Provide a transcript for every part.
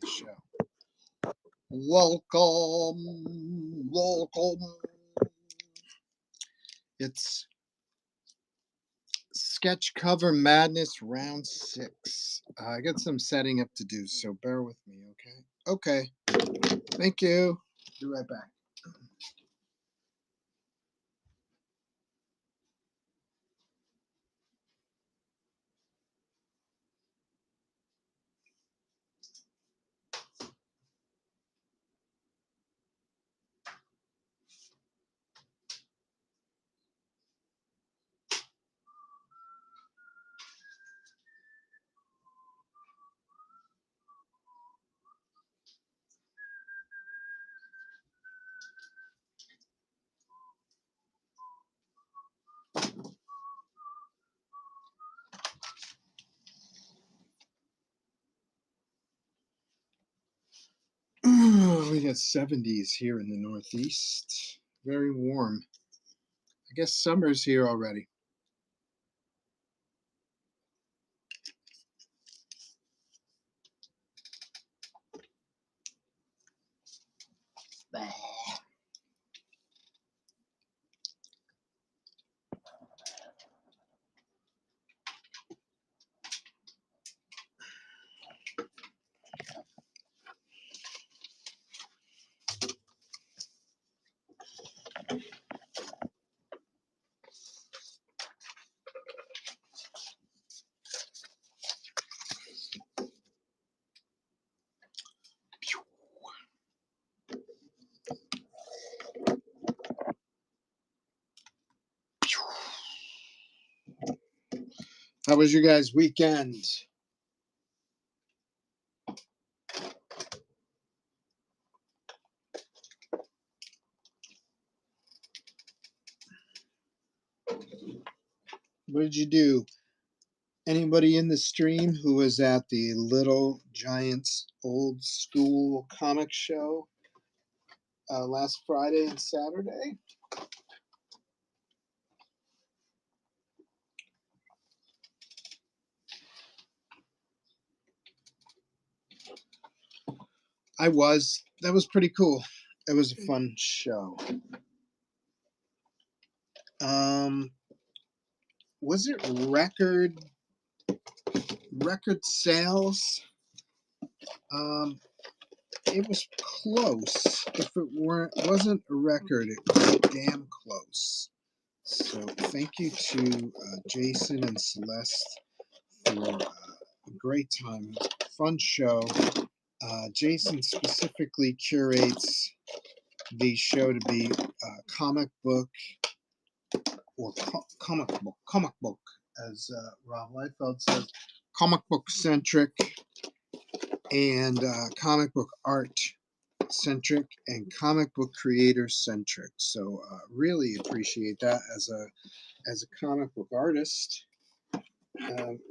the show. Welcome, welcome. It's sketch cover madness round 6. I got some setting up to do, so bear with me, okay? Okay. Thank you. Be right back. We got 70s here in the Northeast. Very warm. I guess summer's here already. How was your guys' weekend? What did you do? Anybody in the stream who was at the Little Giants old school comic show last Friday and Saturday? I was. That was pretty cool. It was a fun show. Was it record sales? It was close. If it wasn't a record, it was damn close. So thank you to Jason and Celeste for a great time, fun show. Jason specifically curates the show to be comic book or comic book, as Rob Liefeld says, comic book centric and comic book art centric and comic book creator centric. So really appreciate that as a comic book artist.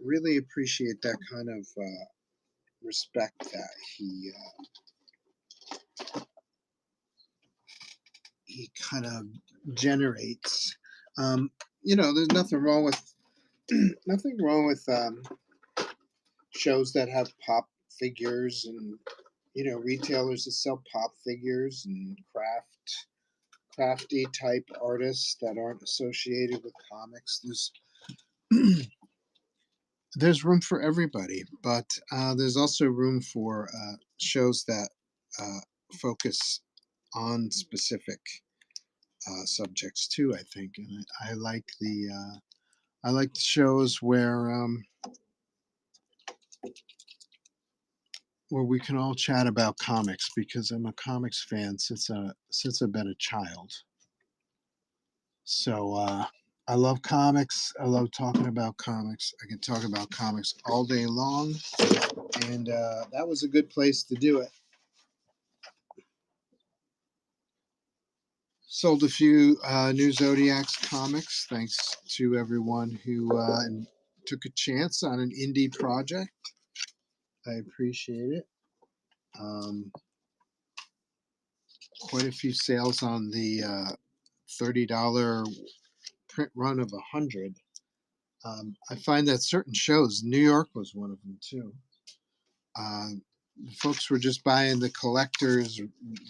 Really appreciate that kind of respect that he kind of generates. There's nothing wrong with shows that have pop figures and retailers that sell pop figures and crafty type artists that aren't associated with comics. There's room for everybody, but there's also room for shows that focus on specific subjects too. I think, and I like the shows where we can all chat about comics because I'm a comics fan since I've been a child. So I love comics. I love talking about comics. I can talk about comics all day long, and that was a good place to do it. Sold a few new Zodiacs comics thanks to everyone who took a chance on an indie project. I appreciate it. Quite a few sales on the $30 print run of 100. I find that certain shows, New York was one of them too, folks were just buying the collectors,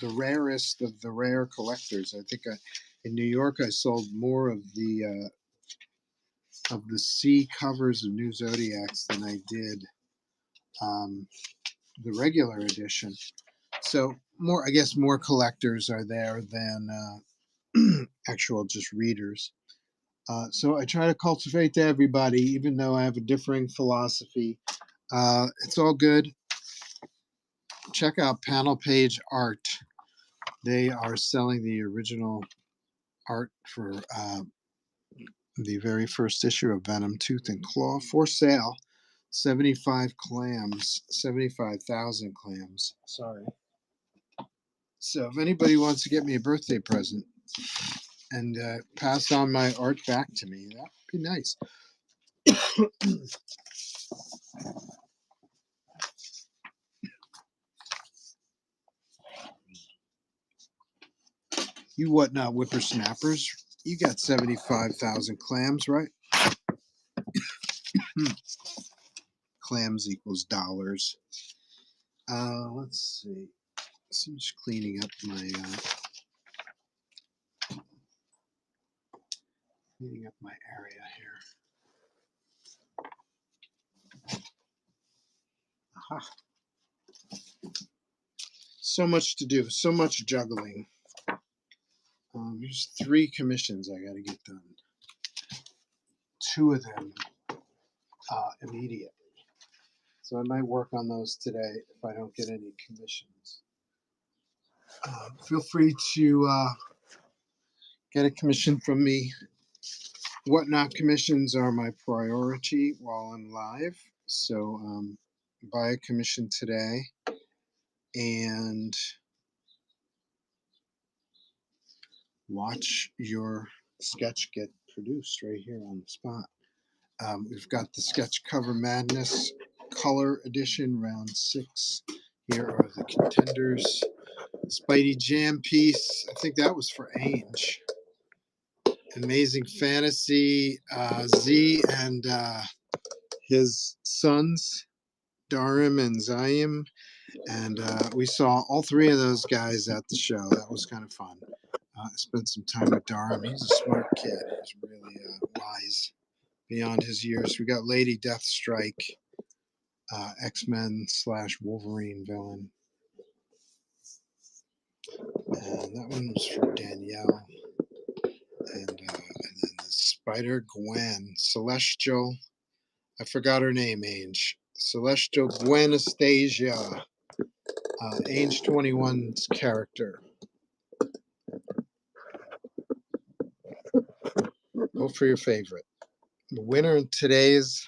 the rarest of the rare collectors. I think in New York I sold more of the C covers of New Zodiacs than I did um, the regular edition. So more, I guess, more collectors are there than actual just readers. So I try to cultivate to everybody, even though I have a differing philosophy. It's all good. Check out Panel Page Art. They are selling the original art for the very first issue of Venom Tooth and Claw for sale. 75 clams, 75,000 clams. Sorry. So if anybody wants to get me a birthday present and pass on my art back to me, that would be nice. You whatnot whippersnappers, you got 75,000 clams, right? Clams equals dollars. Let's see. So I'm just cleaning up my area here. Aha. So much to do, so much juggling. There's 3 commissions I got to get done. 2 of them immediately. So I might work on those today if I don't get any commissions. Feel free to get a commission from me. Whatnot commissions are my priority while I'm live. So buy a commission today and watch your sketch get produced right here on the spot. We've got the Sketch Cover Madness Color Edition, round 6. Here are the contenders. Spidey Jam piece. I think that was for Ainge. Amazing Fantasy, Z and his sons, Darim and Zayim. And we saw all 3 of those guys at the show. That was kind of fun. I spent some time with Darim. He's a smart kid. He's really wise beyond his years. We got Lady Deathstrike, X-Men / Wolverine villain. And that one was for Danielle. And then the Spider Gwen, Celestial. I forgot her name, Ainge. Celestial Gwen Astasia. Ainge 21's character. Vote for your favorite. The winner of today's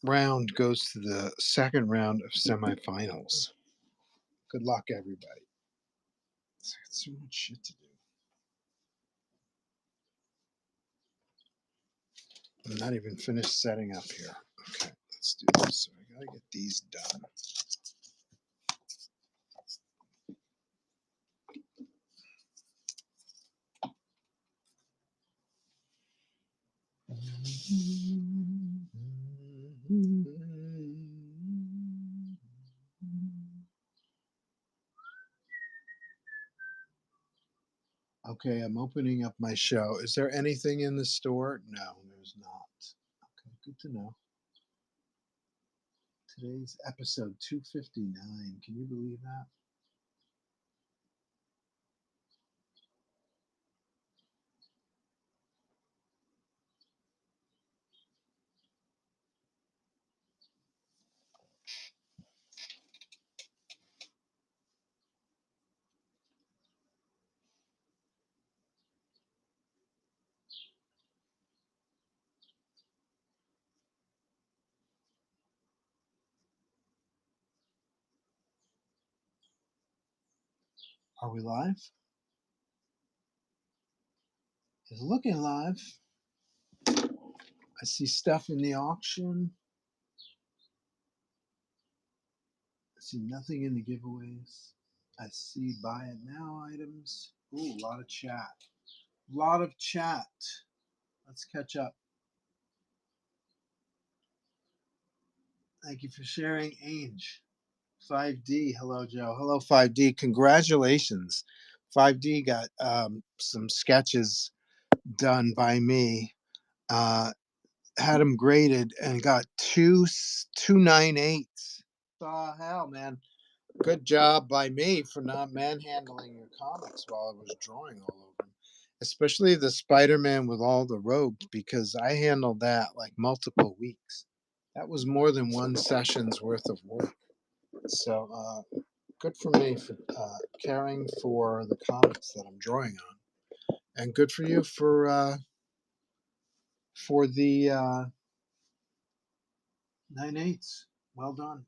round goes to the second round of semifinals. Good luck, everybody. It's got so much shit to do. I'm not even finished setting up here. Okay, let's do this. So I gotta get these done. Okay, I'm opening up my show. Is there anything in the store? No, there's not. Okay, good to know. Today's episode 259. Can you believe that? Are we live? It's looking live. I see stuff in the auction. I see nothing in the giveaways. I see buy it now items. Ooh, a lot of chat. A lot of chat. Let's catch up. Thank you for sharing, Ange. 5D, hello, Joe. Hello, 5D. Congratulations. 5D got some sketches done by me. Had them graded and got 298s. Hell, man. Good job by me for not manhandling your comics while I was drawing all over them. Especially the Spider-Man with all the robes, because I handled that like multiple weeks. That was more than one session's worth of work. So good for me for caring for the comics that I'm drawing on, and good for you for the 9/8. Well done.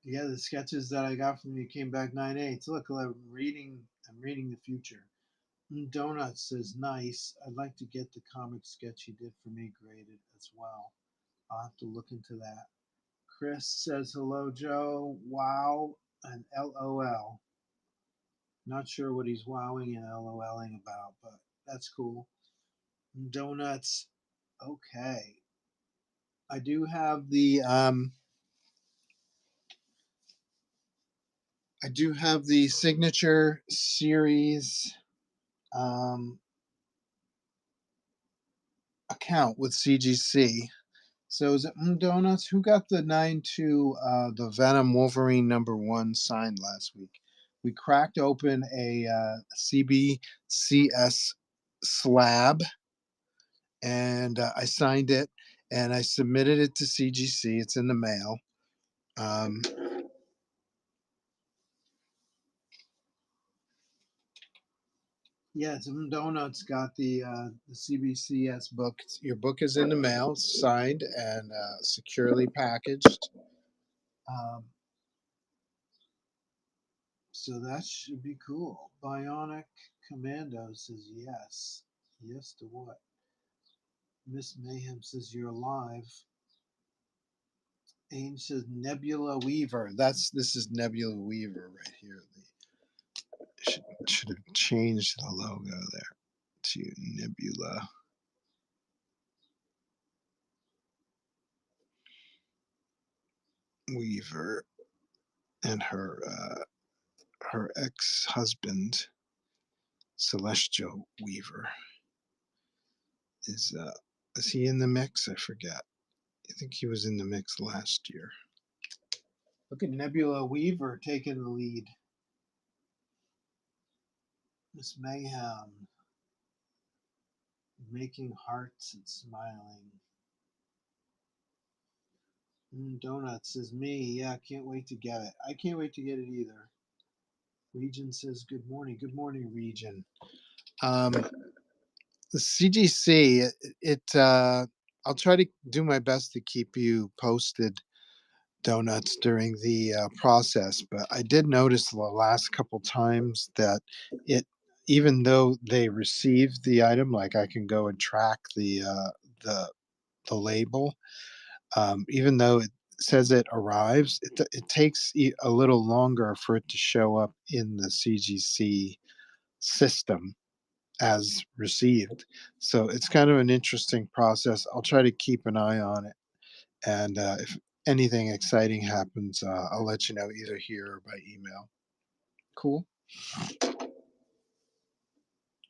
Yeah, the sketches that I got from you came back 9/8. Look, I'm reading. I'm reading the future. Donut says nice. I'd like to get the comic sketch he did for me graded as well. I'll have to look into that. Chris says hello, Joe. Wow and LOL. Not sure what he's wowing and LOLing about, but that's cool. Donuts. Okay. I do have the signature series account with CGC. So is it Donuts? Who got the 9-2 the Venom Wolverine #1 signed last week? We cracked open a CBCS slab, and I signed it, and I submitted it to CGC. It's in the mail. Um, yeah, some Donuts got the CBCS book. Your book is in the mail, signed and securely packaged. Um, so that should be cool. Bionic Commando says yes. Yes to what? Miss Mayhem says you're alive. Aim says Nebula Weaver. This is Nebula Weaver right here. Should have changed the logo there to Nebula Weaver, and her ex-husband Celestial Weaver is he in the mix? I forget. I think he was in the mix last year. Look at Nebula Weaver taking the lead. Miss Mayhem making hearts and smiling. Donuts is me. Yeah, can't wait to get it. I can't wait to get it either. Region says good morning. Good morning, Region. The CGC, I'll try to do my best to keep you posted, Donuts, during the process. But I did notice the last couple times that even though they received the item, like I can go and track the the label, even though it says it arrives, it takes a little longer for it to show up in the CGC system as received. So it's kind of an interesting process. I'll try to keep an eye on it. And if anything exciting happens, I'll let you know either here or by email. Cool.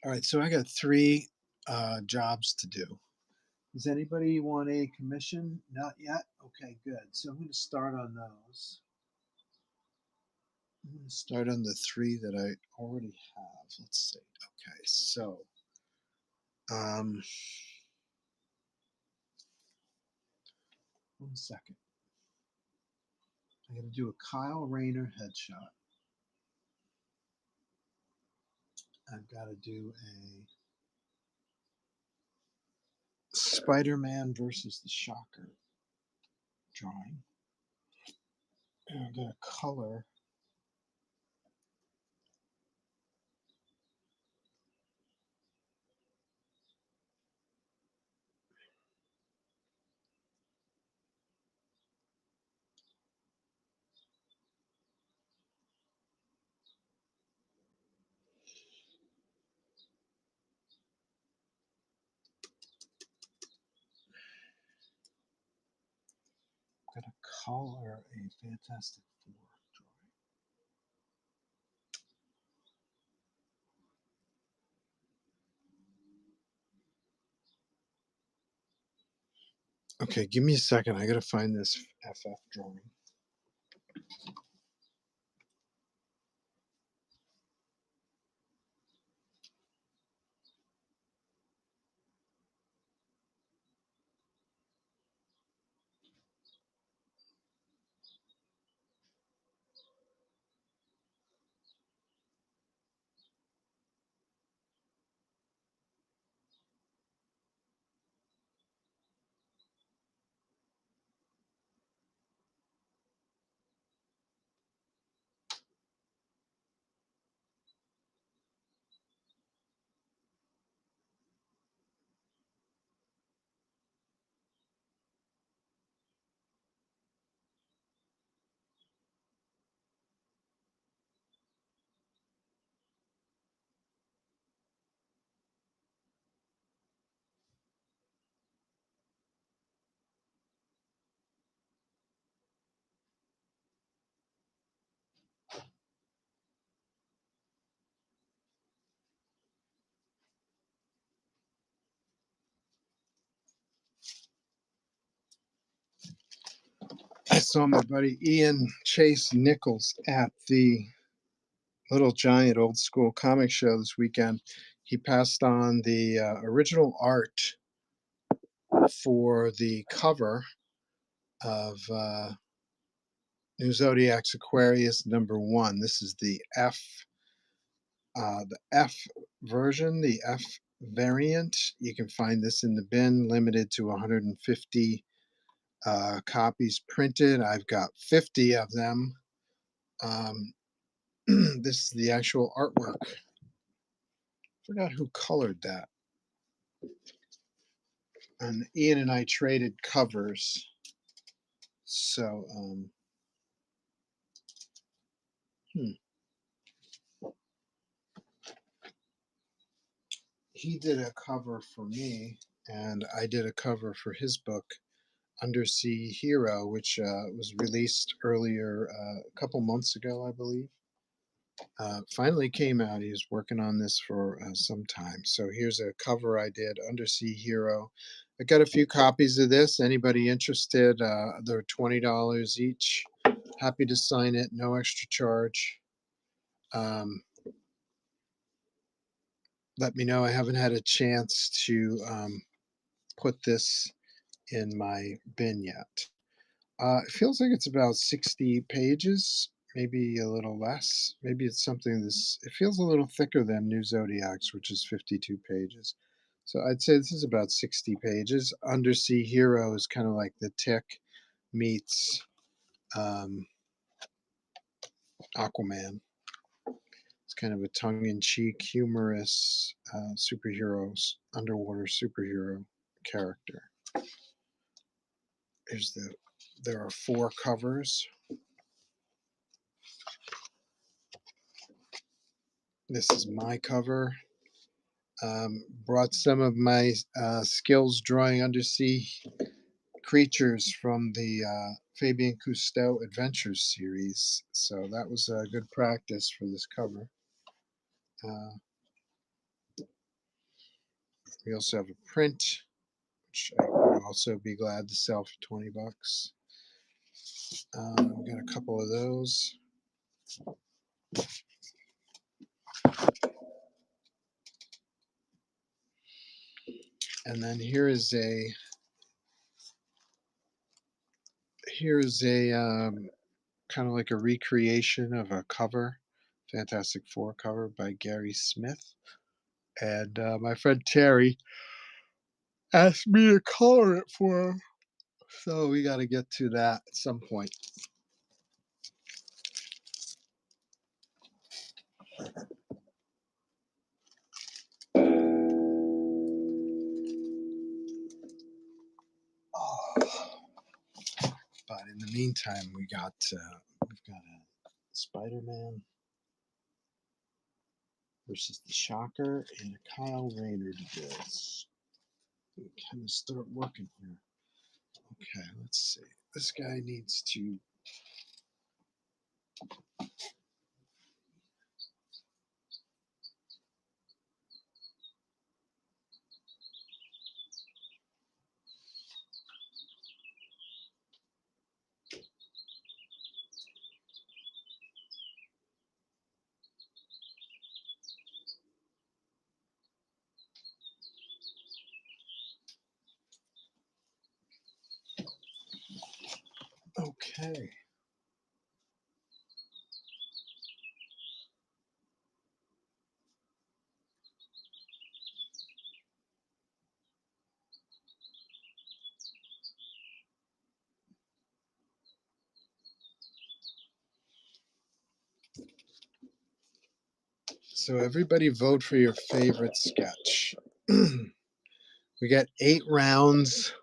All right. So I got 3 jobs to do. Does anybody want a commission? Not yet? Okay, good. So I'm going to start on those. I'm going to start on the 3 that I already have. Let's see. Okay. So, um, 1 second. I got to do a Kyle Rayner headshot. I've got to do a Spider-Man versus the Shocker drawing. And I've got to color color a Fantastic Four drawing. Okay, give me a second. I gotta find this FF drawing. I saw my buddy Ian Chase Nichols at the Little Giant Old School Comic Show this weekend. He passed on the original art for the cover of New Zodiacs Aquarius #1. This is the F version, the F variant. You can find this in the bin, limited to 150 copies printed. I've got 50 of them. This is the actual artwork. Forgot who colored that. And Ian and I traded covers. So, he did a cover for me, and I did a cover for his book, Undersea Hero, which was released earlier, a couple months ago, I believe. Finally came out. He was working on this for some time. So here's a cover I did, Undersea Hero. I got a few copies of this. Anybody interested? They're $20 each. Happy to sign it, no extra charge. Let me know. I haven't had a chance to put this in my bin yet. It feels like it's about 60 pages, maybe a little less. Maybe it's something this, it feels a little thicker than New Zodiacs, which is 52 pages. So I'd say this is about 60 pages. Undersea Hero is kind of like The Tick meets Aquaman. It's kind of a tongue-in-cheek, humorous underwater superhero character. There are 4 covers. This is my cover. Brought some of my skills drawing undersea creatures from the Fabien Cousteau Adventures series. So that was a good practice for this cover. We also have a print, which I would also be glad to sell for 20 bucks. We got a couple of those. And then here's a kind of like a recreation of a cover, Fantastic Four cover by Gary Smith. And my friend Terry asked me to color it for him. So we got to get to that at some point. But in the meantime, we've got a Spider-Man versus the Shocker and a Kyle Rayner to do. We kind of start working here. Okay, let's see. This guy needs to. Okay. So everybody vote for your favorite sketch. We got 8 rounds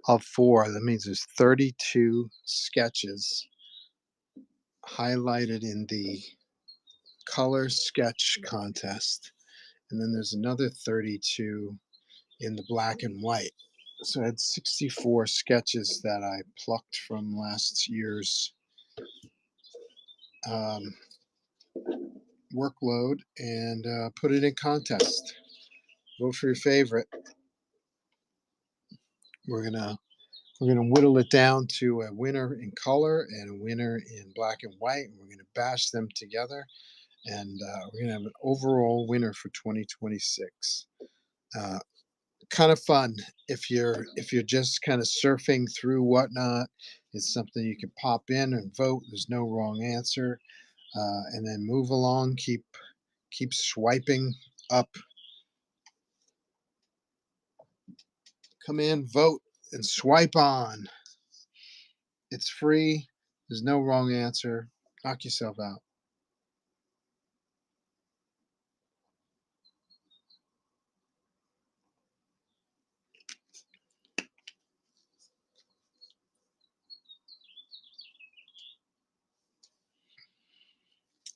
of 4. That means there's 32 sketches highlighted in the color sketch contest. And then there's another 32 in the black and white. So I had 64 sketches that I plucked from last year's workload and put it in contest. Vote for your favorite. We're gonna whittle it down to a winner in color and a winner in black and white. And we're gonna bash them together, and we're gonna have an overall winner for 2026. Uh, kind of fun if you're just kind of surfing through whatnot. It's something you can pop in and vote. There's no wrong answer, and then move along. Keep swiping up. Come in, vote, and swipe on. It's free. There's no wrong answer. Knock yourself out.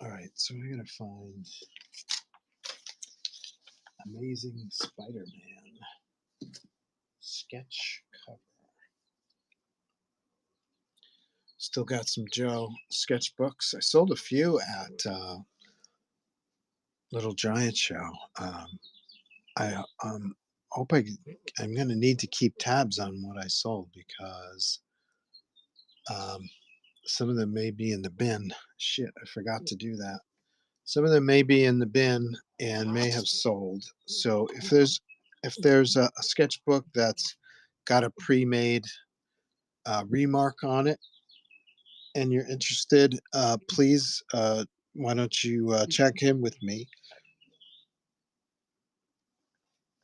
All right, so we're gonna find Amazing Spider-Man sketch cover. Still got some Joe sketchbooks. I sold a few at Little Giant Show. I hope I'm gonna need to keep tabs on what I sold because some of them may be in the bin. Shit, I forgot to do that. Some of them may be in the bin and may have sold. So if there's a sketchbook that's got a pre-made remark on it and you're interested, please why don't you check in with me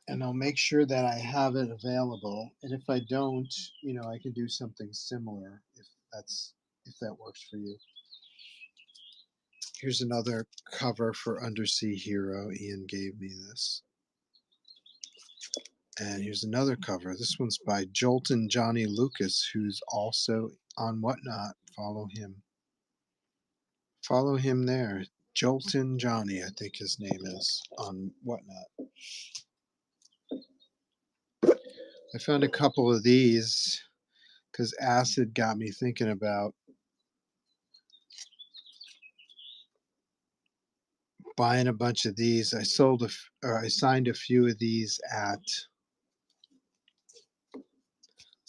and I'll make sure that I have it available. And if I don't, I can do something similar if that works for you. Here's another cover for Undersea Hero. Ian gave me this. And here's another cover. This one's by Jolton Johnny Lucas, who's also on Whatnot. Follow him. Follow him there. Jolton Johnny, I think his name is, on Whatnot. I found a couple of these because acid got me thinking about buying a bunch of these. I signed a few of these at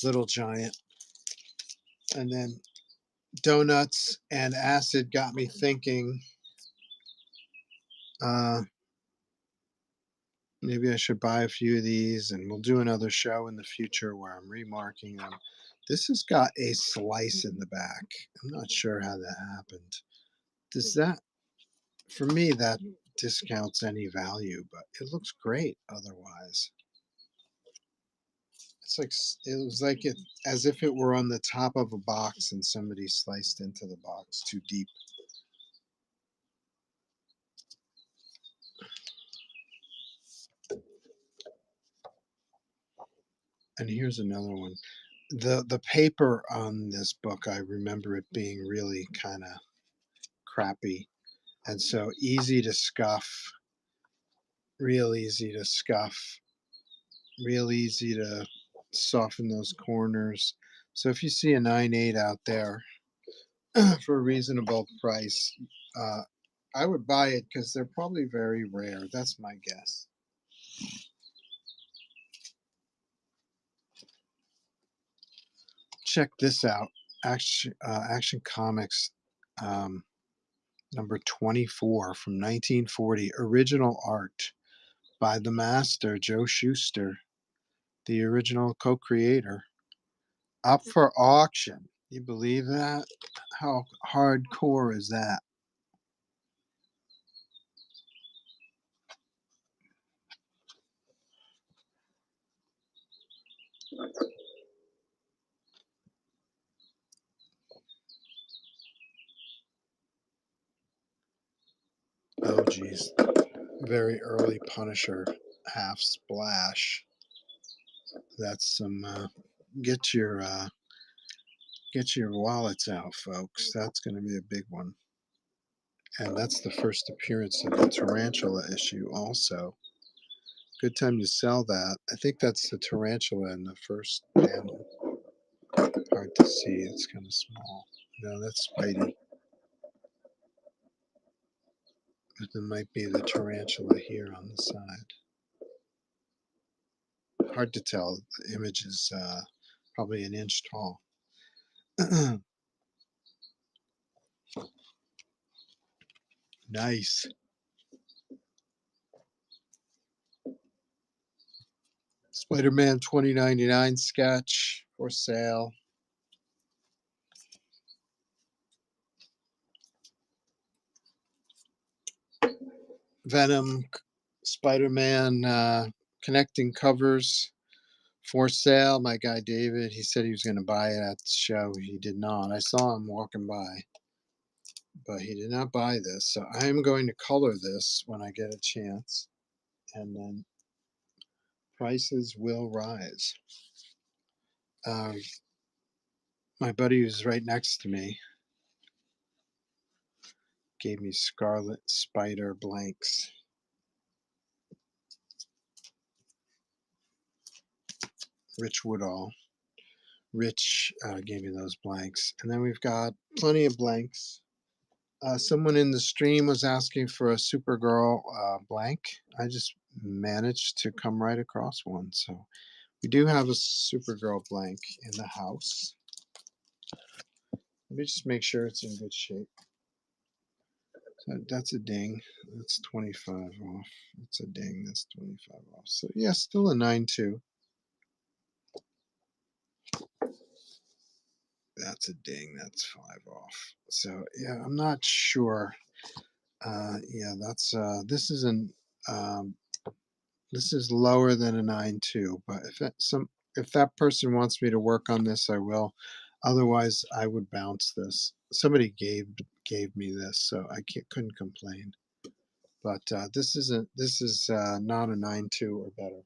Little Giant, and then donuts and acid got me thinking. Maybe I should buy a few of these, and we'll do another show in the future where I'm remarking them. This has got a slice in the back. I'm not sure how that happened. Does that, for me, that discounts any value, but it looks great otherwise. It's like it was like it as if it were on the top of a box and somebody sliced into the box too deep. And here's another one. The paper on this book, I remember it being really kind of crappy, and so easy to scuff, real easy to scuff, real easy to soften those corners. So if you see a 9.8 out there for a reasonable price, I would buy it because they're probably very rare. That's my guess. Check this out. Action Comics number 24 from 1940. Original art by the master, Joe Shuster, the original co-creator. Up for auction. You believe that? How hardcore is that? Oh, geez. Very early Punisher half splash. That's some get your wallets out, folks. That's going to be a big one. And that's the first appearance of the Tarantula issue also. Good time to sell that. I think that's the Tarantula in the first panel. Hard to see. It's kind of small. No, that's Spidey. But there might be the Tarantula here on the side. Hard to tell. The image is probably an inch tall. Nice. Spider-Man 2099 sketch for sale. Venom, Spider-Man connecting covers for sale. My guy David, he said he was going to buy it at the show. He did not. I saw him walking by, but he did not buy this. So I'm going to color this when I get a chance, and then prices will rise. My buddy who's right next to me gave me Scarlet Spider blanks. Rich Woodall. Rich gave me those blanks. And then we've got plenty of blanks. Someone in the stream was asking for a Supergirl blank. I just managed to come right across one. So we do have a Supergirl blank in the house. Let me just make sure it's in good shape. So that's a ding. That's 25 off. That's a ding. That's 25 off. So yeah, still a 9.2. That's a ding. That's 5 off. So yeah, I'm not sure. Yeah, that's this is lower than a 9.2. But if that person wants me to work on this, I will. Otherwise, I would bounce this. Somebody gave me this, so I couldn't complain. But this is not a 9.2 or better.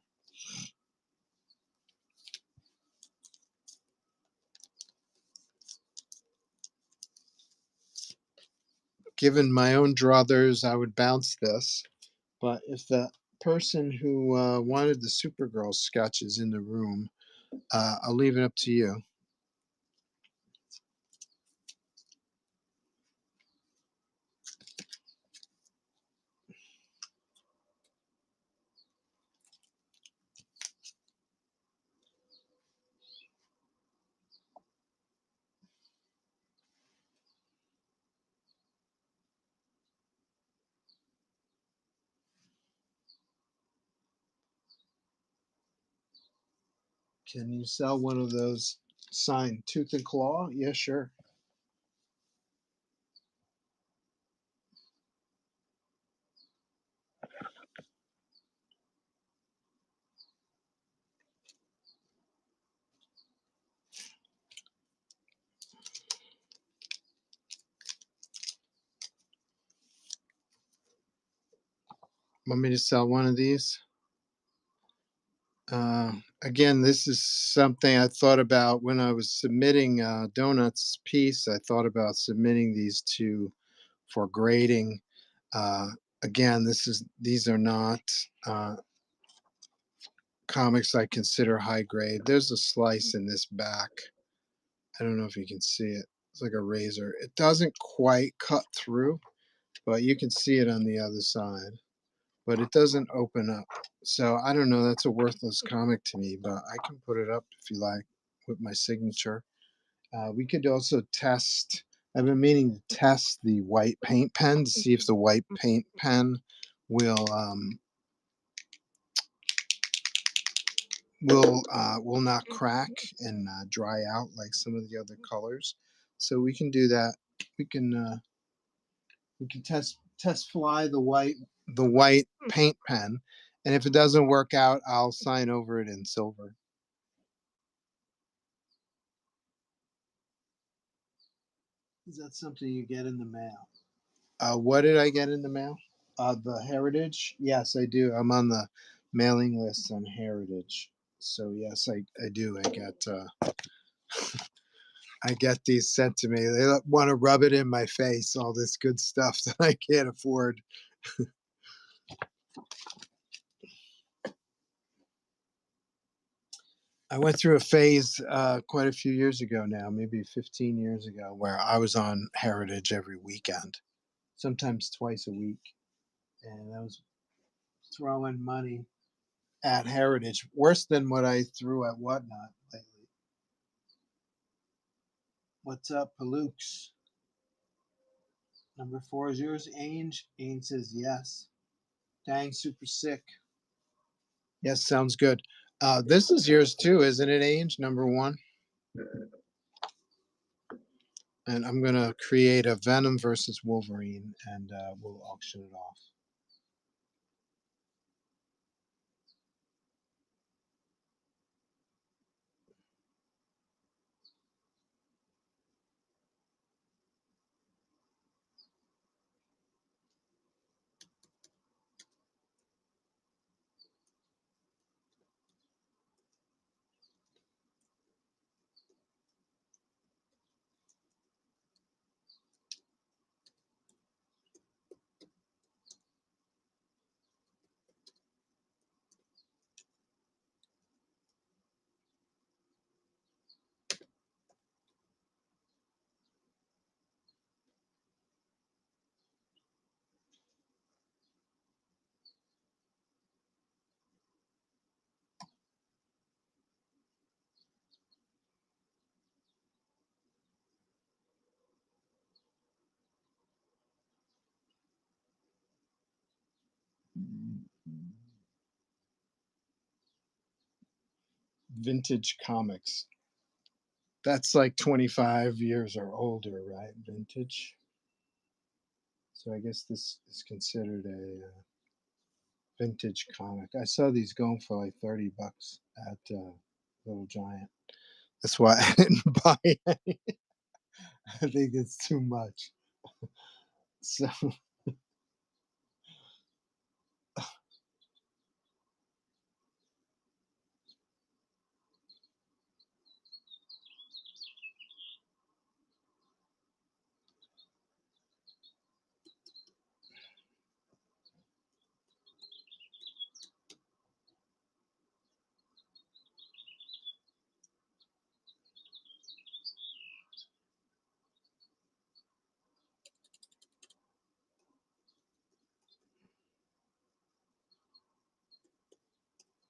Given my own druthers, I would bounce this. But if the person who wanted the Supergirl sketch is in the room, I'll leave it up to you. Can you sell one of those signed Tooth and Claw? Yeah, sure. Want me to sell one of these? Again, this is something I thought about when I was submitting Donut's piece. I thought about submitting these for grading. Again, these are not comics I consider high grade. There's a slice in this back I don't know if you can see it. It's like a razor. It doesn't quite cut through, but you can see it on the other side. But it doesn't open up. So I don't know. That's a worthless comic to me, but I can put it up if you like with my signature. We could also test. I've been meaning to test the white paint pen to see if the white paint pen will will not crack and dry out like some of the other colors. So we can do that. We can we can test fly the white paint pen, and if it doesn't work out, I'll sign over it in silver. Is that something you get in the mail? What did I get in the mail? The Heritage. Yes, I do. I'm on the mailing list on Heritage. So yes, I do. I get these sent to me. They want to rub it in my face, all this good stuff that I can't afford. I went through a phase quite a few years ago now, maybe 15 years ago, where I was on Heritage every weekend, sometimes twice a week. And I was throwing money at Heritage, worse than what I threw at Whatnot lately. What's up, Palooks? Number 4 is yours, Ainge. Ainge says yes. Dang, super sick. Yes, sounds good. This is yours too, isn't it, Ainge? Number 1. And I'm going to create a Venom versus Wolverine, and we'll auction it off. Vintage comics. That's like 25 years or older, right? Vintage. So I guess this is considered a vintage comic. I saw these going for like $30 at Little Giant. That's why I didn't buy any. I think it's too much. So,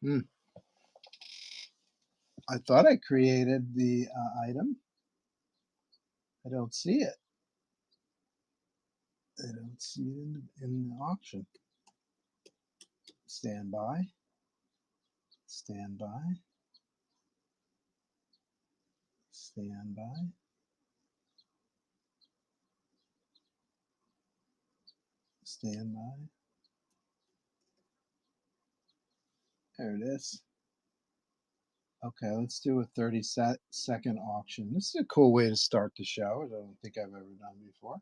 hmm, I thought I created the item. I don't see it. I don't see it in the auction. Stand by. Stand by. Stand by. Stand by. There it is. Okay, let's do a 30-second auction. This is a cool way to start the show. I don't think I've ever done before.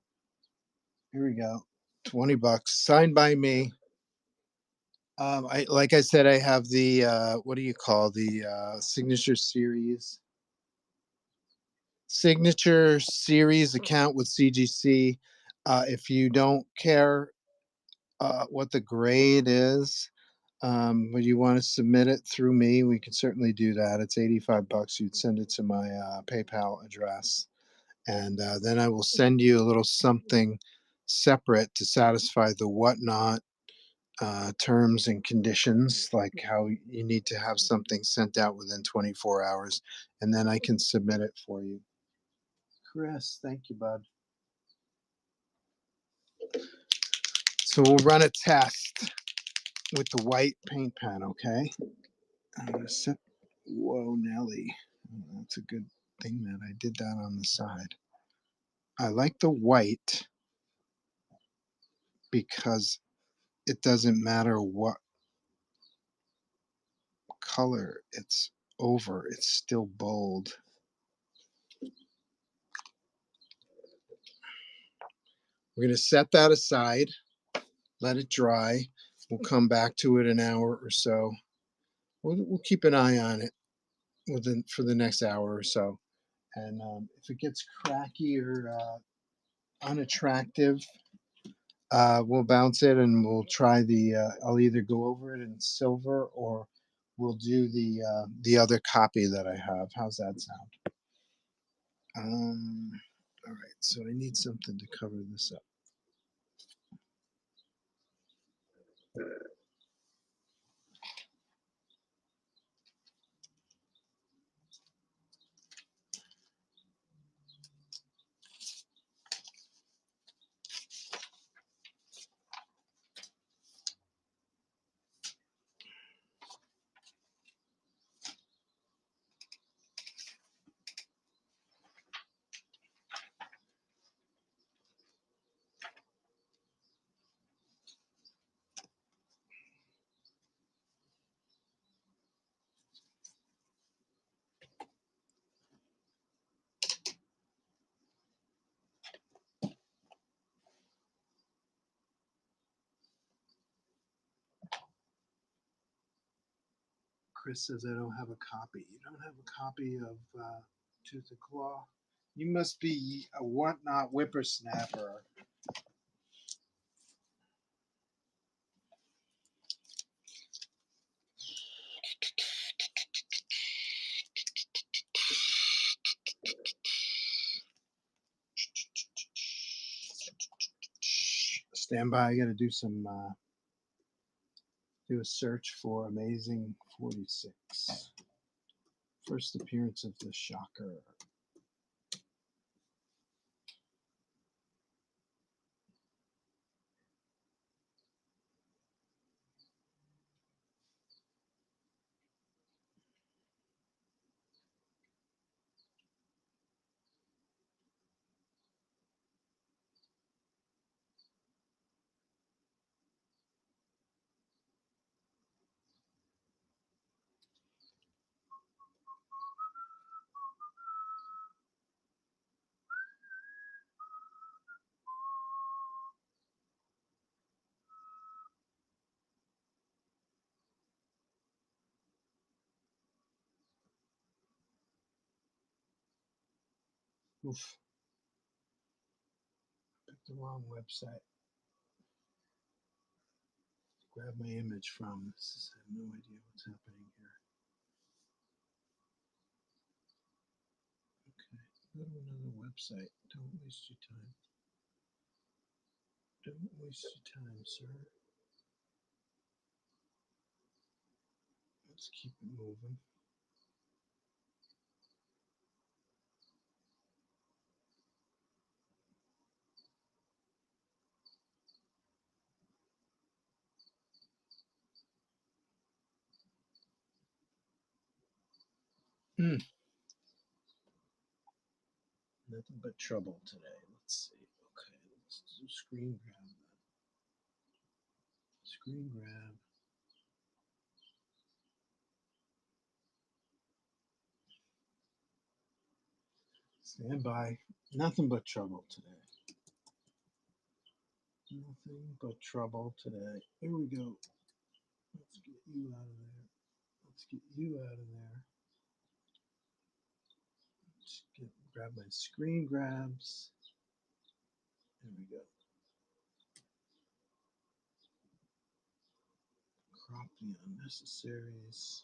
Here we go. $20. Signed by me. I like I said, I have the what do you call the signature series account with CGC. If you don't care what the grade is, But you want to submit it through me, we can certainly do that. It's $85. You'd send it to my PayPal address, and then I will send you a little something separate to satisfy the whatnot terms and conditions, like how you need to have something sent out within 24 hours, and then I can submit it for you. Chris, thank you, bud. So we'll run a test with the white paint pen, okay? I'm gonna set, whoa, Nelly. That's a good thing that I did that on the side. I like the white because it doesn't matter what color it's over, it's still bold. We're going to set that aside, let it dry. We'll come back to it an hour or so. We'll keep an eye on it for the next hour or so. And if it gets cracky or unattractive, we'll bounce it and we'll try the. I'll either go over it in silver or we'll do the other copy that I have. How's that sound? All right. So I need something to cover this up. Chris says I don't have a copy. You don't have a copy of Tooth and Claw? You must be a whatnot whippersnapper. Stand by. I got to do some do a search for Amazing 46. First appearance of the Shocker. Oof. Picked the wrong website. Grab my image from. I have no idea what's happening here. Okay, go to another website. Don't waste your time. Don't waste your time, sir. Let's keep it moving. Nothing but trouble today. Let's see. Okay, let's do screen grab. Screen grab. Stand by. Nothing but trouble today. Nothing but trouble today. Here we go. Let's get you out of there. Let's get you out of there. Grab my screen grabs. There we go. Crop the unnecessaries.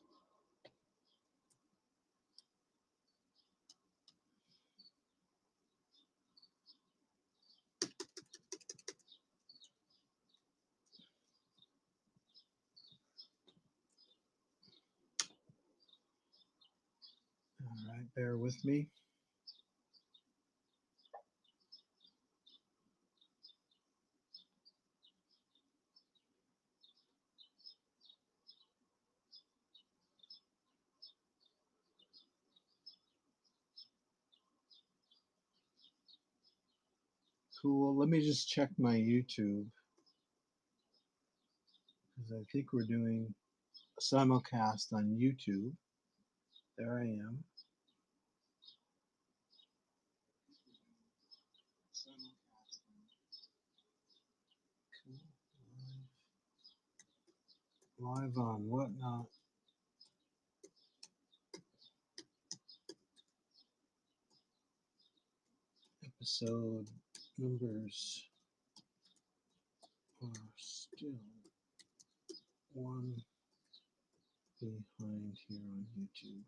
All right, bear with me. Cool. Let me just check my YouTube because I think we're doing a simulcast on YouTube. There I am. Live on Whatnot. Episode numbers are still one behind here on YouTube.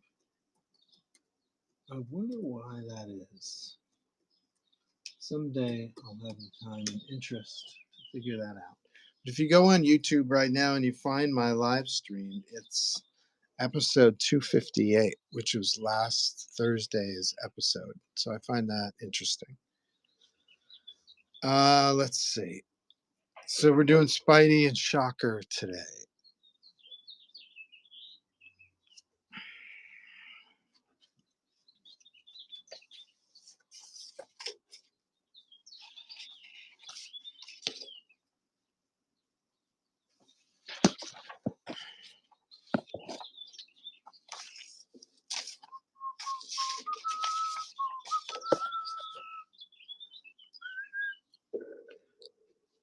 I wonder why that is. Someday I'll have the time and interest to figure that out. But if you go on YouTube right now and you find my live stream, it's episode 258, which was last Thursday's episode. So I find that interesting. Let's see. So we're doing Spidey and Shocker today.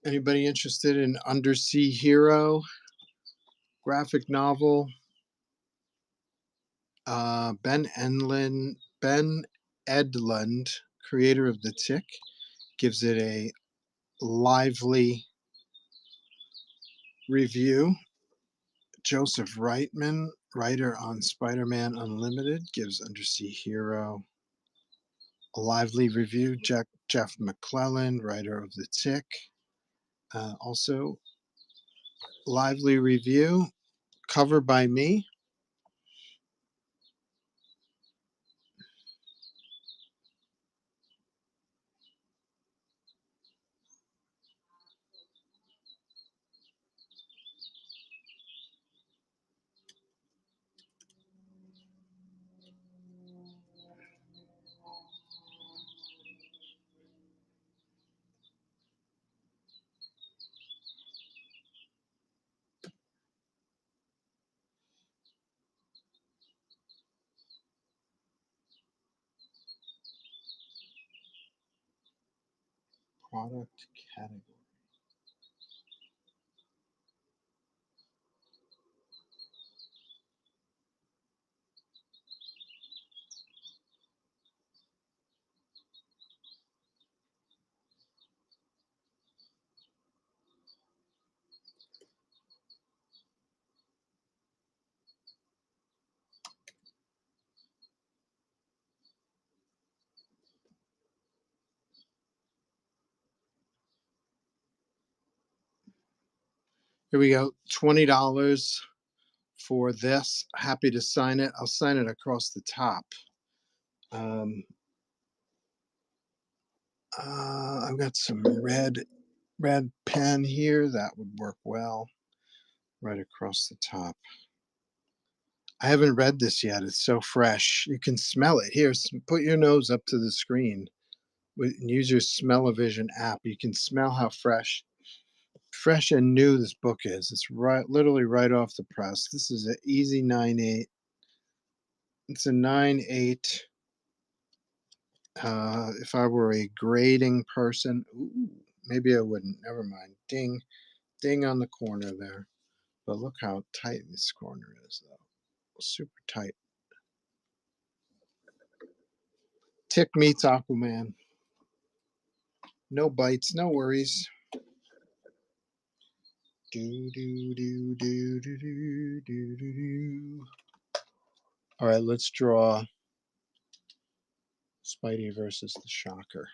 Anybody interested in Undersea Hero graphic novel? Ben Edlund, creator of The Tick, gives it a lively review. Joseph Reitman, writer on Spider-Man Unlimited, gives Undersea Hero a lively review. Jeff McClellan, writer of The Tick, also lively review. Cover by me. Product category. Here we go. $20 for this. Happy to sign it. I'll sign it across the top. I've got some red pen here. That would work well. Right across the top. I haven't read this yet. It's so fresh. You can smell it. Here, put your nose up to the screen. Use your Smell-O-Vision app. You can smell how fresh and new this book is. It's literally right off the press. This is an easy 9.8. It's a 9.8. If I were a grading person, ooh, maybe I wouldn't. Never mind. Ding, ding on the corner there. But look how tight this corner is, though. Super tight. Tick meets Aquaman. No bites, no worries. Do do do do do do do do do. All right, let's draw Spidey versus the Shocker.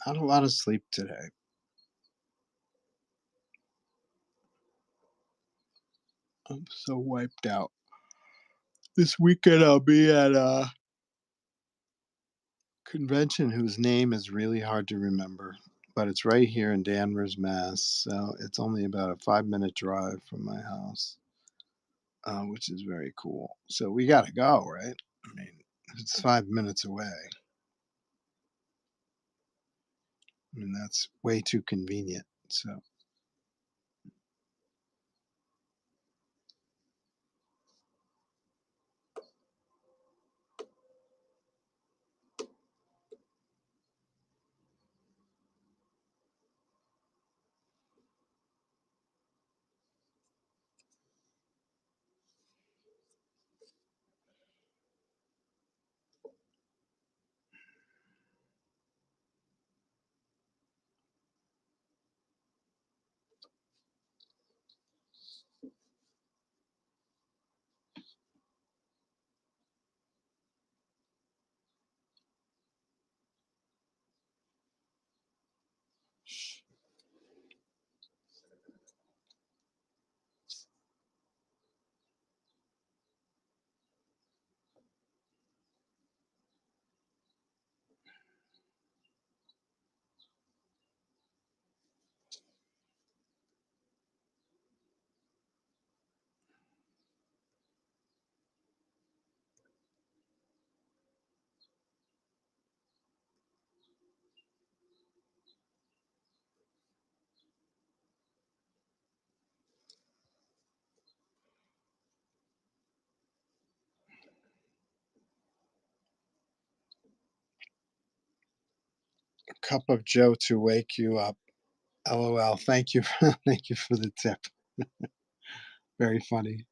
Not a lot of sleep today. I'm so wiped out. This weekend I'll be at a convention whose name is really hard to remember, but it's right here in Danvers, Mass. So it's only about a 5-minute drive from my house, which is very cool. So we got to go, right? I mean, it's 5 minutes away. I mean, that's way too convenient. So a cup of Joe to wake you up. LOL. Thank you. Thank you for the tip. Very funny.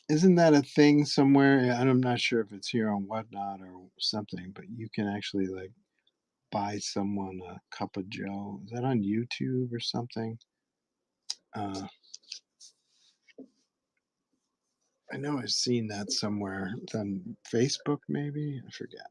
Isn't that a thing somewhere? And I'm not sure if it's here on Whatnot or something, but you can actually like buy someone a cup of Joe. Is that on YouTube or something? Uh, I know I've seen that somewhere. It's on Facebook, maybe. I forget.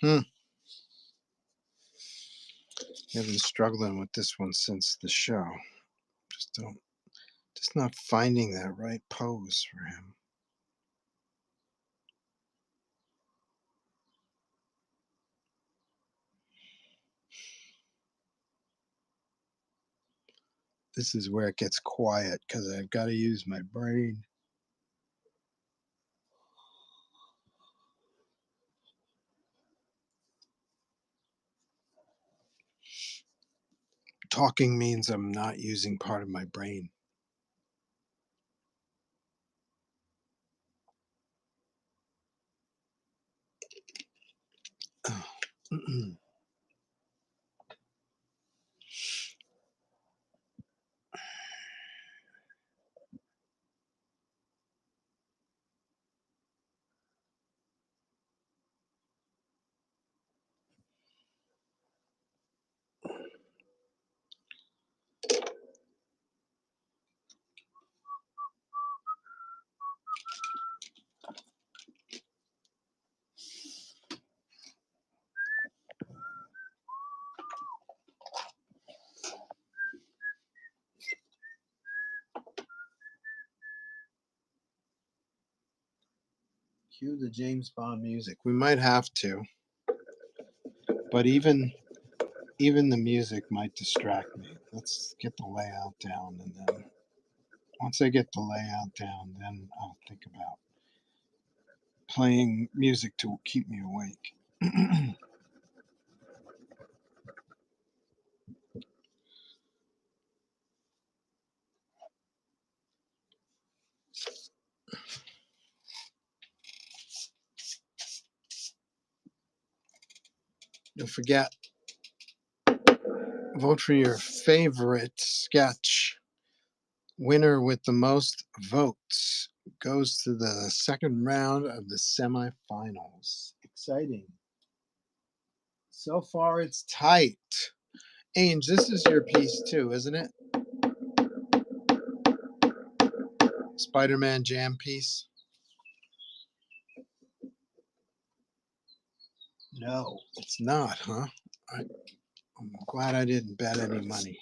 I've been struggling with this one since the show. Just not finding that right pose for him. This is where it gets quiet because I've got to use my brain. Talking means I'm not using part of my brain. Cue the James Bond music. We might have to, but even the music might distract me. Let's get the layout down, and then once I get the layout down, then I'll think about playing music to keep me awake. Don't forget, vote for your favorite sketch. Winner with the most votes goes to the second round of the semifinals. Exciting. So far, it's tight. Ainge, this is your piece too, isn't it? Spider-Man jam piece? No, it's not, huh? I'm glad I didn't bet any money.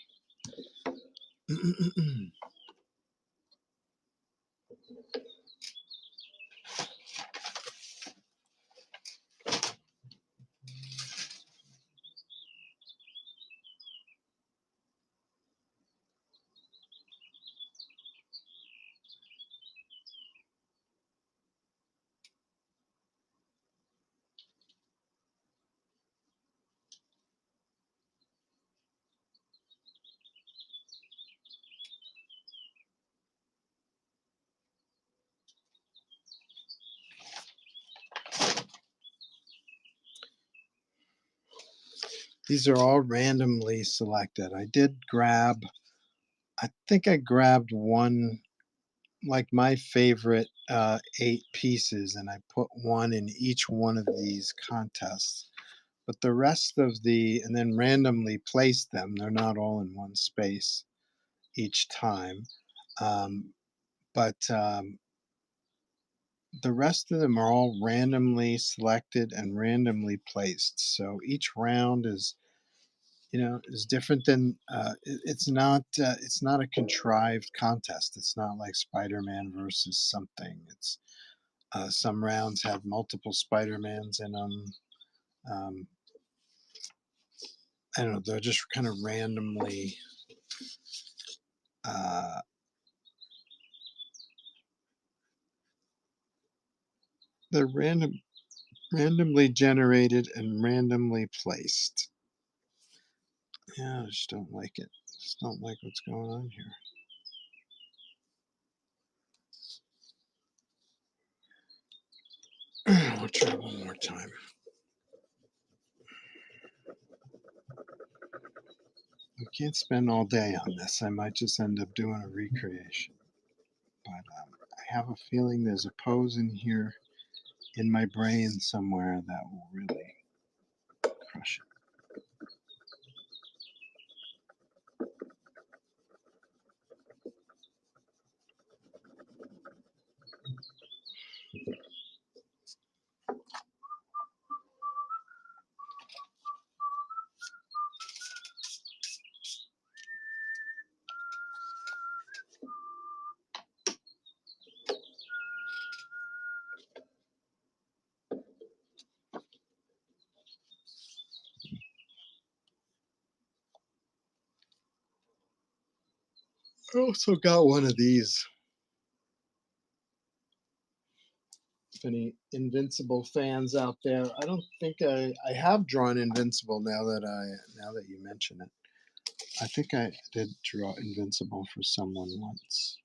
These are all randomly selected. I think I grabbed one, like my favorite 8 pieces, and I put one in each one of these contests. But the rest of and then randomly placed them. They're not all in one space each time. But the rest of them are all randomly selected and randomly placed. So each round is different than it's not a contrived contest. It's not like Spider-Man versus something. It's some rounds have multiple Spider-Mans in them. I don't know, they're just kind of randomly they're randomly generated and randomly placed. Yeah, I just don't like it. Just don't like what's going on here. We'll try one more time. We can't spend all day on this. I might just end up doing a recreation. But I have a feeling there's a pose in here in my brain somewhere that will really crush it. I also got one of these. If any Invincible fans out there, I don't think I have drawn Invincible now that you mention it. I think I did draw Invincible for someone once.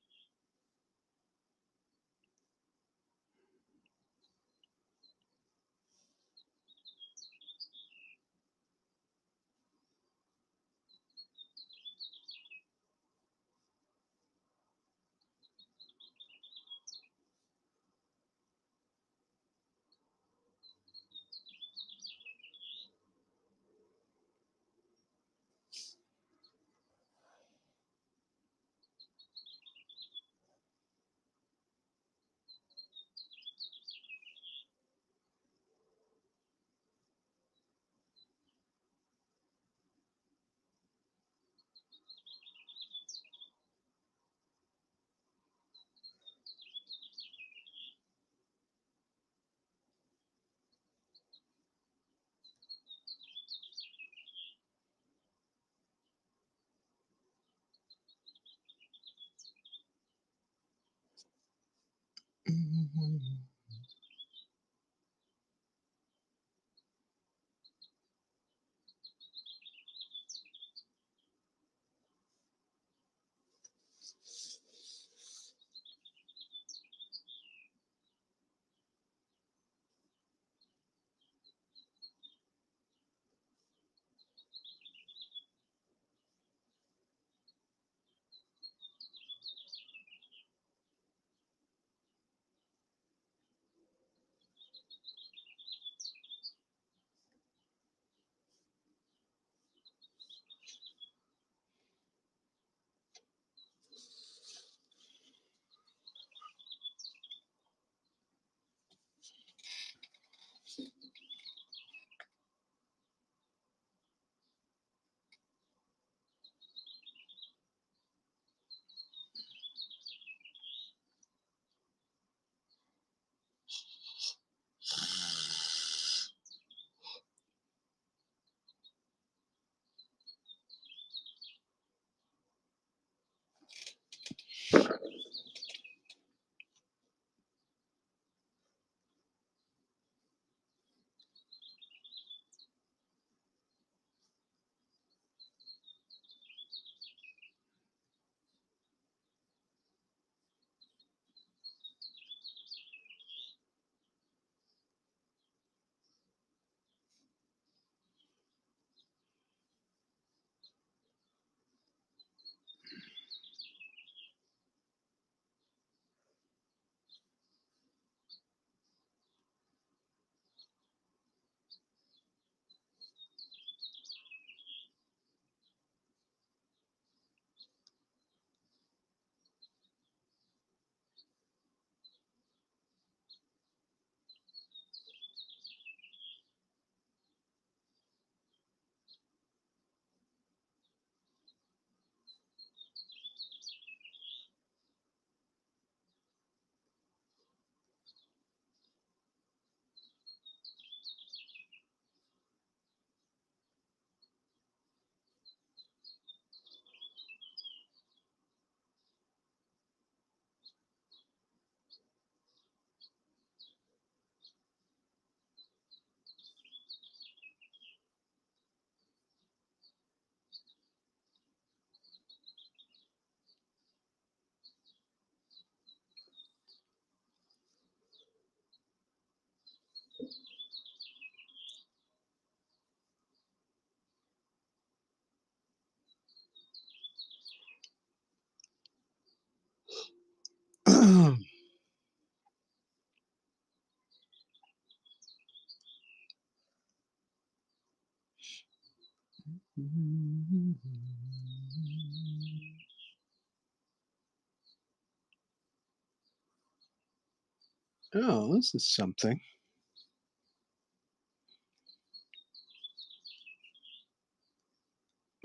Oh, this is something.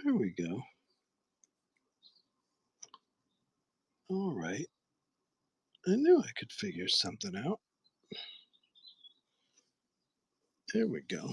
There we go. All right. I knew I could figure something out. There we go.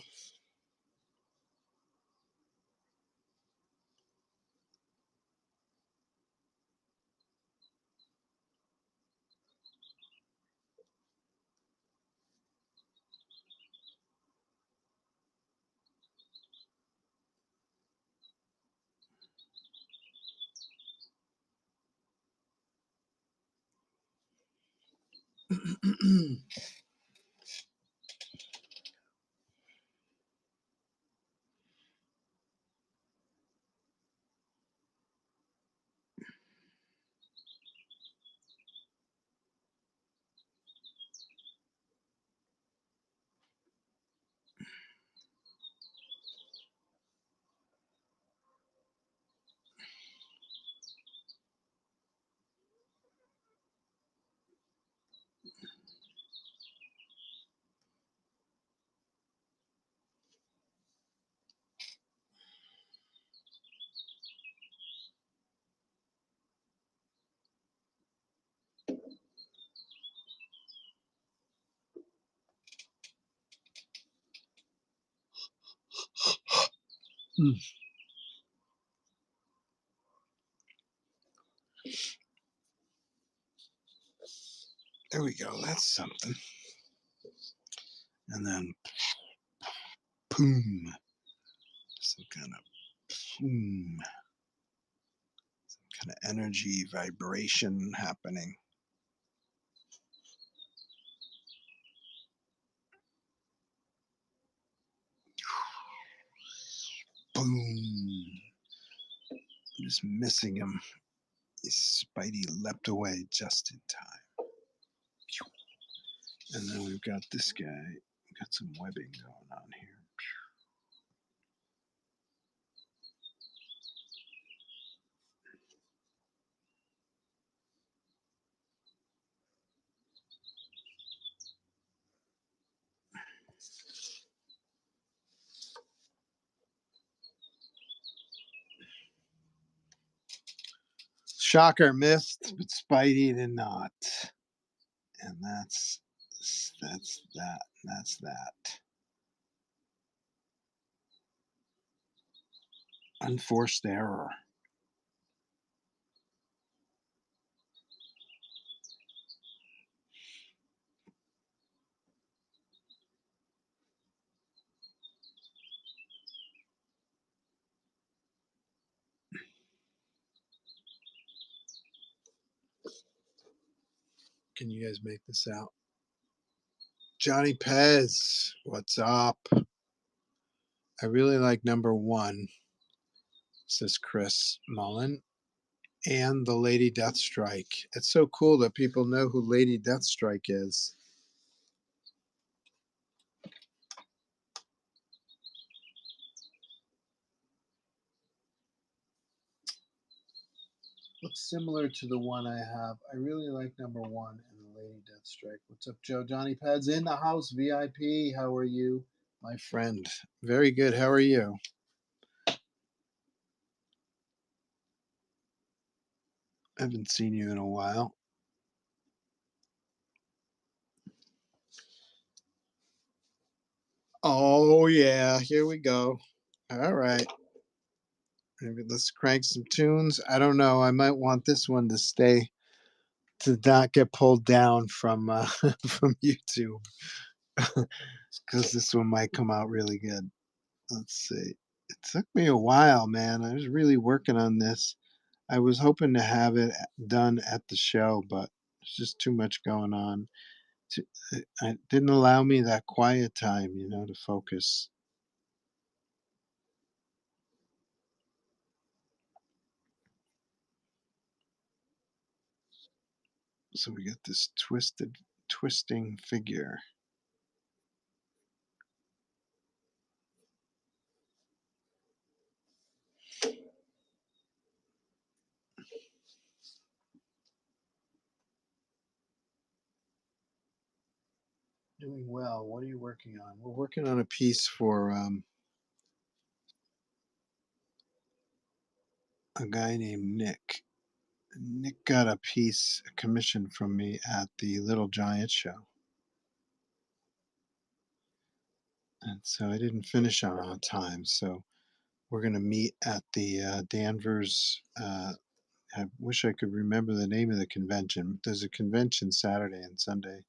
There we go. That's something. And then, boom. Some kind of boom. Some kind of energy vibration happening. Boom. I'm just missing him. Spidey leapt away just in time. And then we've got this guy. We've got some webbing going on here. Shocker missed, but Spidey did not. And that's that. That's that. Unforced error. Can you guys make this out? Johnny Pez, what's up? I really like number 1, says Chris Mullen, and the Lady Deathstrike. It's so cool that people know who Lady Deathstrike is. Looks similar to the one I have. I really like number 1 and the Lady Deathstrike. What's up, Joe? Johnny Pez in the house, VIP. How are you, my friend? Very good. How are you? I haven't seen you in a while. Oh, yeah. Here we go. All right. Maybe let's crank some tunes. I don't know. I might want this one to stay, to not get pulled down from from YouTube, because this one might come out really good. Let's see. It took me a while, man. I was really working on this. I was hoping to have it done at the show, but it's just too much going on. It didn't allow me that quiet time, to focus. So we get this twisting figure. Doing well. What are you working on? We're working on a piece for a guy named Nick. Nick got a piece, a commission from me at the Little Giant show. And so I didn't finish on time. So we're going to meet at the Danvers. I wish I could remember the name of the convention. There's a convention Saturday and Sunday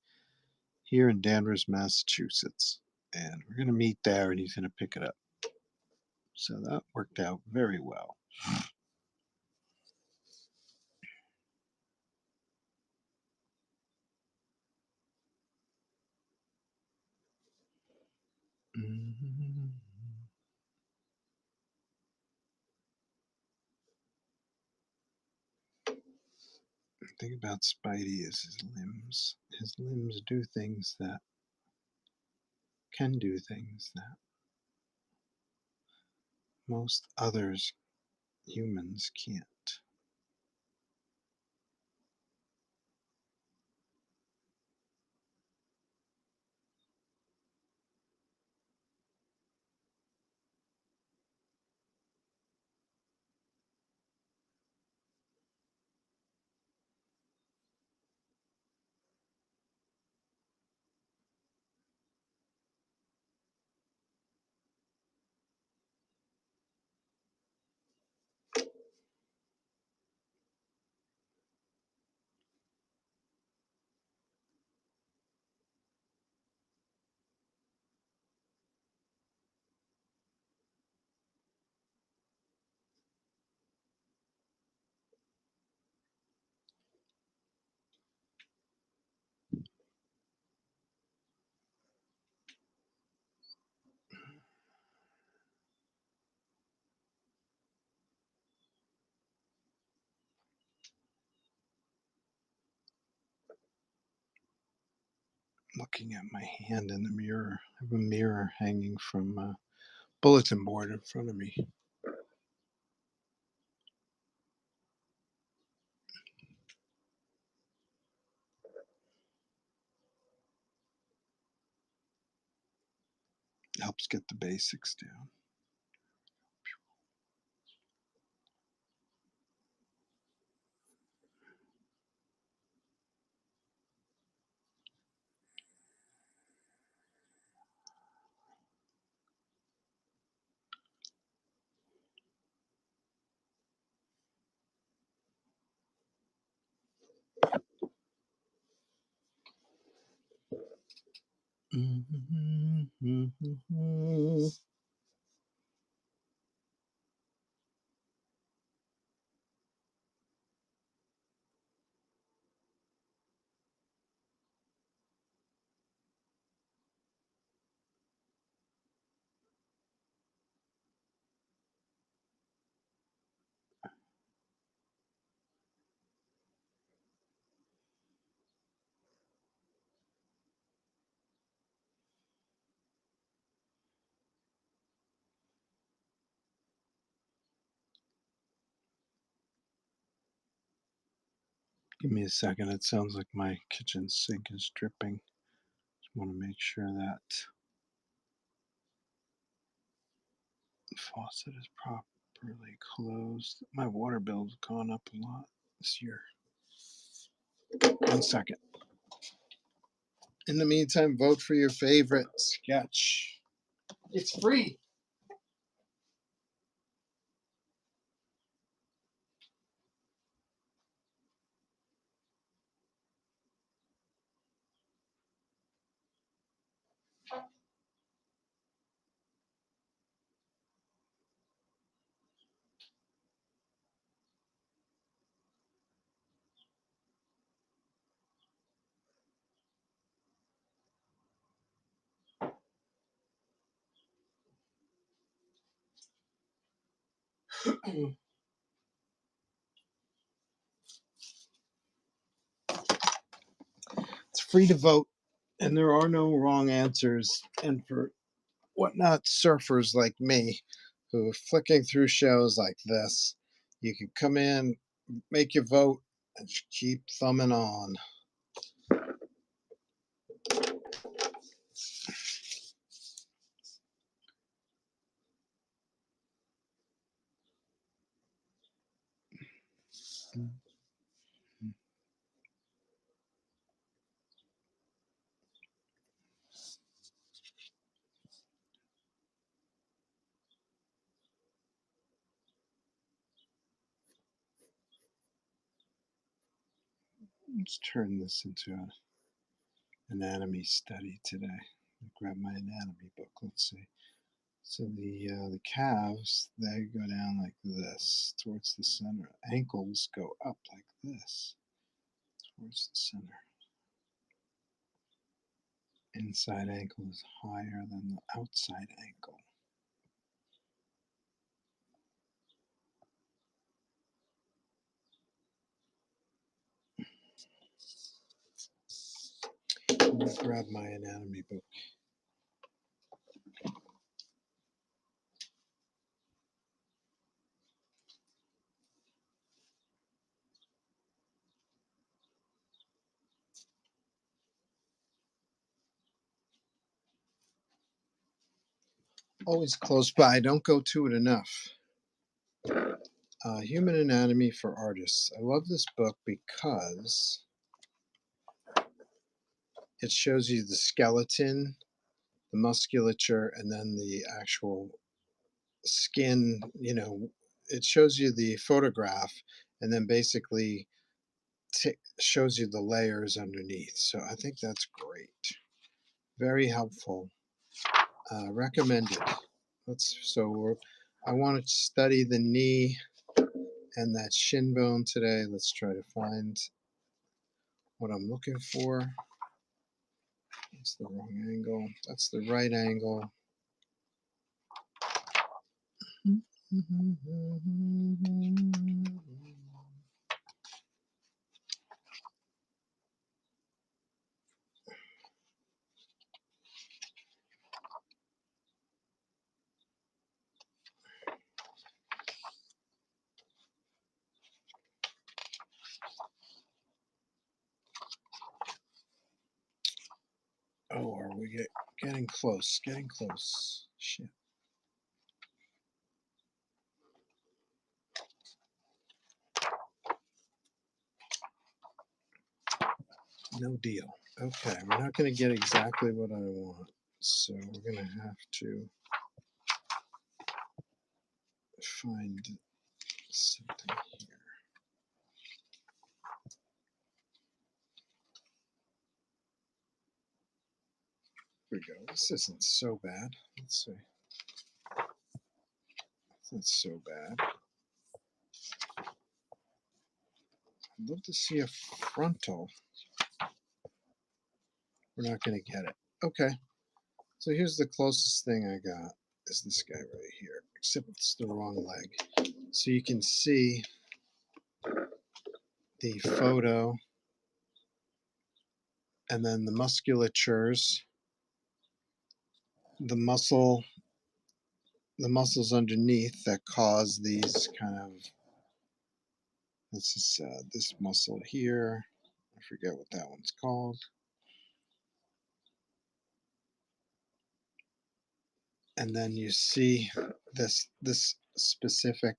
here in Danvers, Massachusetts. And we're going to meet there, and he's going to pick it up. So that worked out very well. Mm-hmm. The thing about Spidey is his limbs. His limbs do things that can do things that most others, humans, can't. Looking at my hand in the mirror. I have a mirror hanging from a bulletin board in front of me. Helps get the basics down. Give me a second. It sounds like my kitchen sink is dripping. Just want to make sure that the faucet is properly closed. My water bill's gone up a lot this year. 1 second. In the meantime, vote for your favorite sketch. It's free. It's free to vote, and there are no wrong answers. And for whatnot surfers like me who are flicking through shows like this, you can come in, make your vote, and keep thumbing on. Let's turn this into an anatomy study today. I'll grab my anatomy book. Let's see. So the calves, they go down like this towards the center. Ankles go up like this towards the center. Inside ankle is higher than the outside ankle. Let me grab my anatomy book. Always close by. Don't go to it enough. Human Anatomy for Artists. I love this book because it shows you the skeleton, the musculature, and then the actual skin. You know, it shows you the photograph and then basically shows you the layers underneath. So I think that's great. Very helpful. Recommended. I want to study the knee and that shin bone today. Let's try to find what I'm looking for. That's the wrong angle. That's the right angle. Oh, are we getting close? Getting close. Shit. No deal. Okay, we're not going to get exactly what I want, so we're going to have to find something here. Here we go. This isn't so bad. Let's see. It's not so bad. I'd love to see a frontal. We're not going to get it. Okay. So here's the closest thing I got is this guy right here, except it's the wrong leg. So you can see the photo and then the musculatures, the muscles underneath that cause these kind of, this is this muscle here. I forget what that one's called. And then you see this specific,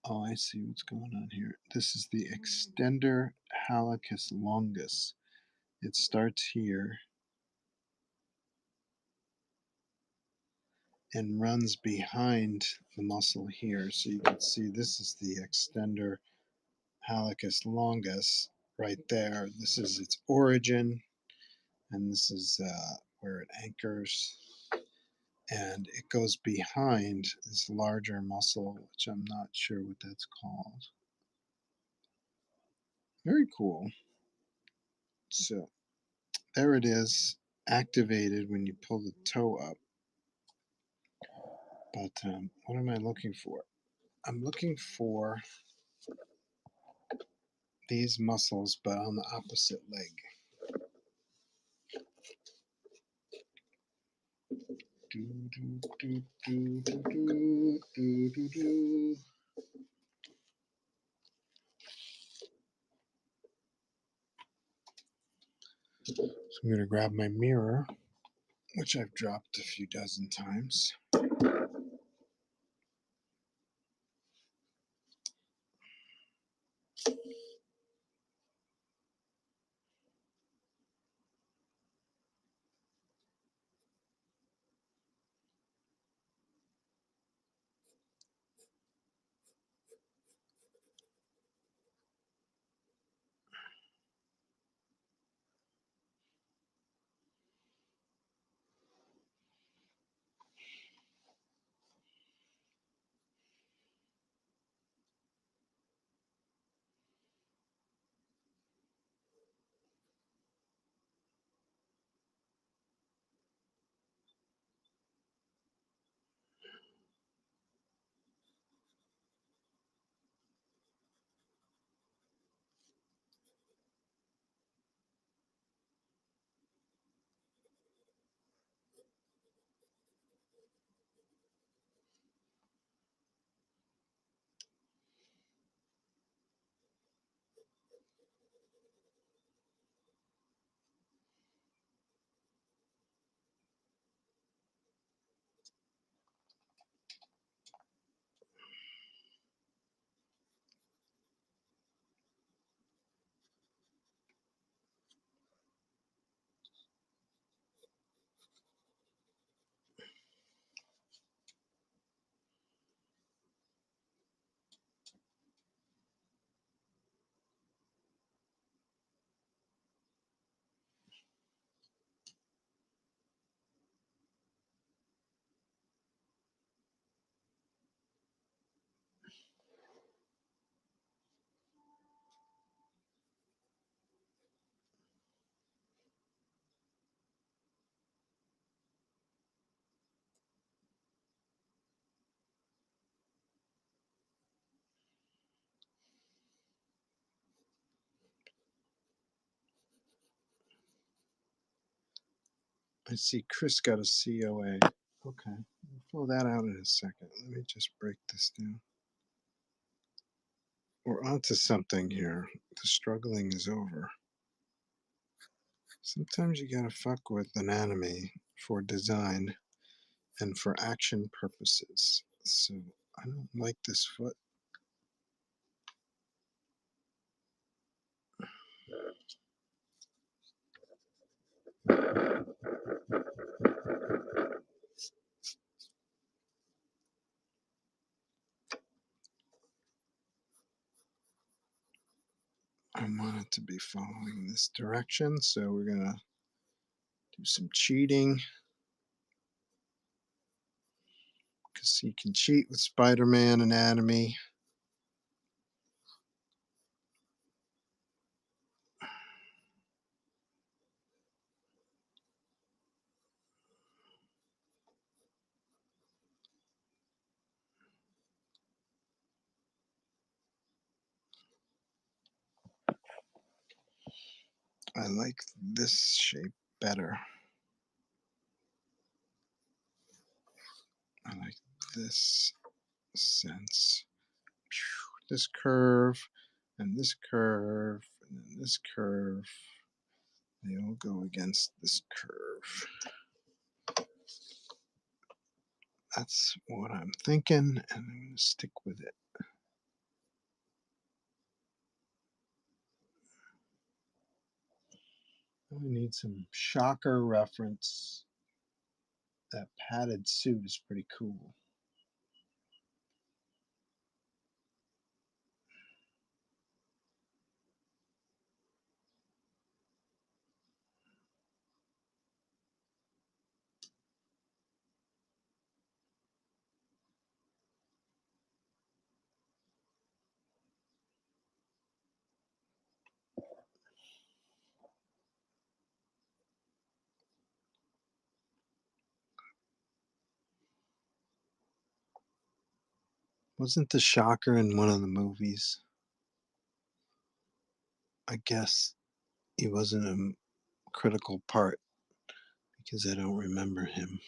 oh, I see what's going on here. This is the extender hallucis longus. It starts here and runs behind the muscle here. So you can see this is the extender hallucis longus right there. This is its origin, and this is where it anchors. And it goes behind this larger muscle, which I'm not sure what that's called. Very cool. So there it is, activated when you pull the toe up. But what am I looking for? I'm looking for these muscles, but on the opposite leg. So I'm going to grab my mirror, which I've dropped a few dozen times. I see Chris got a COA. Okay, we'll fill that out in a second. Let me just break this down. We're onto something here. The struggling is over. Sometimes you gotta fuck with anatomy for design and for action purposes. So I don't like this foot. I want it to be following this direction, so we're gonna do some cheating. Because you can cheat with Spider-Man anatomy. I like this shape better. I like this sense. This curve and this curve and then this curve. They all go against this curve. That's what I'm thinking, and I'm going to stick with it. We need some Shocker reference. That padded suit is pretty cool. Wasn't the Shocker in one of the movies? I guess he wasn't a critical part because I don't remember him.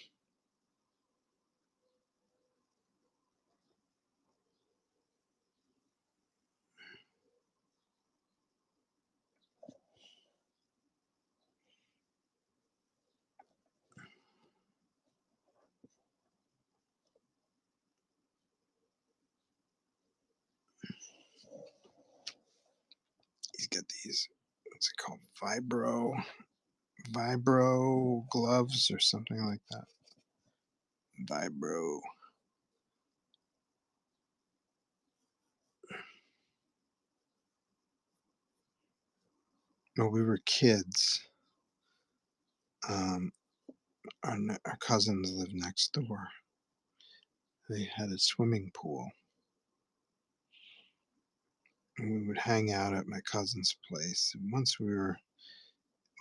He's got these, what's it called? Vibro gloves or something like that. Vibro. When we were kids, um, our cousins lived next door. They had a swimming pool. And we would hang out at my cousin's place. And once we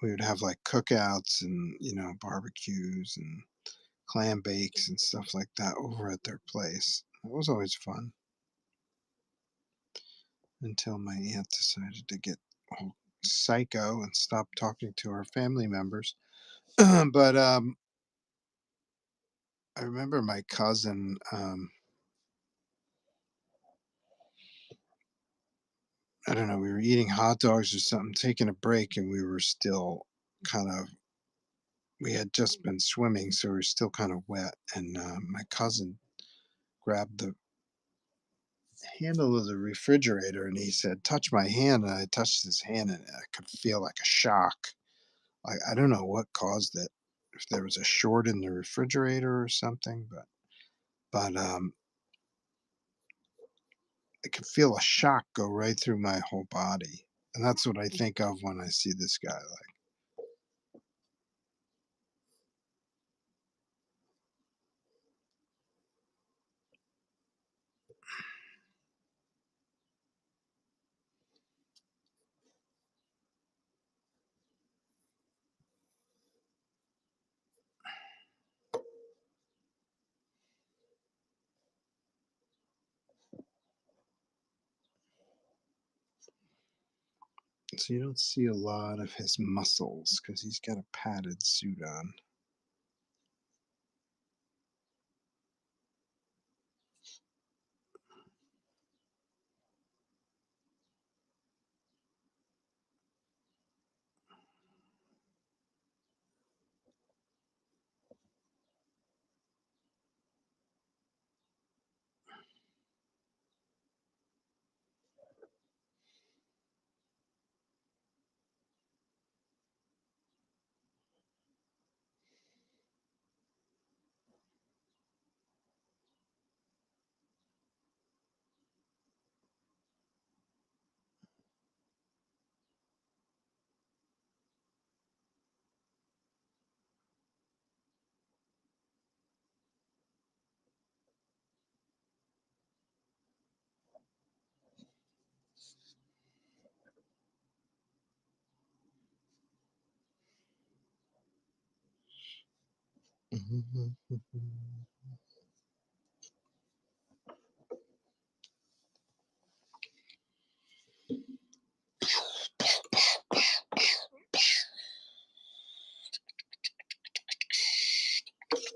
would have like cookouts and, barbecues and clam bakes and stuff like that over at their place. It was always fun until my aunt decided to get all psycho and stop talking to our family members. But I remember my cousin. I don't know. We were eating hot dogs or something, taking a break, and we were still kind of. We had just been swimming, so we were still kind of wet. And my cousin grabbed the handle of the refrigerator, and he said, "Touch my hand." And I touched his hand, and I could feel like a shock. I don't know what caused it. If there was a short in the refrigerator or something, but I could feel a shock go right through my whole body, and that's what I think of when I see this guy. Like, so you don't see a lot of his muscles because he's got a padded suit on.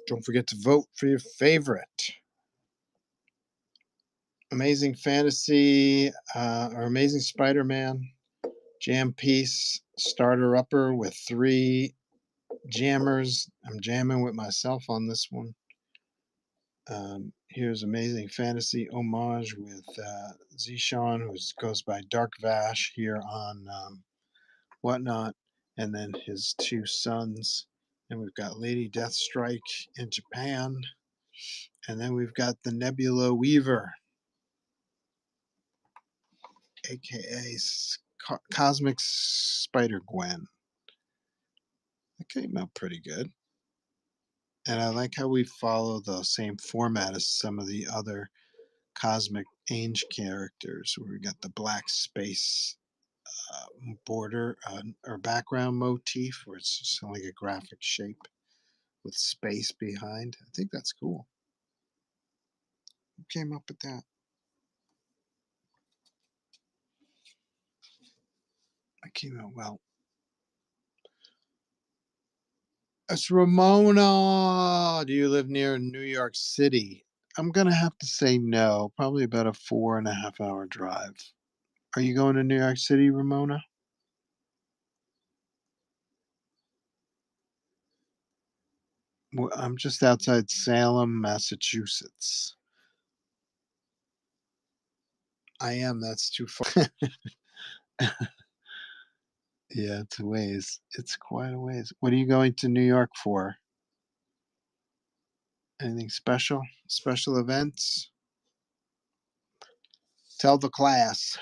Don't forget to vote for your favorite. Amazing Fantasy or Amazing Spider-Man jam piece starter upper with 3 jammers. I'm jamming with myself on this one. Here's Amazing Fantasy homage with Zishan, who goes by Dark Vash here on Whatnot, and then his 2 sons. And we've got Lady Deathstrike in Japan, and then we've got the Nebula Weaver, aka Cosmic Spider Gwen. That came out pretty good. And I like how we follow the same format as some of the other Cosmic Ange characters, where we got the black space border or background motif, where it's just like a graphic shape with space behind. I think that's cool. Who came up with that? I came out well. It's Ramona. Do you live near New York City? I'm gonna have to say no. Probably about a 4.5 hour drive. Are you going to New York City, Ramona? Well, I'm just outside Salem, Massachusetts. I am. That's too far. Yeah, it's a ways. It's quite a ways. What are you going to New York for? Anything special? Special events? Tell the class.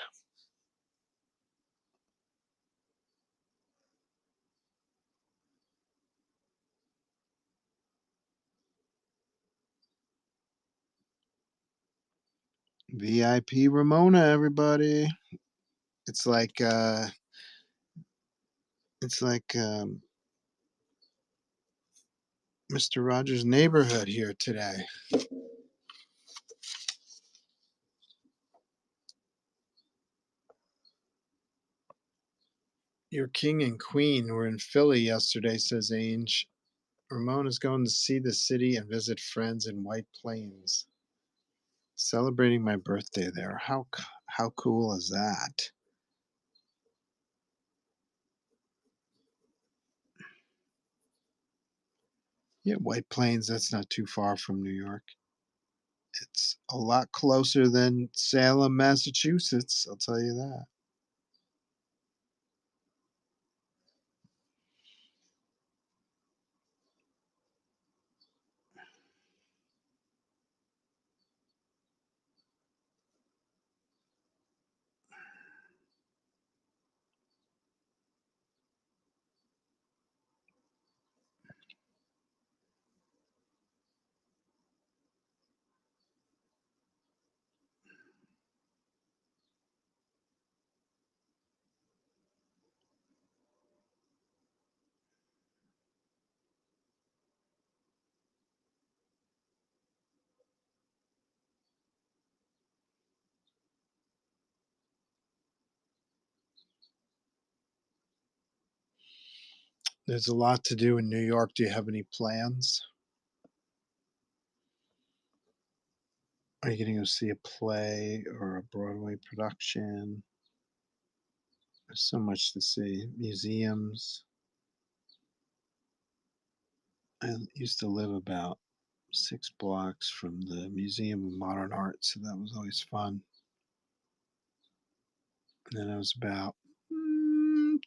VIP Ramona, everybody. It's like it's like Mr. Rogers' Neighborhood here today. Your king and queen were in Philly yesterday, says Ange. Ramona's going to see the city and visit friends in White Plains. Celebrating my birthday there. How cool is that? Yeah, White Plains, that's not too far from New York. It's a lot closer than Salem, Massachusetts, I'll tell you that. There's a lot to do in New York. Do you have any plans? Are you going to go see a play or a Broadway production? There's so much to see. Museums. I used to live about 6 blocks from the Museum of Modern Art, so that was always fun. And then I was about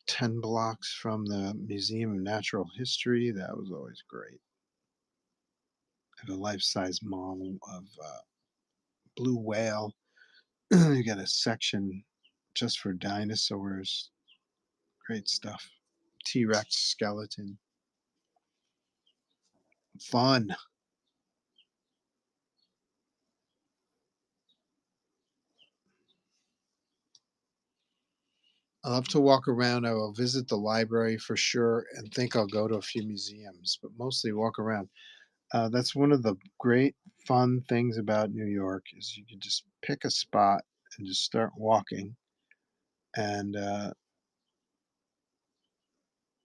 10 blocks from the Museum of Natural History. That was always great. I have a life-size model of blue whale. You got a section just for dinosaurs. Great stuff. T-Rex skeleton. Fun. I love to walk around. I will visit the library for sure and think I'll go to a few museums, but mostly walk around. That's one of the great fun things about New York is you can just pick a spot and just start walking, and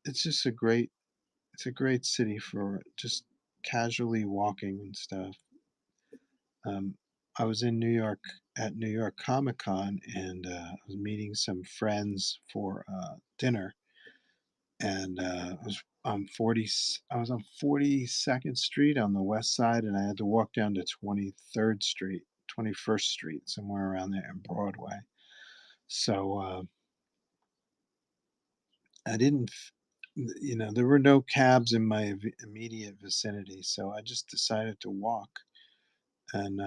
it's just a great city for just casually walking and stuff. Um, I was in New York at New York Comic Con, and I was meeting some friends for dinner, and I was on 42nd Street on the west side, and I had to walk down to 23rd Street, 21st Street, somewhere around there in Broadway. So I didn't, there were no cabs in my immediate vicinity, so I just decided to walk. And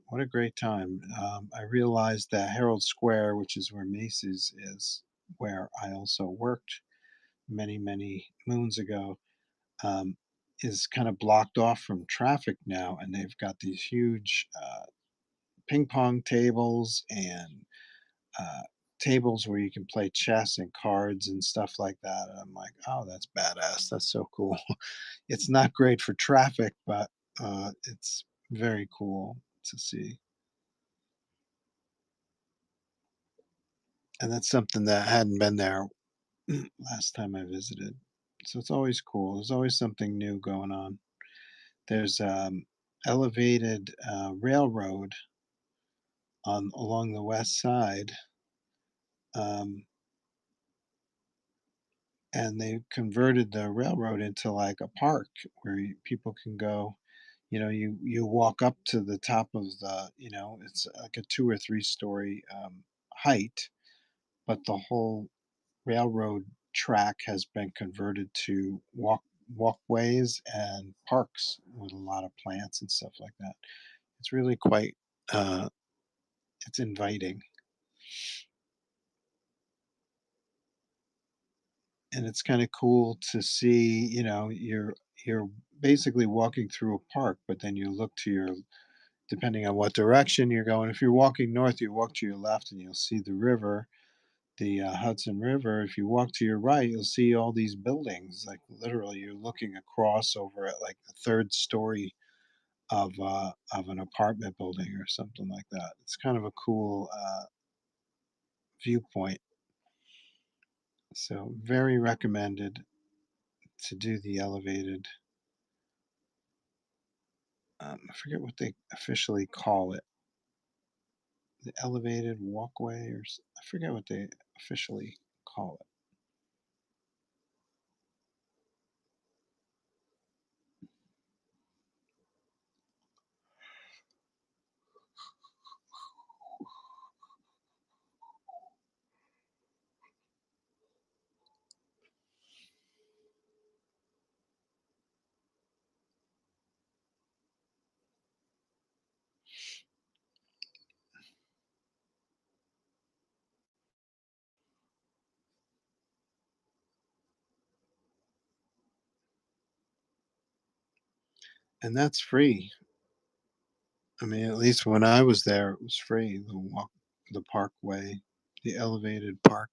what a great time. I realized that Herald Square, which is where Macy's is, where I also worked many, many moons ago, um, is kind of blocked off from traffic now, and they've got these huge ping pong tables and uh, tables where you can play chess and cards and stuff like that. And I'm like, oh, that's badass. That's so cool. It's not great for traffic, but it's very cool to see. And that's something that hadn't been there last time I visited. So it's always cool. There's always something new going on. There's elevated railroad on along the west side, um, and they converted the railroad into like a park where people can go. You walk up to the top of it's like a 2 or 3 story height, but the whole railroad track has been converted to walkways and parks with a lot of plants and stuff like that. It's really quite uh, it's inviting, and it's kind of cool to see. You're basically walking through a park, but then you look to your depending on what direction you're going. If you're walking north, you walk to your left, and you'll see the river, the Hudson River. If you walk to your right, you'll see all these buildings. Like literally, you're looking across over at like the third story of an apartment building or something like that. It's kind of a cool viewpoint. So very recommended to do the elevated. I forget what they officially call it. The elevated walkway, I forget what they officially call it. And that's free. I mean, at least when I was there, it was free. The parkway, the elevated park.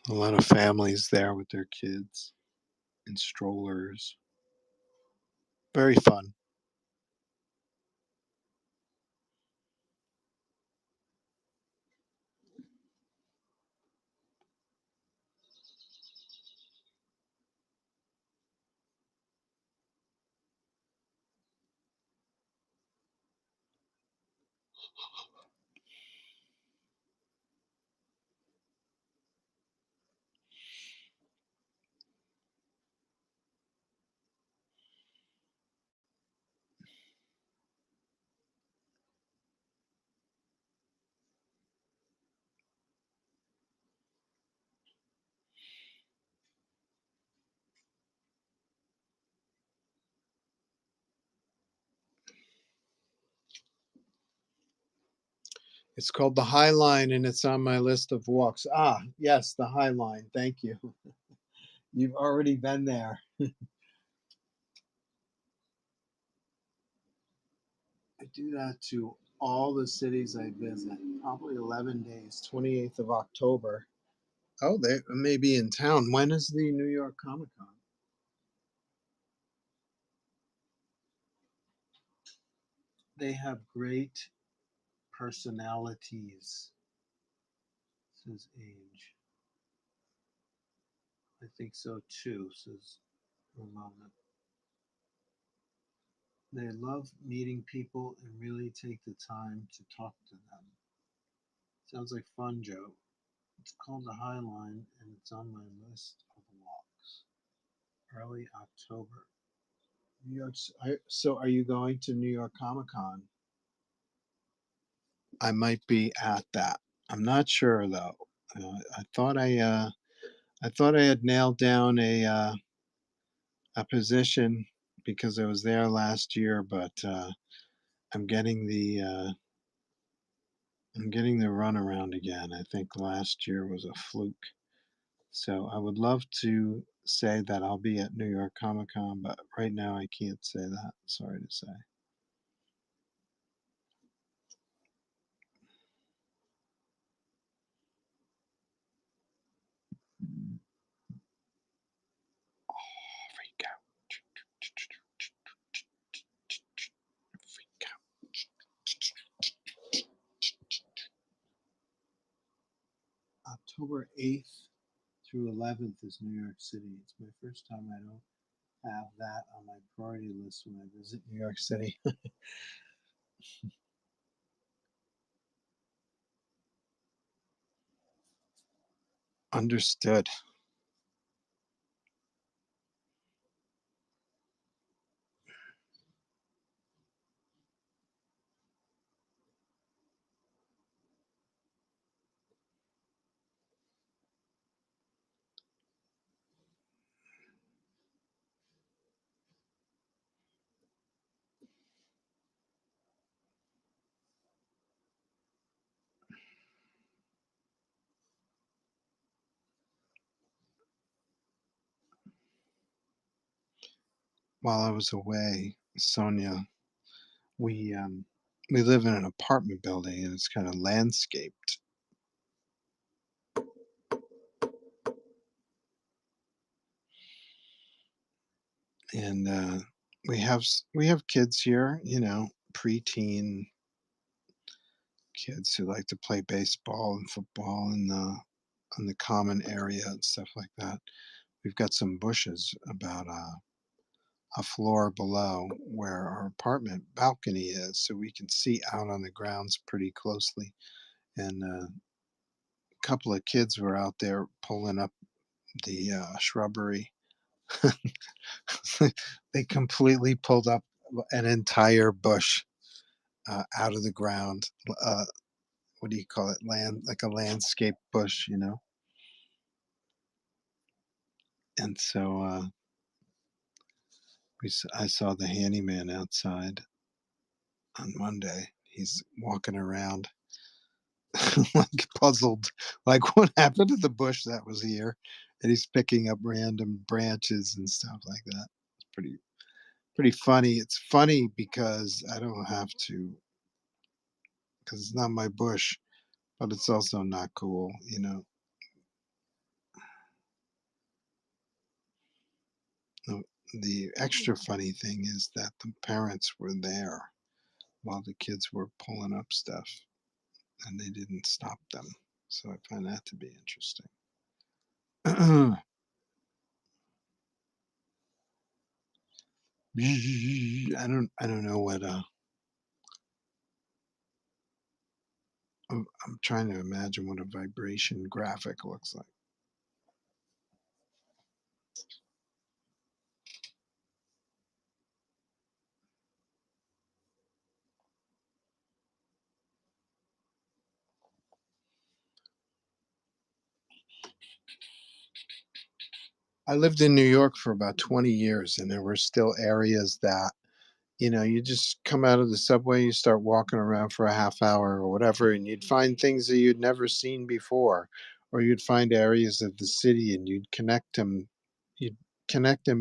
A lot of families there with their kids and strollers. Very fun. It's called the High Line, and it's on my list of walks. Ah, yes, the High Line. Thank you. You've already been there. I do that to all the cities I visit. Probably 11 days, 28th of October. Oh, they may be in town. When is the New York Comic Con? They have great personalities, says Age. I think so too, says Ramona. They love meeting people and really take the time to talk to them. Sounds like fun, Joe. It's called the High Line and it's on my list of walks. Early October. New York. So, are you going to New York Comic Con? I might be at that. I'm not sure though. I thought I thought I had nailed down a position because I was there last year, but I'm getting the I'm getting the runaround again. I think last year was a fluke. So I would love to say that I'll be at New York Comic Con, but right now I can't say that. Sorry to say. Freak out. Freak out. October 8th through 11th is New York City. It's my first time I don't have that on my priority list when I visit New York City. Understood. While I was away, Sonia, we live in an apartment building and it's kind of landscaped, and we have kids here, preteen kids who like to play baseball and football in the common area and stuff like that. We've got some bushes about a floor below where our apartment balcony is, so we can see out on the grounds pretty closely. And a couple of kids were out there pulling up the shrubbery. They completely pulled up an entire bush out of the ground. Uh, what do you call it? Land, like a landscape bush, you know? And so I saw the handyman outside on Monday. He's walking around like puzzled, like what happened to the bush that was here? And he's picking up random branches and stuff like that. It's pretty funny. It's funny because I don't have to, because it's not my bush, but it's also not cool, you know. The, the extra funny thing is that the parents were there while the kids were pulling up stuff and they didn't stop them. So I find that to be interesting. I don't know what I'm trying to imagine what a vibration graphic looks like. I lived in New York for about 20 years and there were still areas that, you just come out of the subway, you start walking around for a half hour or whatever, and you'd find things that you'd never seen before, or you'd find areas of the city and you'd connect them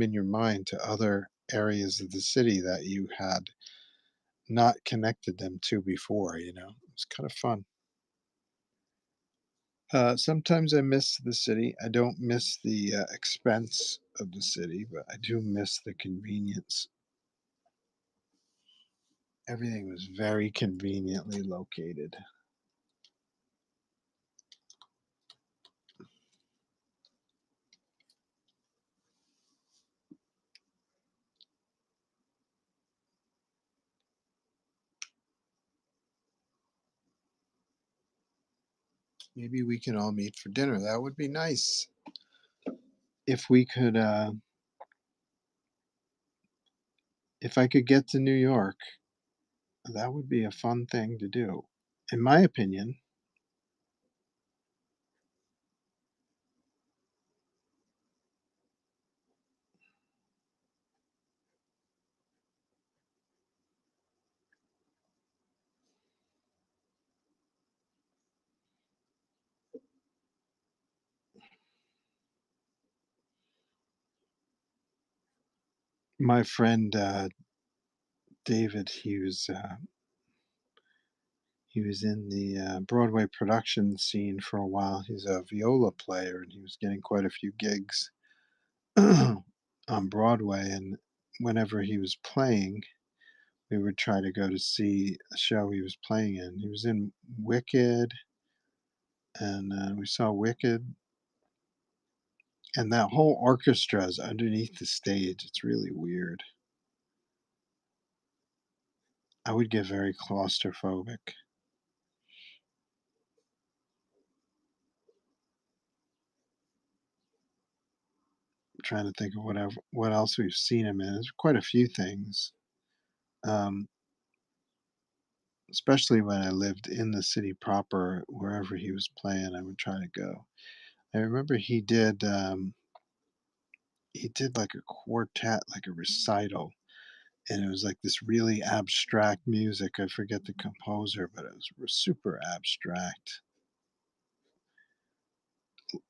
in your mind to other areas of the city that you had not connected them to before, It's kind of fun. Sometimes I miss the city. I don't miss the expense of the city, but I do miss the convenience. Everything was very conveniently located. Maybe we can all meet for dinner. That would be nice. If we could, if I could get to New York, that would be a fun thing to do. In my opinion, my friend David, he was in the Broadway production scene for a while. He's a viola player, and he was getting quite a few gigs on Broadway. And whenever he was playing, we would try to go to see a show he was playing in. He was in Wicked, and we saw Wicked, and that whole orchestra is underneath the stage. It's really weird. I would get very claustrophobic. I'm trying to think of what else we've seen him in. There's quite a few things. Um, Especially when I lived in the city proper, wherever he was playing, I would try to go. I remember he did like a quartet, like a recital, and it was like this really abstract music. I forget the composer, but it was super abstract.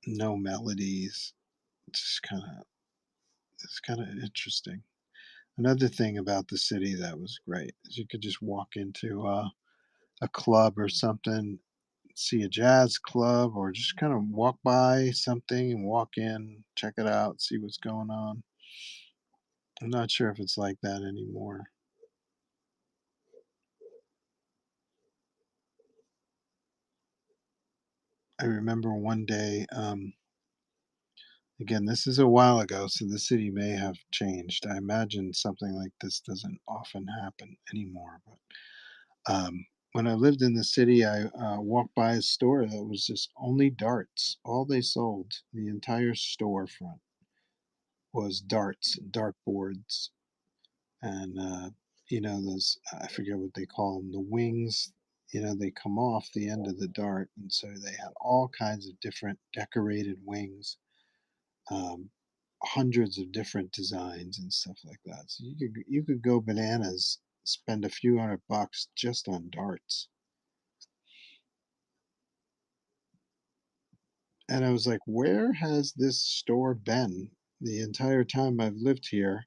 No melodies. Just kind of it's kind of interesting. Another thing about the city that was great is you could just walk into a club or something, see a jazz club, or just kind of walk by something and walk in, check it out, see what's going on. I'm not sure if it's like that anymore. I remember one day, again, this is a while ago, so the city may have changed. I imagine something like this doesn't often happen anymore. But when I lived in the city, I walked by a store that was just only darts. All they sold, the entire storefront, was darts, dartboards, and those, I forget what they call them, the wings. They come off the end of the dart, and so they had all kinds of different decorated wings, um, hundreds of different designs and stuff like that. So you could go bananas, spend a few $100 just on darts. And I was like, where has this store been the entire time I've lived here?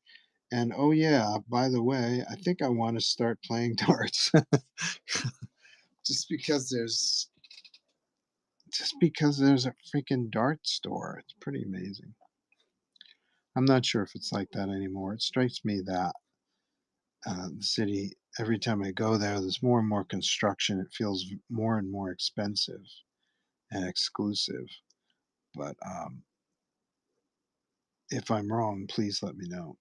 And oh yeah, by the way, I think I want to start playing darts. just because there's just because there's a freaking dart store. It's pretty amazing. I'm not sure if it's like that anymore. It strikes me that the city, every time I go there, there's more and more construction. It feels more and more expensive and exclusive. But if I'm wrong, please let me know.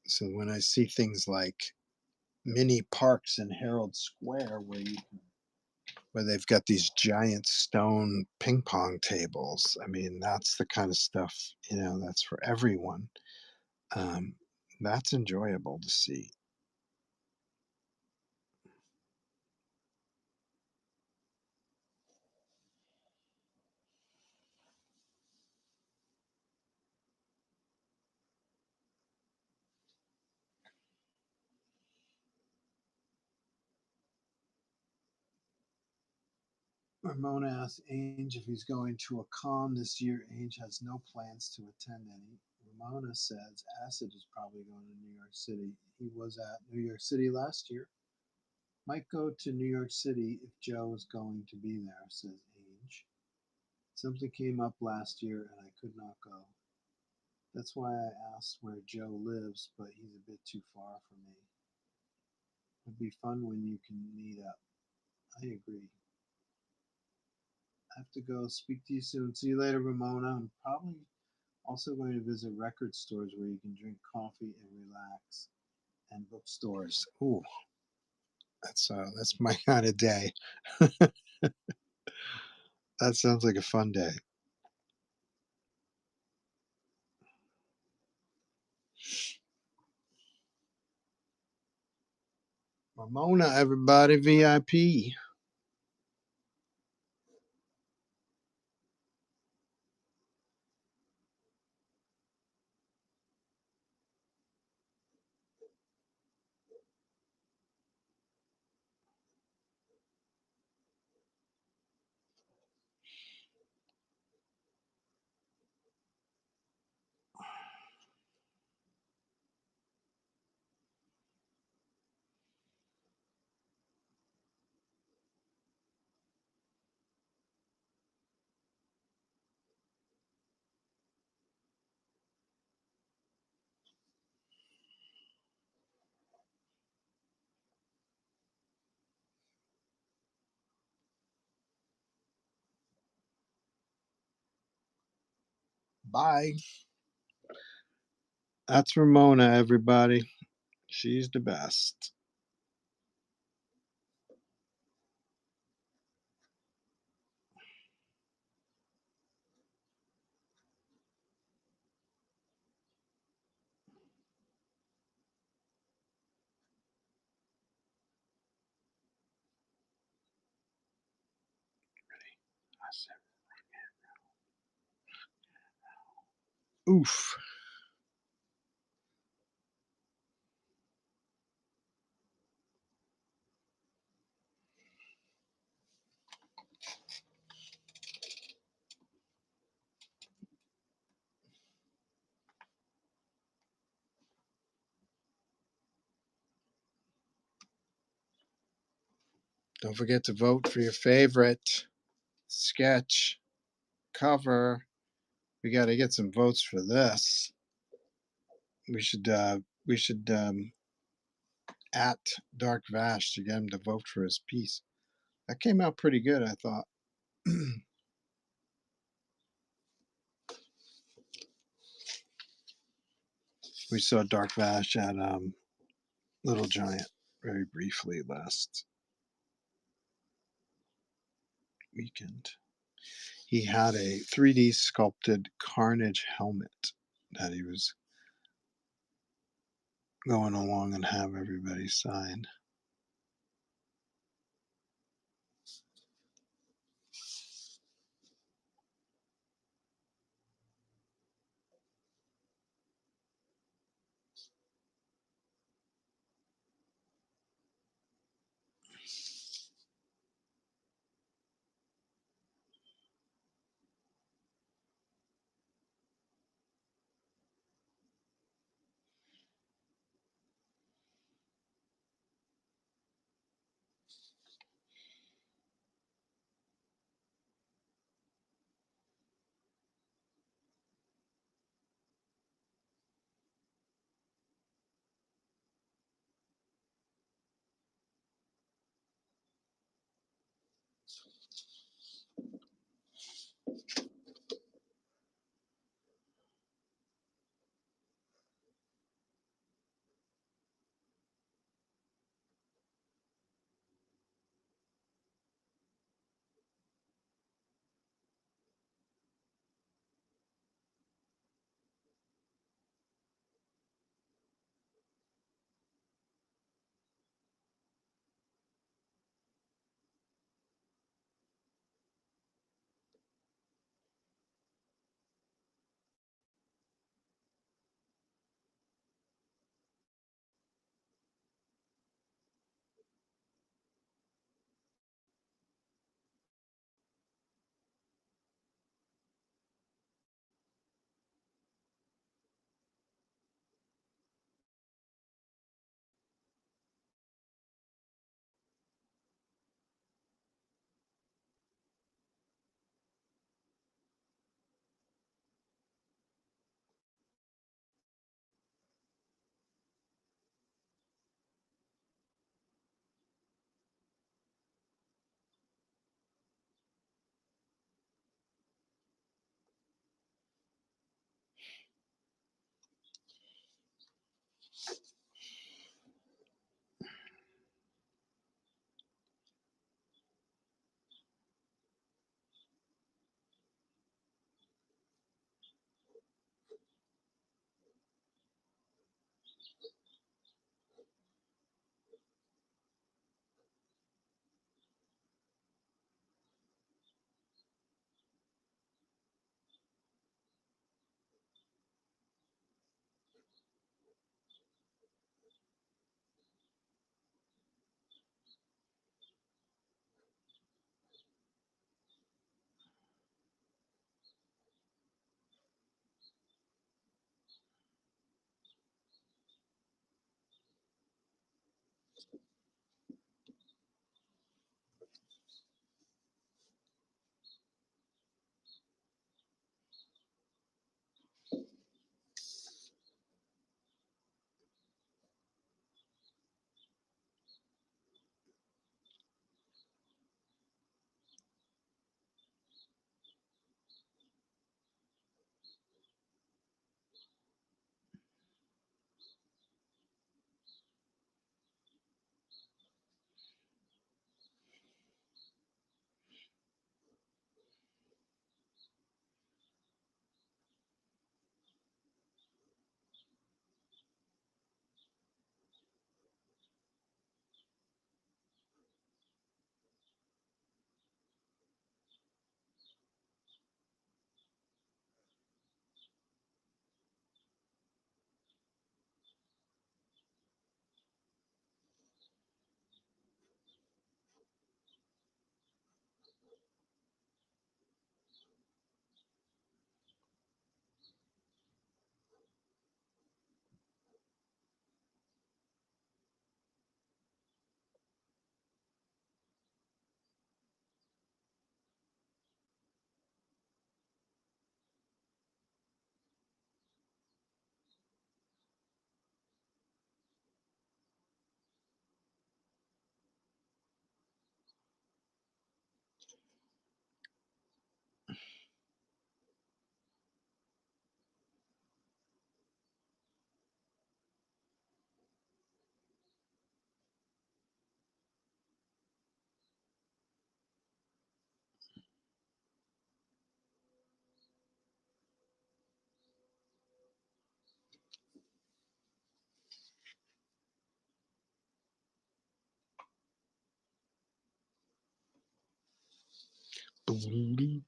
So when I see things like mini parks in Herald Square where they've got these giant stone ping pong tables. I mean, that's the kind of stuff, that's for everyone. Um, that's enjoyable to see. Ramona asks Ainge if he's going to a con this year. Ainge has no plans to attend any. Ramona says Acid is probably going to New York City. He was at New York City last year. Might go to New York City if Joe is going to be there, says Age. Something came up last year and I could not go. That's why I asked where Joe lives, but he's a bit too far for me. It'd be fun when you can meet up. I agree. I have to go. Speak to you soon. See you later, Ramona. I'm probably also going to visit record stores where you can drink coffee and relax, and bookstores. Ooh, that's my kind of day. That sounds like a fun day. Ramona, everybody, VIP. Bye. That's Ramona, everybody. She's the best. Oof. Don't forget to vote for your favorite sketch cover. We got to get some votes for this. We should at Dark Vash to get him to vote for his piece. That came out pretty good, I thought. We saw Dark Vash at Little Giant very briefly last weekend. He had a 3D sculpted Carnage helmet that he was going along and have everybody sign. Today's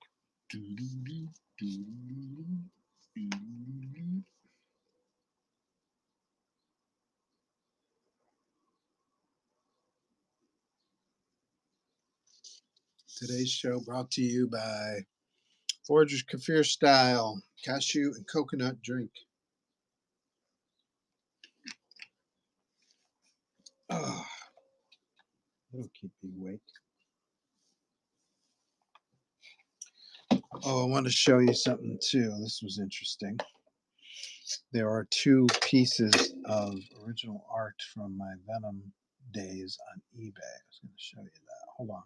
show brought to you by Foragers Kefir Style Cashew and Coconut Drink. Oh, that'll keep me awake. Oh, I want to show you something too. This was interesting. There are two pieces of original art from my Venom days on eBay. I was going to show you that. Hold on.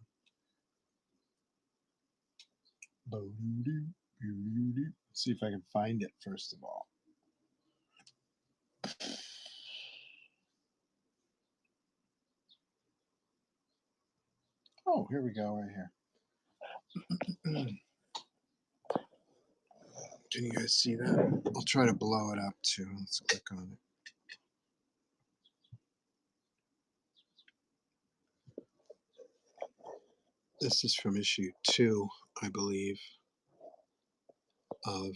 Let's see if I can find it first of all. Oh, here we go, right here. Can you guys see that? I'll try to blow it up too. Let's click on it. This is from issue 2, I believe, of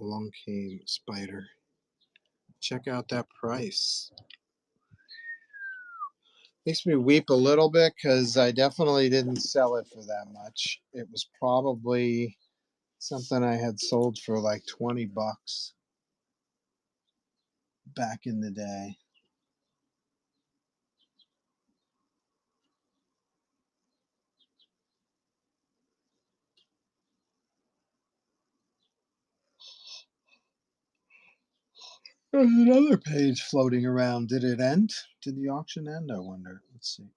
Along Came Spider. Check out that price. Makes me weep a little bit because I definitely didn't sell it for that much. It was probably something I had sold for like 20 bucks back in the day. There's another page floating around. Did it end? Did the auction end? I wonder. Let's see.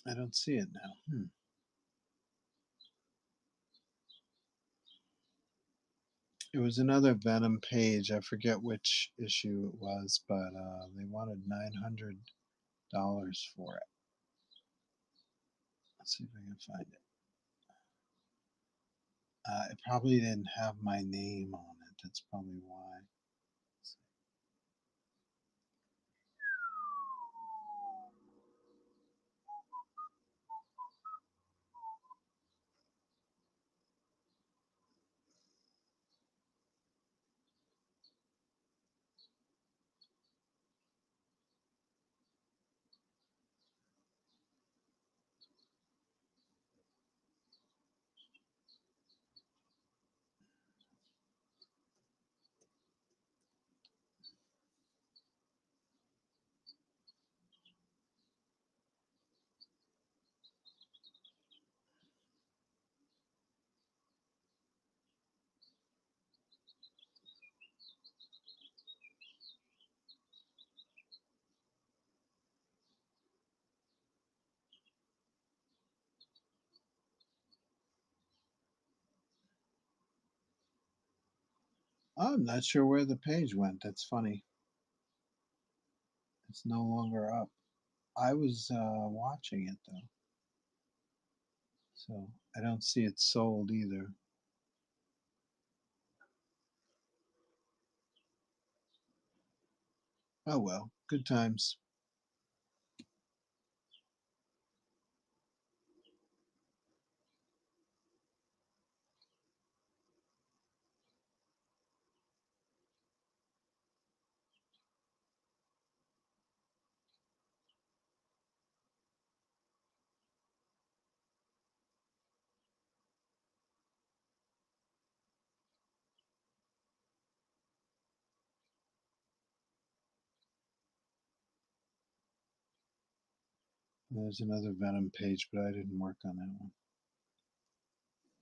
I don't see it now. It was another Venom page. I forget which issue it was, but they wanted $900 for it. Let's see if I can find it. It probably didn't have my name on it. That's probably why. I'm not sure where the page went. That's funny. It's no longer up. I was watching it though, so I don't see it sold either. Oh well, good times. There's another Venom page, but I didn't work on that one.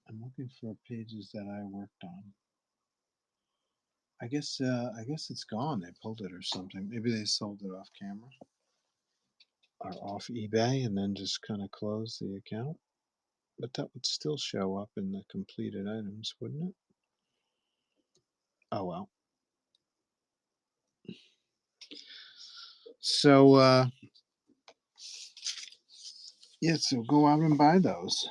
I'm looking for pages that I worked on. I guess it's gone. They pulled it or something. Maybe they sold it off camera or off eBay and then just kind of closed the account. But that would still show up in the completed items, wouldn't it? Oh well. So yeah, so go out and buy those.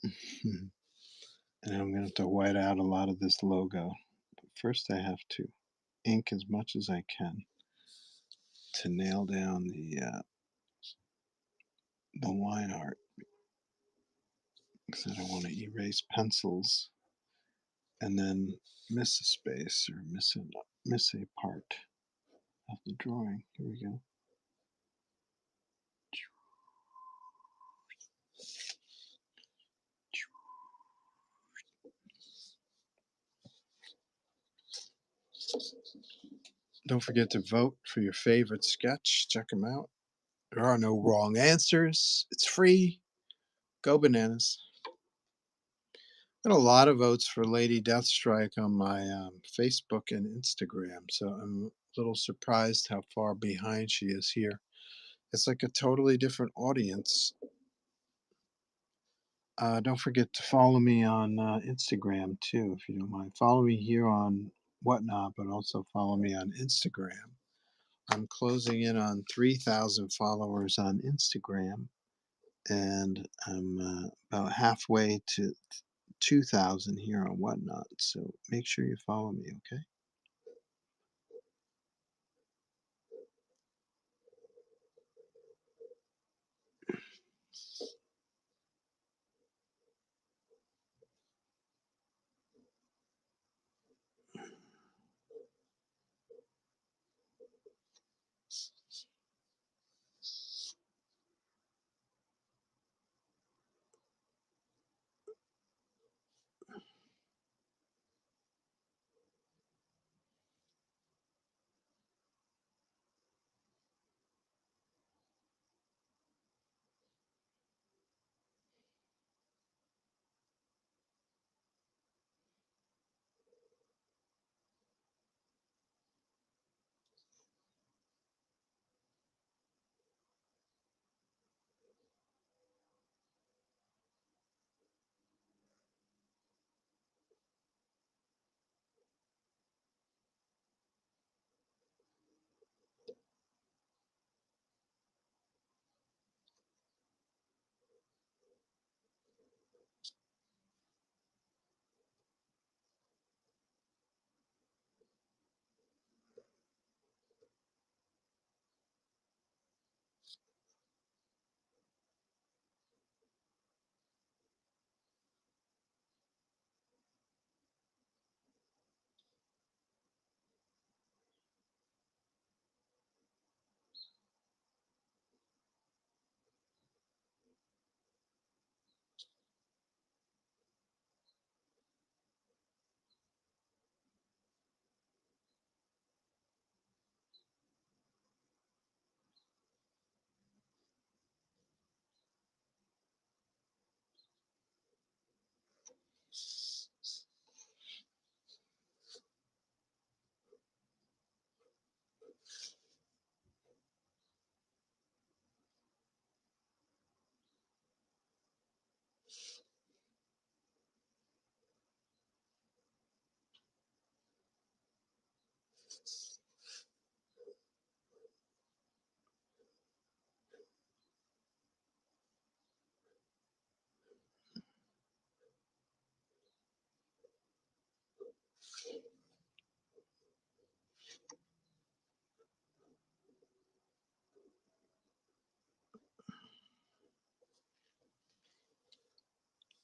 And I'm going to have to white out a lot of this logo. But first I have to ink as much as I can to nail down the line art, because I don't want to erase pencils and then miss a space or miss a part of the drawing. Here we go. Don't forget to vote for your favorite sketch. Check them out. There are no wrong answers. It's free. Go bananas. Got a lot of votes for Lady Deathstrike on my Facebook and Instagram, so I'm a little surprised how far behind she is here. It's like a totally different audience. Don't forget to follow me on Instagram too, if you don't mind. Follow me here on Whatnot, but also follow me on Instagram. I'm closing in on 3,000 followers on Instagram, and I'm about halfway to 2,000 here on Whatnot. So make sure you follow me, okay?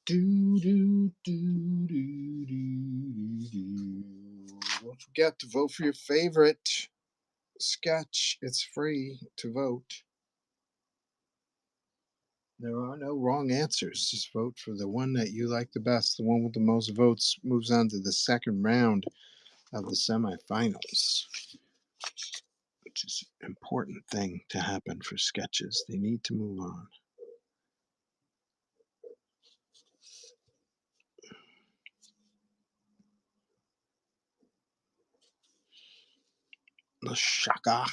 Do, do, do, do, do, do. Don't forget to vote for your favorite sketch. It's free to vote. There are no wrong answers. Just vote for the one that you like the best. The one with the most votes moves on to the second round of the semifinals, which is an important thing to happen for sketches. They need to move on. The shaka.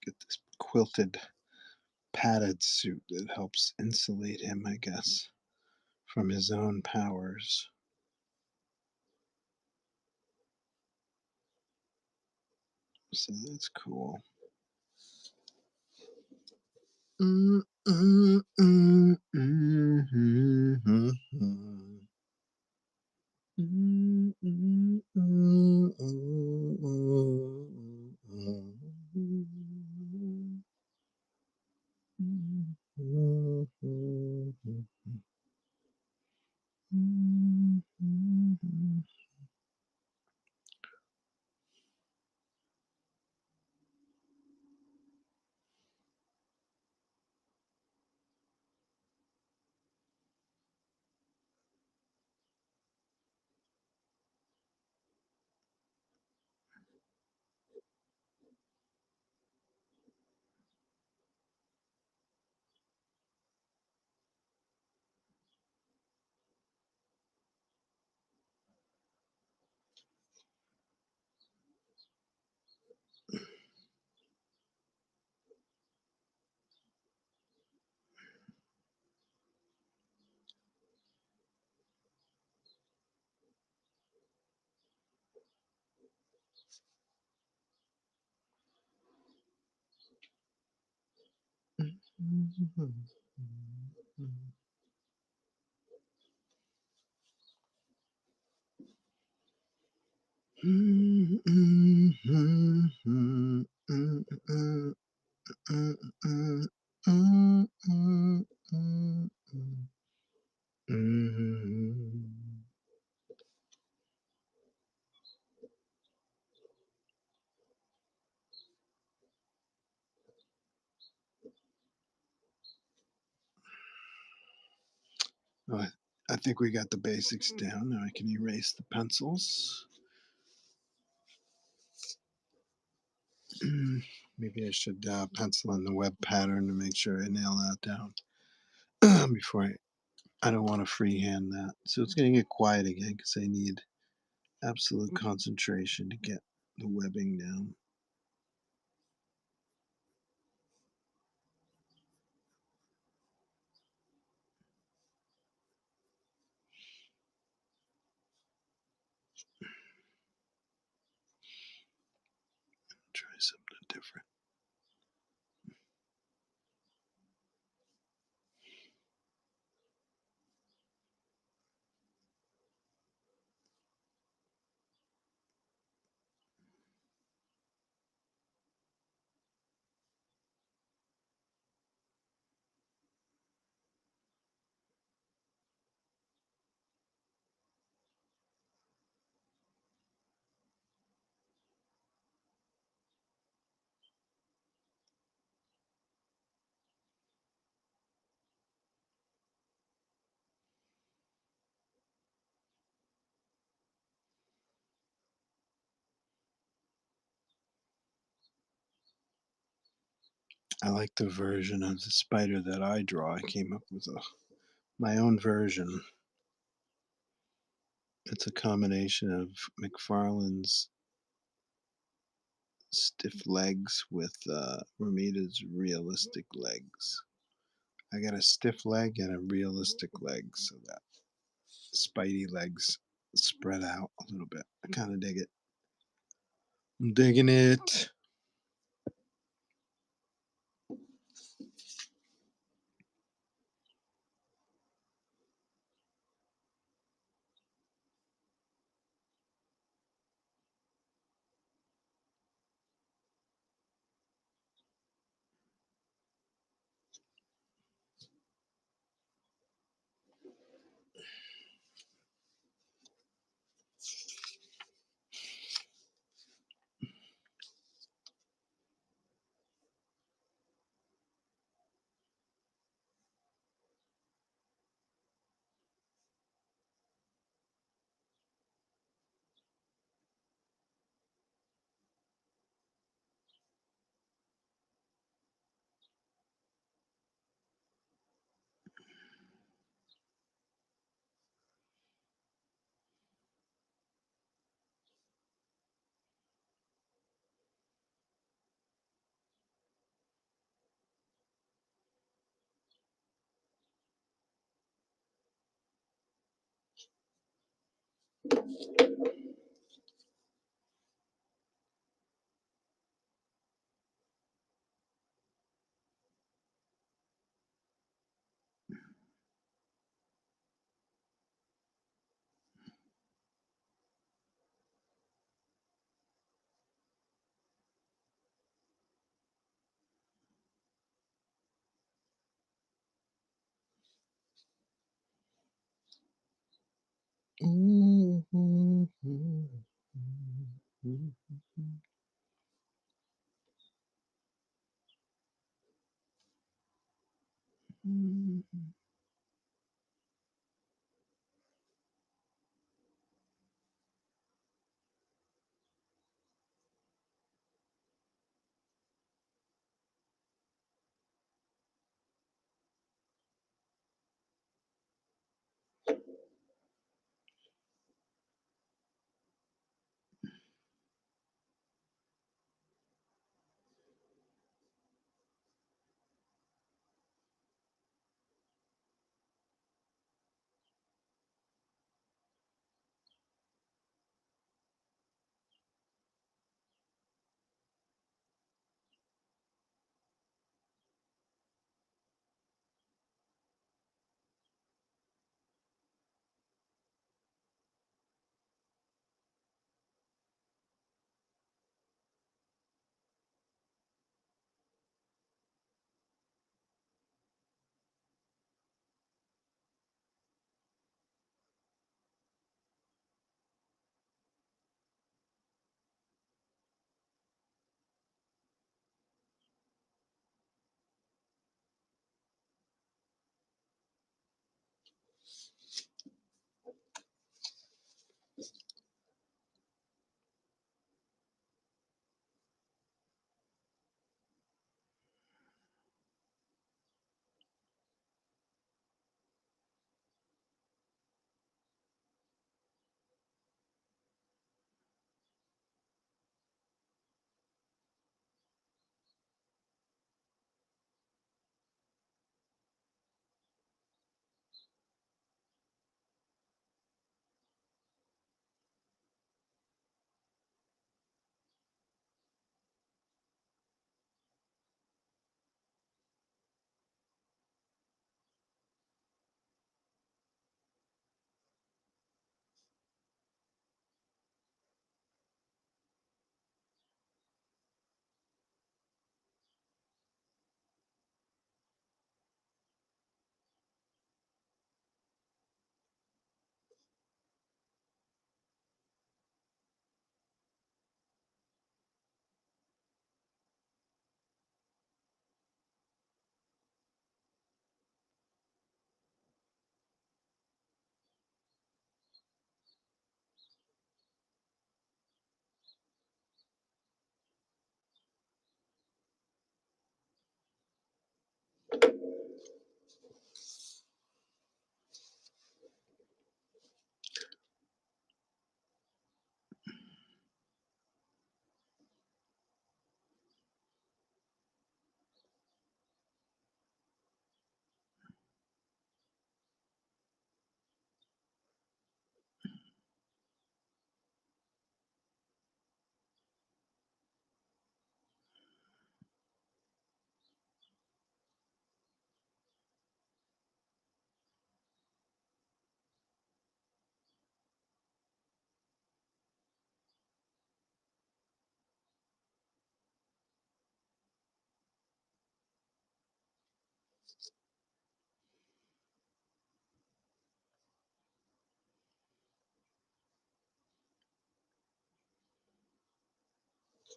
Get this quilted padded suit that helps insulate him, I guess, from his own powers. So that's cool. I think we got the basics down. Now I can erase the pencils. Maybe I should pencil in the web pattern to make sure I nail that down before I don't want to freehand that. So it's going to get quiet again because I need absolute concentration to get the webbing down. Try something different. I like the version of the spider that I draw. I came up with my own version. It's a combination of McFarlane's stiff legs with Romita's realistic legs. I got a stiff leg and a realistic leg, so that Spidey legs spread out a little bit. I kind of dig it. I'm digging it.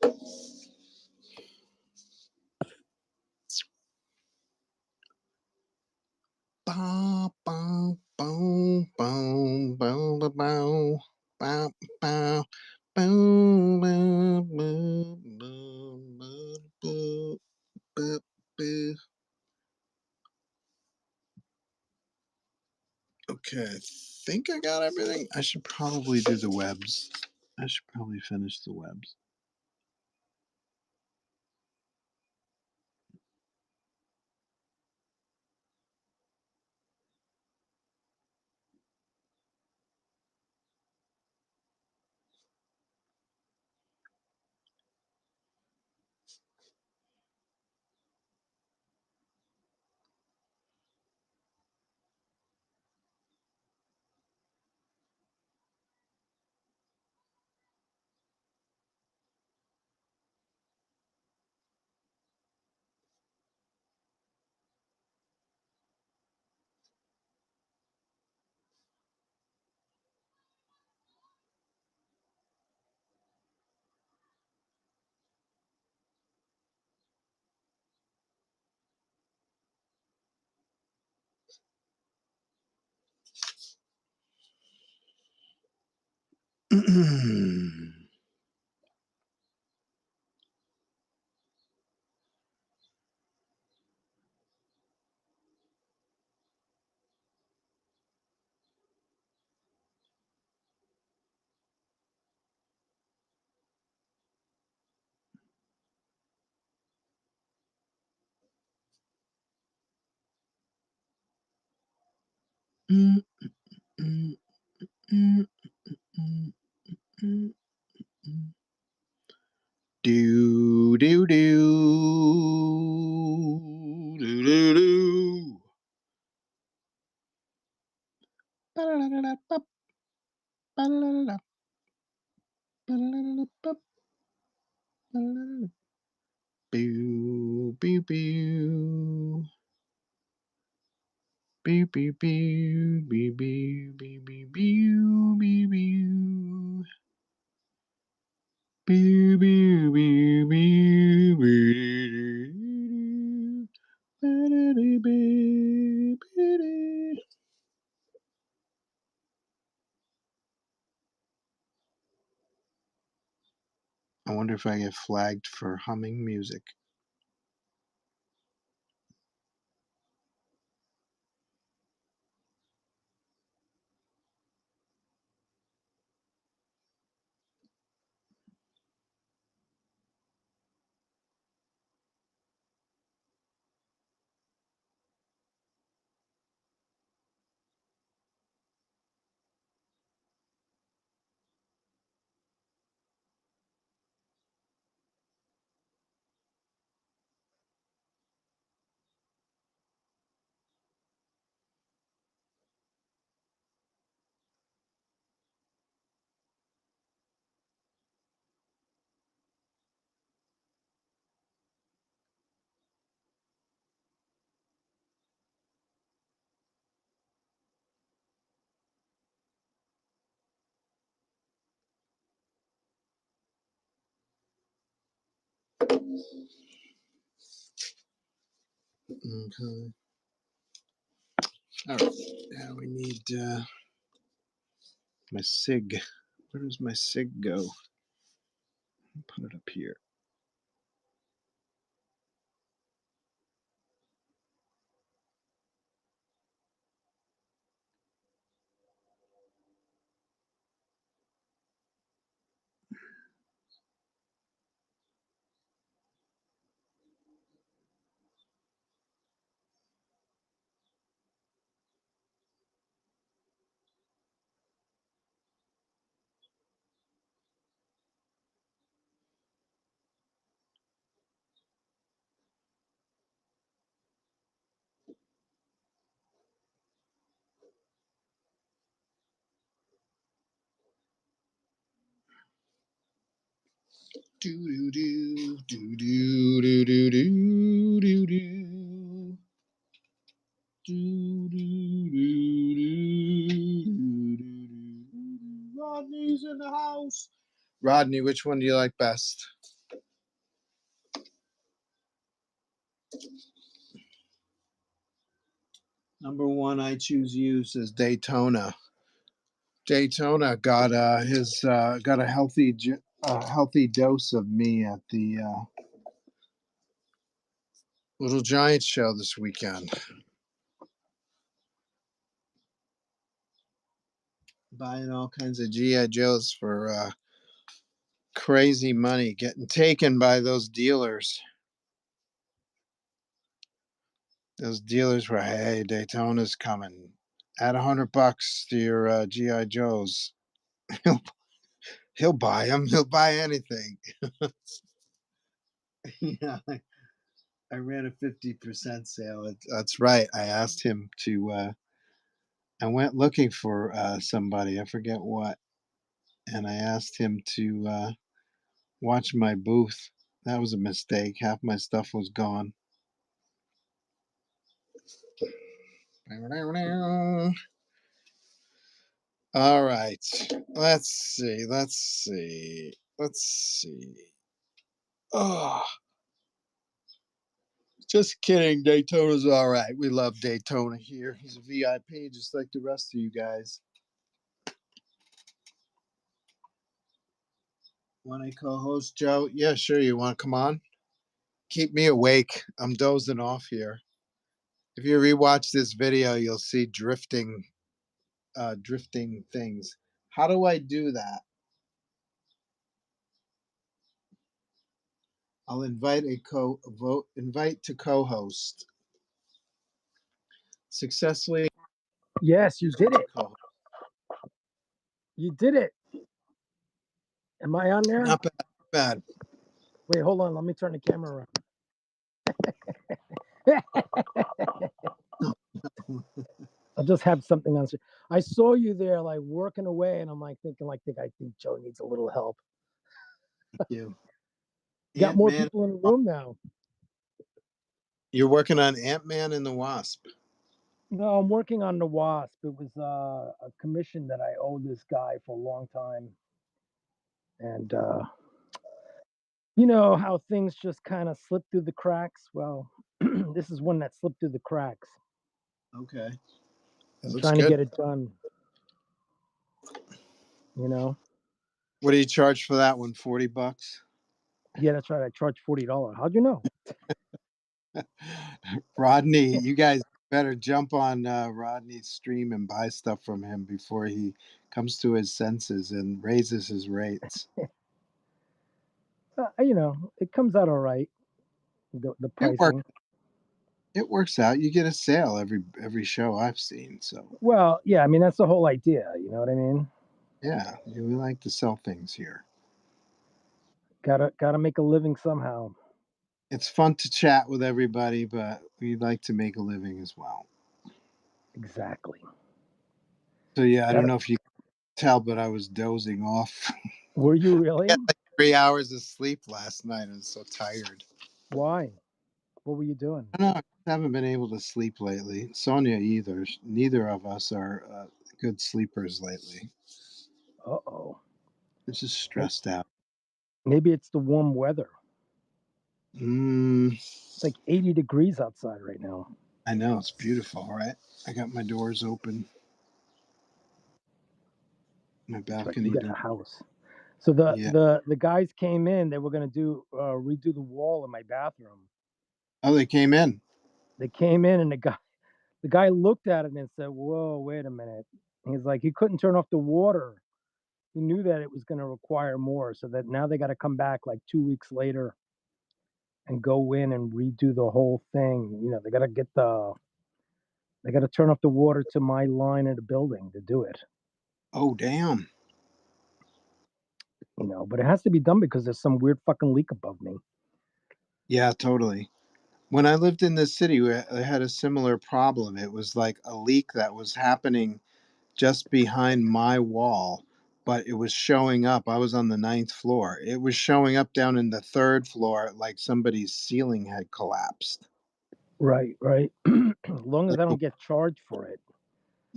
Bow, bow, bow, bow, bow, bow, bow, bow, bow, bow, bow, bow, bow, bow, bow. Okay, I think I got everything. I should probably do the webs. I should probably finish the webs. Do do do do do do. Ba-da-da-da-da-bop, ba-da-da-da-da, ba-da-da-da-da-bop, ba-da-da-da-da. Boo, boo, boo. Boo, boo, boo, boo, boo, boo, boo, boo, boo, boo. Boo, boo, boo, boo, boo, ba-da-da-boo, ba-da. I wonder if I get flagged for humming music. Okay. All right. Now we need my SIG. Where does my SIG go? Put it up here. Do do do do do do do do do do. Do, do, do, do, do, do. Rodney's in the house. Rodney, which one do you like best? Number one, I choose you, says Daytona. Daytona got got a healthy dose of me at the Little Giants show this weekend. Buying all kinds of GI Joes for crazy money, getting taken by those dealers. Those dealers were, hey, Daytona's coming. Add $100 to your GI Joes. He'll buy them. He'll buy anything. Yeah, I ran a 50% sale. That's right. I asked him to. I went looking for somebody. I forget what, and I asked him to watch my booth. That was a mistake. Half my stuff was gone. All right. Let's see. Oh, just kidding. Daytona's all right. We love Daytona here. He's a VIP just like the rest of you guys. Want to co-host, Joe? Yeah, sure. You want to come on? Keep me awake. I'm dozing off here. If you rewatch this video, you'll see drifting things. How do I do that? I'll invite invite to co-host. Successfully. Yes, you did it. You did it. Am I on there? Not bad. Wait, hold on. Let me turn the camera around. I'll just have something on. I saw you there, like working away, and I'm like thinking, I think Joe needs a little help. Thank you. Got more people in the room now. You're working on Ant-Man and the Wasp. No, I'm working on the Wasp. It was a commission that I owed this guy for a long time, and you know how things just kind of slip through the cracks. Well, this is one that slipped through the cracks. Okay. I'm trying to get it done. You know. What do you charge for that one? $40? Yeah, that's right. I charged $40. How'd you know? Rodney, you guys better jump on Rodney's stream and buy stuff from him before he comes to his senses and raises his rates. You know, it comes out all right. The pricing. It works out. You get a sale every show I've seen. So. Well, yeah. I mean, that's the whole idea. You know what I mean? Yeah, we like to sell things here. Gotta make a living somehow. It's fun to chat with everybody, but we like to make a living as well. Exactly. So yeah, I don't know if you can tell, but I was dozing off. Were you really? I got like 3 hours of sleep last night. I was so tired. Why? What were you doing? I don't know. I haven't been able to sleep lately. Sonia either. Neither of us are good sleepers lately. Uh-oh. I'm just stressed out. Maybe it's the warm weather. It's like 80 degrees outside right now. I know. It's beautiful, right? I got my doors open. My balcony. You got a house. So the guys came in. They were going to redo the wall in my bathroom. Oh, they came in. They came in, and the guy looked at it and said, "Whoa, wait a minute." And he's like, he couldn't turn off the water. He knew that it was going to require more, so that now they got to come back like 2 weeks later and go in and redo the whole thing. You know, they got to turn off the water to my line of the building to do it. Oh, damn. You know, but it has to be done because there's some weird fucking leak above me. Yeah, totally. When I lived in this city, I had a similar problem. It was like a leak that was happening just behind my wall, but it was showing up. I was on the 9th floor. It was showing up down in the 3rd floor like somebody's ceiling had collapsed. Right. As long as I don't get charged for it.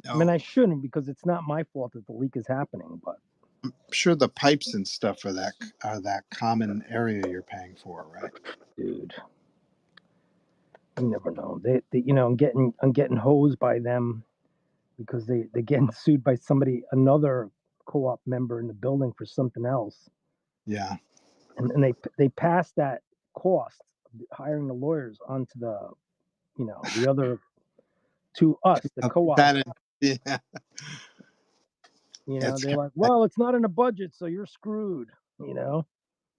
No. I mean, I shouldn't because it's not my fault that the leak is happening, but I'm sure the pipes and stuff are that common area you're paying for, right? Dude. You never know. I'm getting hosed by them because they're getting sued by another co-op member in the building for something else, Yeah. and they pass that cost of hiring the lawyers onto the other to us, the co-op. Yeah. It's They're kinda like, like, well, it's not in a budget, so you're screwed.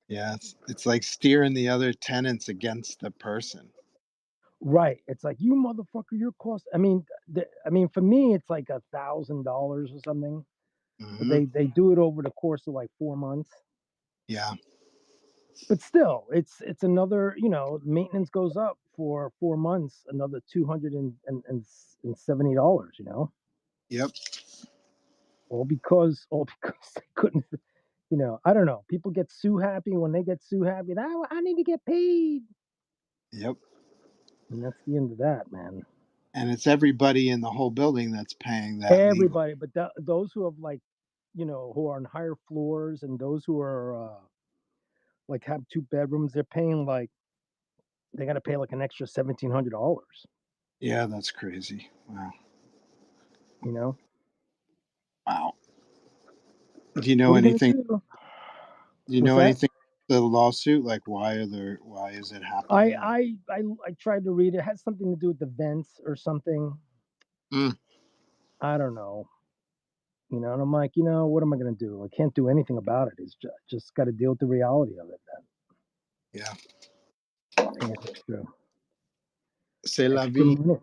yeah, it's like steering the other tenants against the person. Right. It's like, you motherfucker, your cost. For me, it's like $1,000 or something. But Hmm. they do it over the course of like 4 months. Yeah. But still, it's another. Maintenance goes up for 4 months, another $270. Yep. All because they couldn't. I don't know. People get sue happy when they get sue happy. I need to get paid, Yep. and that's the end of that, man. And it's everybody in the whole building that's paying that legal. Everybody, but those who have who are on higher floors and those who are like have 2 bedrooms, they're paying they got to pay like an extra $1,700. Yeah, that's crazy. Wow. You know, Wow. Do you know what are you gonna anything? do? Do you What's know that? anything? The lawsuit, like why is it I happening? I I I tried to read it. It has something to do with the vents or something. Mm, I don't know. And I'm like, what am I gonna do? I can't do anything about it. It's just got to deal with the reality of it. yeah. Paying C'est la extra vie. money.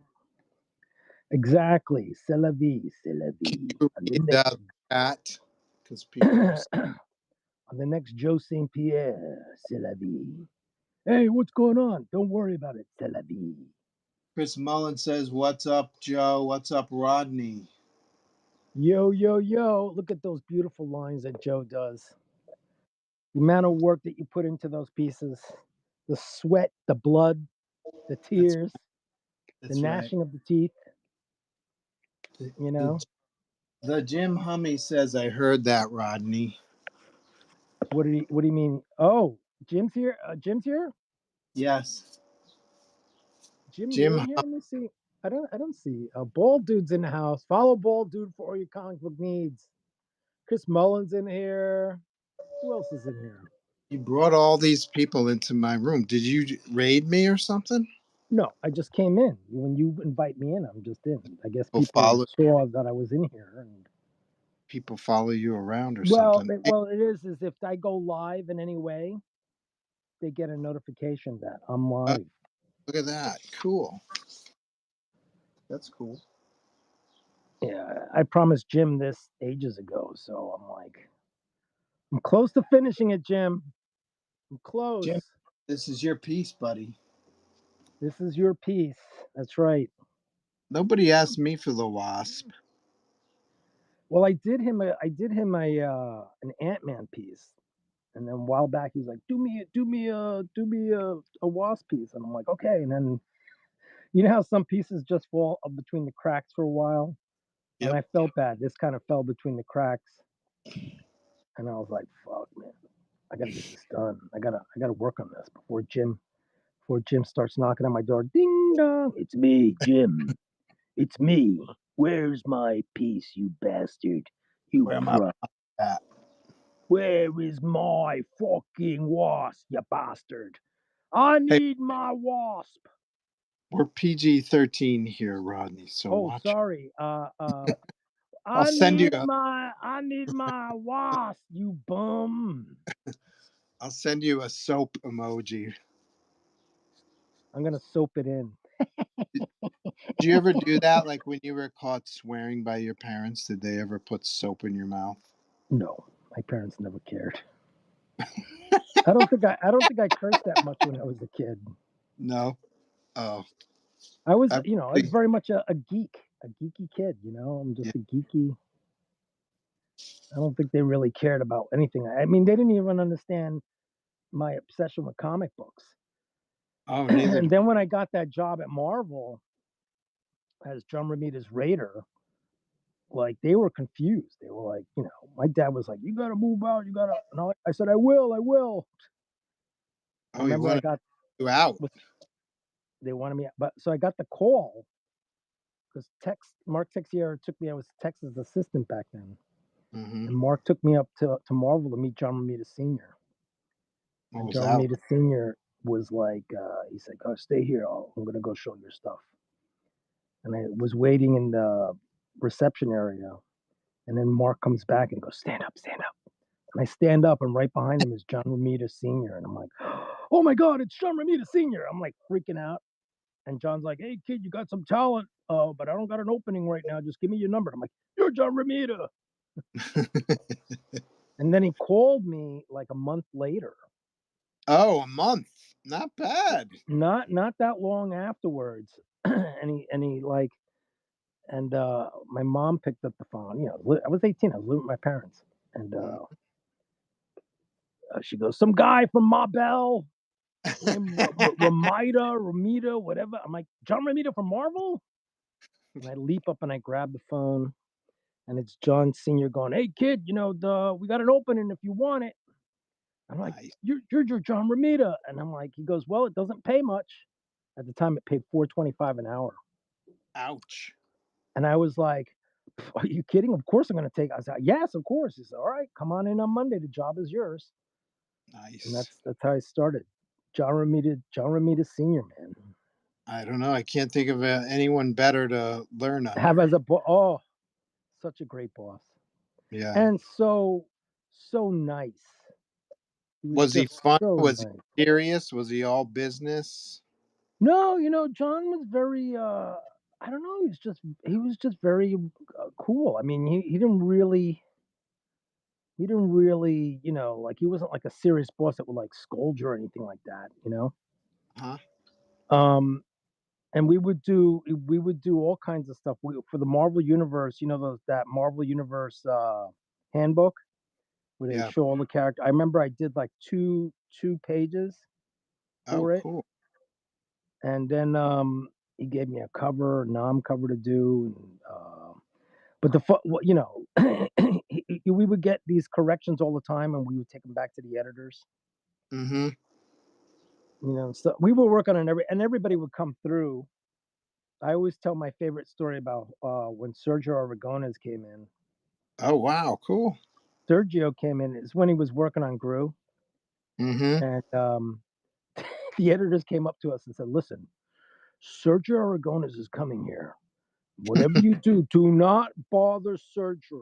Exactly. C'est la vie. C'est la vie. You And the read next that chat because people are. on the next Joe St. Pierre, c'est la vie. Hey, what's going on? Don't worry about it. C'est la vie. Chris Mullen says, "What's up, Joe? What's up, Rodney?" Yo, yo, yo. Look at those beautiful lines that Joe does. The amount of work that you put into those pieces, the sweat, the blood, the That's tears, the that's right. gnashing of the teeth, The, you the, know? the Jim Hummy says, "I heard that, Rodney." What do you mean? Oh, Jim's here? Jim's here? Yes, Jim, you're Jim. in here? Let me see. I don't see. Bald Dude's in the house. Follow Bald Dude for all your comic book needs. Chris Mullen's in here. Who else is in here? You brought all these people into my room. Did you raid me or something? No, I just came in. When you invite me in, I'm just in. I guess People people follow saw that I was in here. And people follow you around or well, something. it is if I go live in any way, they get a notification that I'm Oh, live. look at that. Cool. That's cool. Yeah, I promised Jim this ages ago, so I'm close to finishing it, Jim. I'm close. Jim, this is your piece, buddy. This is your piece. That's right. Nobody asked me for the Wasp. Well, I did him an Ant-Man piece, and then a while back he's like, do me a Wasp piece, and I'm like, okay. And then how some pieces just fall up between the cracks for a while, and Yep. I felt bad. This kind of fell between the cracks, and I was like, fuck, man, I gotta get this done. I gotta work on this before Jim starts knocking on my door. Ding dong, it's me, Jim. It's me. Where's my piece, you bastard? You Where am I prick. at? Where is my fucking wasp, you bastard? I Hey, need my wasp. we're PG-13 here, Rodney. So Oh, watch. sorry. I'll I send you need a. my wasp, you bum. I'll send you a soap emoji. I'm gonna soap it in. Did you ever do that? Like when you were caught swearing by your parents, did they ever put soap in your mouth? No, my parents never cared. I don't think I cursed that much when I was a kid. No. Oh, I was, I I was probably. very much a geek, a geeky kid. I'm Yeah. just a geeky. I don't think they really cared about anything. I mean, they didn't even understand my obsession with comic books. Oh, neither. And then when I got that job at Marvel as John Romita's Raider, like they were confused. They were like, my dad was like, "You gotta move out. You gotta." And I said, "I will. I will." I Oh, he remember I wanted got you out. with they wanted me, but so I got the call because Mark Texiera took me. I was Texas assistant back then, Hmm. and Mark took me up to Marvel to meet John Romita Sr. What And was John that? Romita Sr. was like, he's like, "Oh, stay here. I'm gonna go show your stuff." And I was waiting in the reception area, and then Mark comes back and goes, "Stand up, stand up." And I stand up, and right behind him is John Romita Sr. And I'm like, "Oh my God, it's John Romita Sr." I'm like freaking out. And John's like, "Hey kid, you got some talent, but I don't got an opening right now. Just give me your number." I'm like, "You're John Romita." And then he called me like a month later. Oh, a month. Not bad. Not that long afterwards. and he like and my mom picked up the phone. I was 18. I was living with my parents. And Mhm. she goes, "Some guy from Marbell named Ramita, whatever." I'm like, "John Ramita from Marvel?" And I leap up and I grab the phone, and it's John Senior going, "Hey kid, we got an opening if you want it." I'm like, Nice. "You're John Ramita," and I'm like, he goes, "Well, it doesn't pay much." At the time, it paid 4.25 an hour, Ouch. and I was like, "Are you kidding? Of course I'm going to take." I said, "Yes, of course." He said, "All right, come on in on Monday. The job is yours." And Nice. that's how I started. John Ramita Senior, man. I don't know. I can't think of anyone better to learn Have under. as a oh, such a great boss, Yeah. and so nice. He was Was he just fun? so Was he nice. serious? Was he all business? No, John was very I don't know, he was just very cool. I mean, he didn't really, like he wasn't like a serious boss that would like scold you or anything like that. Huh? Um and we would do all kinds of stuff. For the Marvel Universe, that Marvel Universe handbook where they Yeah. show all the character. I remember I did like two pages Oh, for it, cool. and then he gave me a nom cover to do. And, but we would get these corrections all the time, and we would take them back to the editors. Mm-hmm. So we were working on and everybody would come through. I always tell my favorite story about when Sergio Aragones came in. Oh, wow. Cool. Sergio came in is when he was working on Gru, Mm-hmm. and the editors came up to us and said, "Listen, Sergio Aragones is coming here. Whatever you do, do not bother Sergio.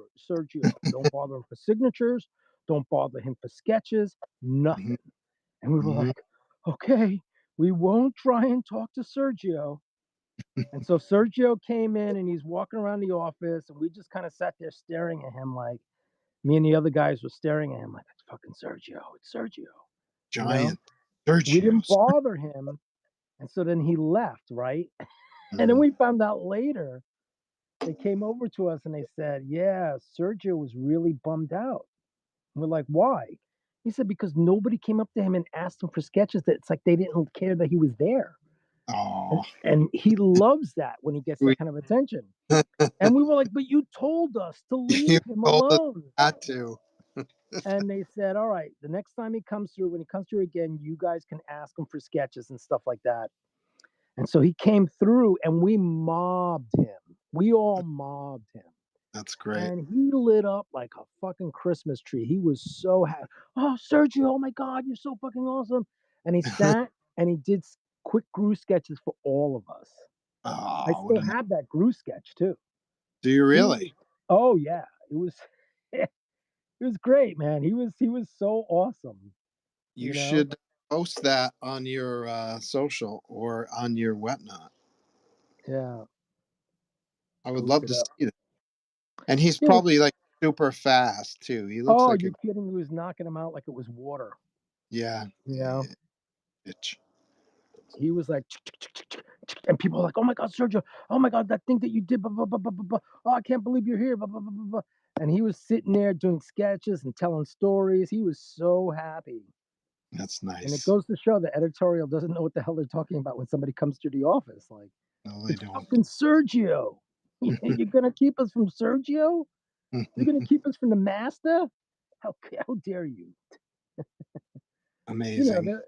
Don't bother him for signatures. Don't bother him for sketches. Mm-hmm. Nothing." And we were Mm-hmm. like, "Okay, we won't try and talk to Sergio." And so Sergio came in and he's walking around the office, and we just kind of sat there staring at him like me and the other guys were staring at him like, "It's fucking Sergio. It's Sergio." You know, Giant we didn't Sergios. bother him. And so then he left, right? And then Mhm. we found out later they came over to us and they said, "Yeah, Sergio was really bummed out." And we're like, "Why?" He said, "Because nobody came up to him and asked him for sketches. That it's like they didn't care that he was there." And, Oh, and he loves that when he gets we that kind of attention. And we were like, "But you told us to you leave him told us alone." not to. And they said, "All right, the next time he comes through, when he comes through again, you guys can ask him for sketches and stuff like that." And so he came through and we mobbed him. We all mobbed him. That's great. And he lit up like a fucking Christmas tree. He was so happy. "Oh, Sergio, oh my God, you're so fucking awesome." And he sat and he did quick Gru sketches for all of us. I Oh, what still a have that Gru sketch too. do you He was, really? oh yeah, it was, it was great, man. He was so awesome, You you know? should post that on your social or on your whatnot. Yeah, I would post love it to up. see that. And he's Yeah. probably like super fast too. He looks Oh, like a you're kidding. He was knocking him out like it was water, yeah, you yeah, know? yeah. Bitch. He was like, and people were like, "Oh my God, Sergio! Oh my God, that thing that you did! Blah, blah, blah, blah, blah, blah. Oh, I can't believe you're here!" Blah, blah, blah, blah, blah. And he was sitting there doing sketches and telling stories. He was so happy. That's And it nice. goes to show the editorial doesn't know what the hell they're talking about when somebody comes to the office. Like, No, they "It's don't. fucking Sergio. You're gonna keep us from Sergio? You're gonna keep us from the master? How dare you?" Amazing.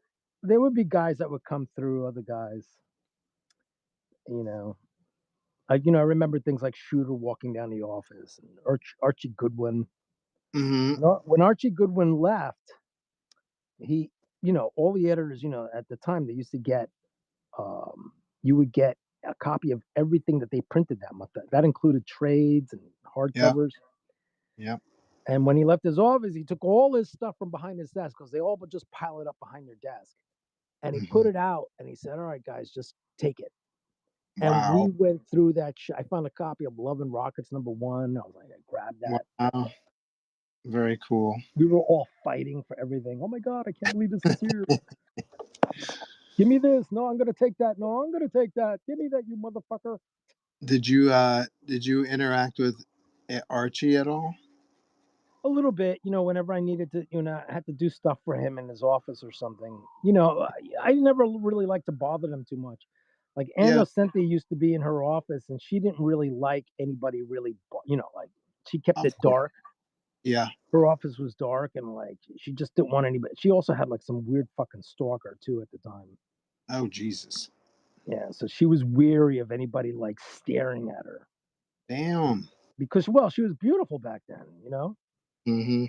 There would be guys that would come through, other guys. you know. I remember things like Shooter walking down the office and Archie Goodwin. Hmm. When Archie Goodwin left, he, all the editors, at the time they used to get, you would get a copy of everything that they printed that month. That included trades and Yeah. hardcovers. Yeah. And when he left his office, he took all his stuff from behind his desk because they all would just pile it up behind their desk. And he put Hmm. it out and he said, "All right, guys, just take it." And we Wow. went through that. I found a copy of Love and Rockets #1. I was like, I grabbed that. Wow. Very cool. We were all fighting for everything. Oh my God, I can't believe this is here. Give me this. No, I'm going to take that. No, I'm going to take that. Give me that, you motherfucker. Did you interact with Archie at all? A little bit, whenever I needed to, I had to do stuff for him in his office or something. I never really liked to bother them too much. Like Ann Yeah. Nocenti used to be in her office, and she didn't really like anybody really, like she kept Of it course. dark. Yeah. Her office was dark, and like she just didn't want anybody. She also had like some weird fucking stalker too at the time. Oh, Jesus. Yeah, so she was weary of anybody like staring at her Damn. because, well, she was beautiful back then. Hmm.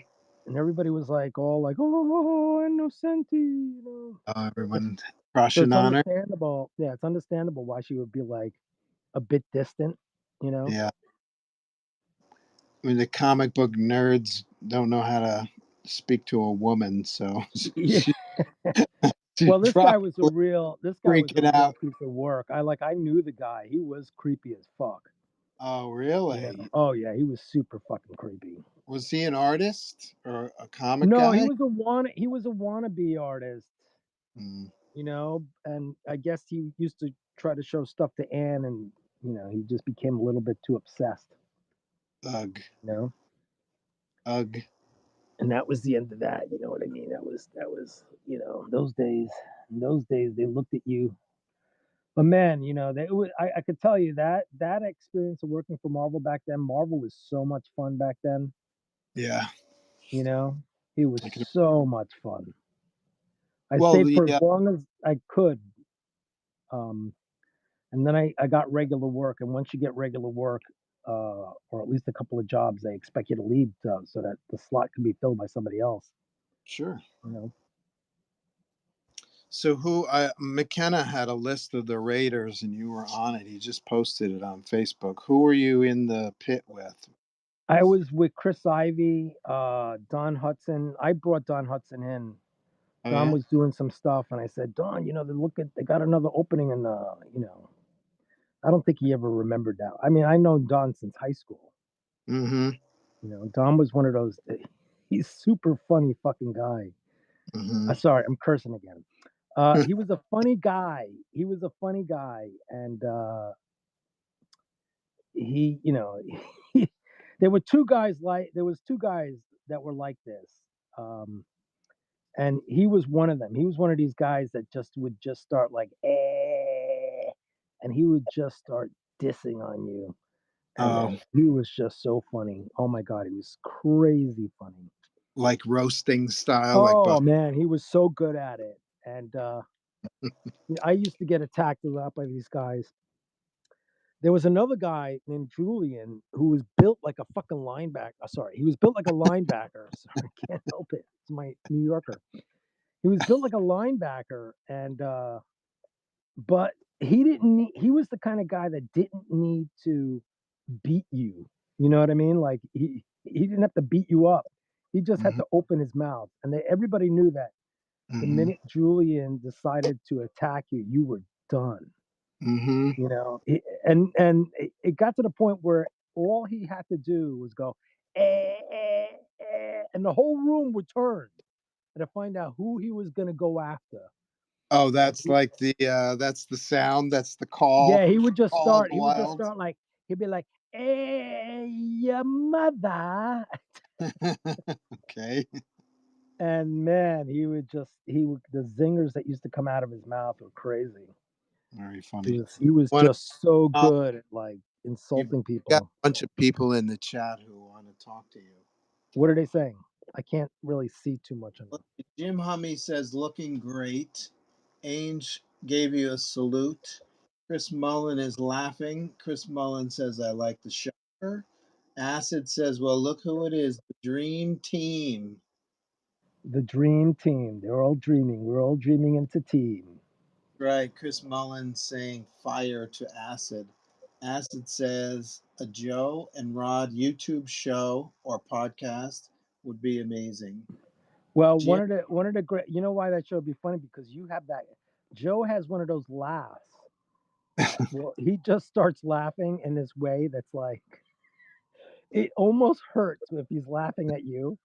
And everybody was like all like, "Oh, Innocenti." Everyone So crushing it's on her. understandable. Yeah, it's understandable why she would be like a bit distant, you know? Yeah. I mean, the comic book nerds don't know how to speak to a woman, so Yeah. she, Well, she's probably this guy was a freaking real out. piece of work. I knew the guy. He was creepy as fuck. Oh, really? Oh yeah, he was super fucking creepy. Was he an artist or a comic No, guy? he was a wannabe artist, Mm, and I guess he used to try to show stuff to Anne, and he just became a little bit too obsessed, ugh. you know. Ugh. And that was the end of that. You know what I mean? That was those days. In those days, they looked at you. But man, I could tell you that experience of working for Marvel back then. Marvel was so much fun back then. Yeah. You know, it was I can, so much fun. I well, stayed the for as long as I could. Um, and then I got regular work. And once you get regular work, or at least a couple of jobs, they expect you to leave so that the slot can be filled by somebody else. sure. You know, So McKenna had a list of the Raiders, and you were on it. He just posted it on Facebook. Who were you in the pit with? I was with Chris Ivy, Don Hudson. I brought Don Hudson in. Oh Don yeah. was doing some stuff, and I said, Don, they got another opening in I don't think he ever remembered that. I mean, I know Don since high school. Mm-hmm. Don was one of those. He's super funny fucking guy. Mm-hmm. Sorry, I'm cursing again. He was a funny guy. He was a funny guy, and he, there was two guys that were like this. Um, and he was one of them. He was one of these guys that would just start like, and he would just start dissing on you. And Oh, then he was just so funny. Oh my God, he was crazy funny. like roasting style, like Oh Buff. man, he was so good at it. And I used to get attacked a lot by these guys. There was another guy named Julian who was built like a fucking linebacker. Sorry, he was built like a linebacker. Sorry, I can't help it. It's my New Yorker. He was built like a linebacker, and but he was the kind of guy that didn't need to beat you. You know what I mean? Like he didn't have to beat you up. He just had Mm-hmm. to open his mouth, and everybody knew that the Mm-hmm. minute Julian decided to attack you, you were done. Mm-hmm. And it got to the point where all he had to do was go, and the whole room would turn and to find out who he was going to go after. Oh, And that's like that's the sound. That's the call. yeah, Call of the he would just wild. start like, he'd be like, hey, your mother. Okay. And man, the zingers that used to come out of his mouth were crazy. Very funny. He was One, just so uh, good at like you've insulting got people. a bunch of people in the chat who want to talk to you. What are they saying? I can't really see too much on them. Jim Hummy says, looking great. Ainge gave you a salute. Chris Mullen is laughing. Chris Mullen says, I like the shower. Acid says, well, look who it is. The dream team. The dream team. They're all dreaming. We're all dreaming into team. Right. Chris Mullen saying fire to Acid. Acid says a Joe and Rod YouTube show or podcast would be amazing. Well, Jim, one of the great. You know why that show would be funny? Because you have that. Joe has one of those laughs. Well, he just starts laughing in this way that's like it almost hurts if he's laughing at you.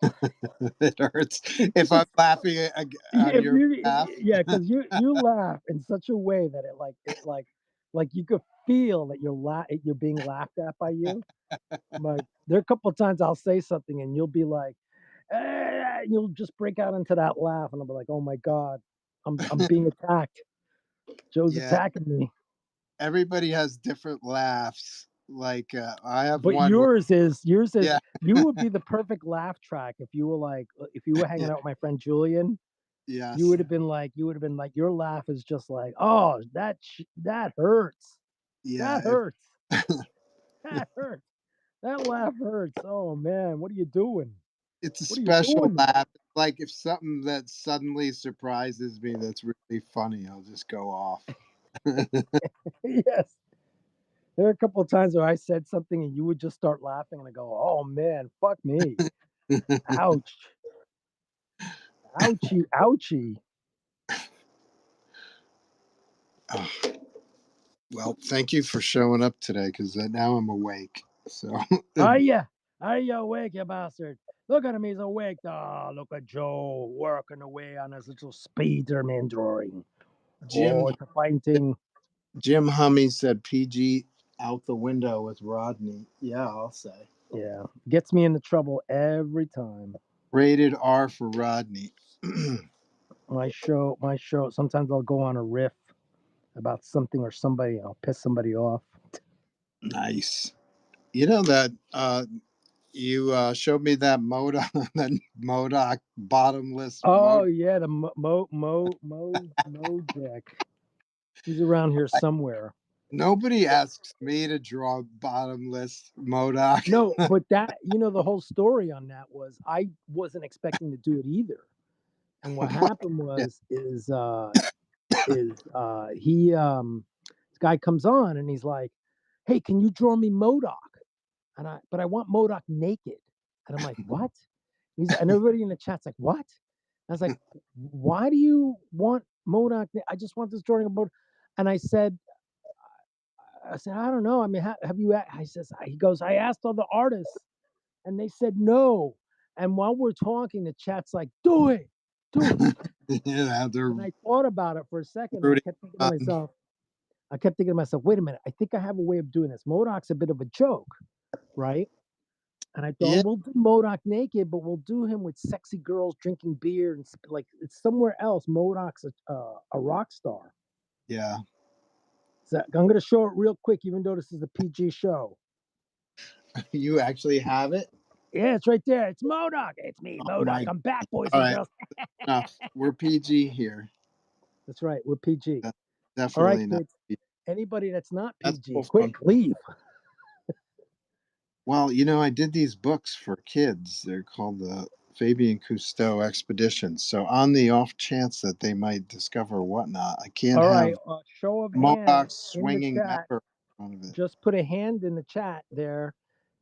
it hurts if It's I'm just laughing out of if your you laugh. yeah, because you laugh in such a way that it like you could feel that you're being laughed at by you. Like there are a couple of times I'll say something and you'll be like, you'll just break out into that laugh, and I'll be like, oh my god, I'm being attacked. Joe's Yeah, attacking me. everybody has different laughs. Like I have But one where, yours is yeah, you would be the perfect laugh track if you were like if you were hanging yeah, out with my friend Julian. You yes, would have been like your laugh is just like, oh, that hurts. yeah. That hurts. That hurts. That laugh hurts. Oh man, what are you doing? It's a What are you special doing, man? laugh. Like if something that suddenly surprises me that's really funny, I'll just go off. Yes. There are a couple of times where I said something and you would just start laughing and I go, oh man, fuck me. Ouch. Ouchie, ouchie. Oh, well, thank you for showing up today because now I'm awake. So Are ya? Are you awake, you bastard? Look at him, he's awake. Oh, look at Joe working away on his little Spider-Man drawing. Oh, Jim it's a fine thing. Jim Hummy said PG out the window with Rodney. Yeah, I'll say. Yeah. Gets me into trouble every time. Rated R for Rodney. My show, sometimes I'll go on a riff about something or somebody, I'll piss somebody off. Nice. You know that you showed me that Modoc, that Modoc bottomless Oh Modoc. yeah, the Mo Jack. He's around here somewhere. Nobody asks me to draw bottomless Modoc. No, but that the whole story on that was I wasn't expecting to do it either. And what happened was he this guy comes on and he's like, "Hey, can you draw me Modoc?" But I want Modoc naked. And I'm like, "What?" And everybody in the chat's like, "What?" I was like, "Why do you want Modoc? I just want this drawing of Modoc." And I said, "I don't know. I mean, have you?" He goes, "I asked all the artists, and they said no." And while we're talking, the chat's like, "Do it, do it." Yeah, they're And I thought about it for a second. And rooting on. I kept thinking to myself, wait a minute, I think I have a way of doing this. Modoc's a bit of a joke, right? And I thought, Yeah, we'll do Modoc naked, but we'll do him with sexy girls drinking beer and like it's somewhere else. Modoc's a rock star. yeah. So I'm going to show it real quick, even though this is a PG show. You actually have it? Yeah, it's right there. It's Modoc. It's me, Oh Modoc. my! I'm back, boys All and right, girls. enough. We're PG here. That's right. We're PG. That's All right, definitely not. kids. Anybody that's not That's PG, full quick, frontal. leave. Well, I did these books for kids. They're called the Fabian Cousteau Expeditions. So, on the off chance that they might discover whatnot, I can't All right. have Show of hands Modoc in the swinging chat. member in front Just put a hand in the chat there.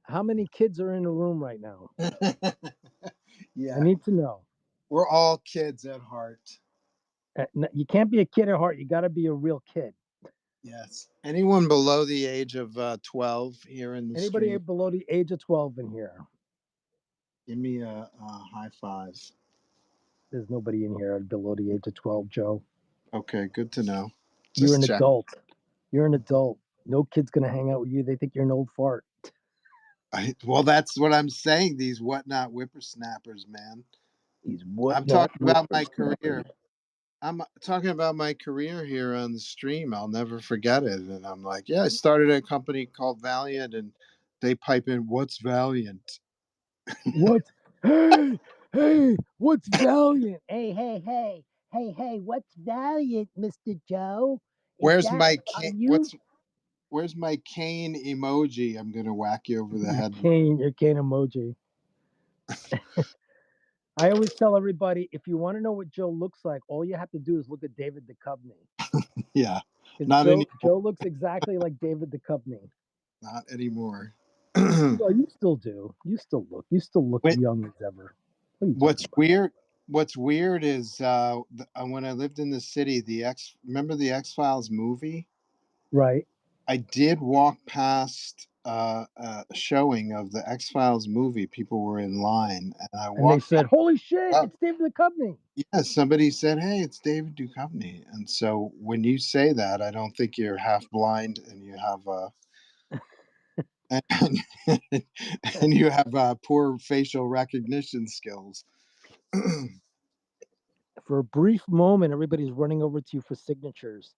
How many kids are in the room right now? of it. I Yeah, need to know. we're all kids at heart. You can't be a kid at heart. You got to be a real kid. Yes. Anyone below the age of 12 here in the Anybody stream, below the age of 12 in here? give me a high five. There's nobody in here below the age of 12, Joe. Okay, good to know. You're Just an check. adult. You're an adult. No kid's going to hang out with you. They think you're an old fart. Well, that's what I'm saying. These whatnot whippersnappers, man. He's I'm talking about my career. I'm talking about my career here on the stream. I'll never forget it. And I'm like, yeah, I started a company called Valiant, and they pipe in, "What's Valiant?" What? Hey, what's Valiant? Hey, what's Valiant, Mr. Joe? Where's that my are cane? you? Where's my cane emoji? I'm gonna whack you over the head. Your cane emoji. I always tell everybody, if you want to know what Joe looks like, all you have to do is look at David Duchovny. Yeah, Because not anymore. Joe looks exactly like David Duchovny. Not anymore. Well, you still do. You still look Wait, young as ever. What are you what's talking about? weird? What's weird is when I lived in the city, remember the X-Files movie? Right. I did walk past a showing of the X-Files movie. People were in line, and I And they walked said, "Holy shit, up. it's David Duchovny." Yeah, somebody said, "Hey, it's David Duchovny." And so when you say that, I don't think you're half blind and you have and, and you have poor facial recognition skills. For a brief moment, everybody's running over to you for signatures.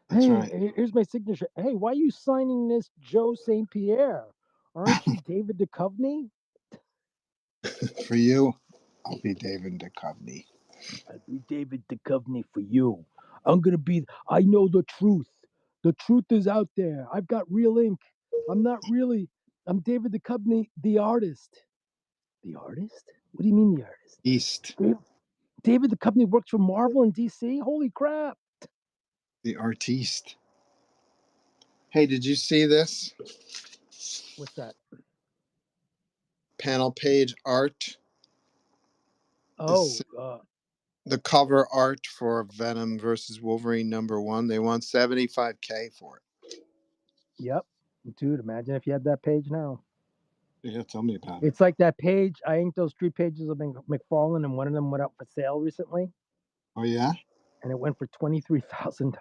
That's Hey, right. here's my signature. Hey, why are you signing this, Joe St. Pierre? Aren't you David Duchovny? For you, I'll be David Duchovny. I'll be David Duchovny for you. I know the truth. The truth is out there. I've got real ink. I'm David Duchovny, the artist. The artist? What do you mean the artist? East, David Duchovny works for Marvel and DC? Holy crap. the artiste. Hey, did you see this What's that? panel page art? Oh, This the cover art for Venom versus Wolverine #1. They want $75K for it. yep. Dude, imagine if you had that page now. Yeah, tell me about it. It's like that page. I inked those 3 pages of McFarlane, and one of them went up for sale recently, Oh yeah, and it went for $23,000.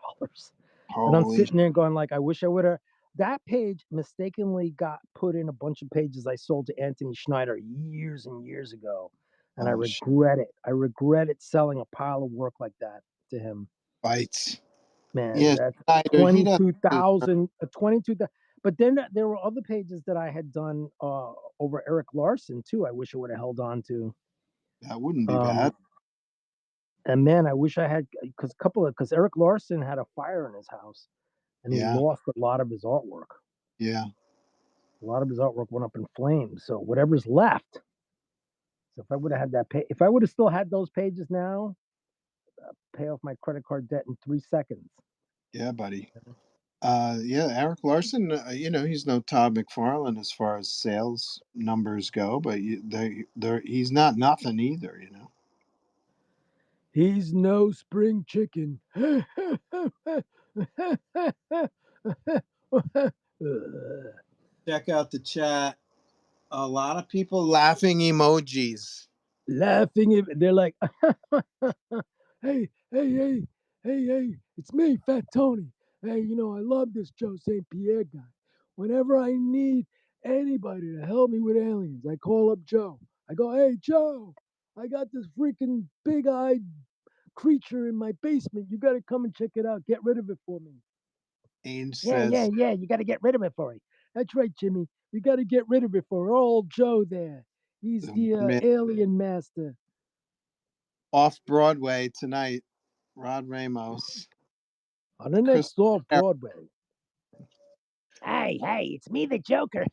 And I'm holy! sitting there going, like, I wish I would have. That page mistakenly got put in a bunch of pages I sold to Anthony Schneider years and years ago, and I Oh shit! regret it. I regret it selling a pile of work like that to him. Bites. Man, Yeah, that's Schneider. He doesn't. 22,000, 22,000. But then there were other pages that I had done over Eric Larson too. I wish I would have held on to. That wouldn't be Um, bad. and man, I wish I had because Eric Larson had a fire in his house and he Yeah, lost a lot of his artwork. yeah, A lot of his artwork went up in flames. So whatever's left. So if I would have had if I would have still had those pages now, pay off my credit card debt in 3 seconds. yeah, buddy. Yeah, Eric Larson. He's no Todd McFarlane as far as sales numbers go, but he's not nothing either. He's no spring chicken. Check out the chat. A lot of people laughing emojis. Laughing. They're like, hey, it's me, Fat Tony. Hey, I love this Joe St. Pierre guy. Whenever I need anybody to help me with aliens, I call up Joe. I go, hey, Joe, I got this freaking big eyed creature in my basement. You got to come and check it out. Get rid of it for me. Ainge Yeah. says, You got to get rid of it for me. That's right, Jimmy. We got to get rid of it for old Joe there. He's the alien master. Off Broadway tonight, Rod Ramos. On the Chris next off Broadway. Hey, it's me, the Joker.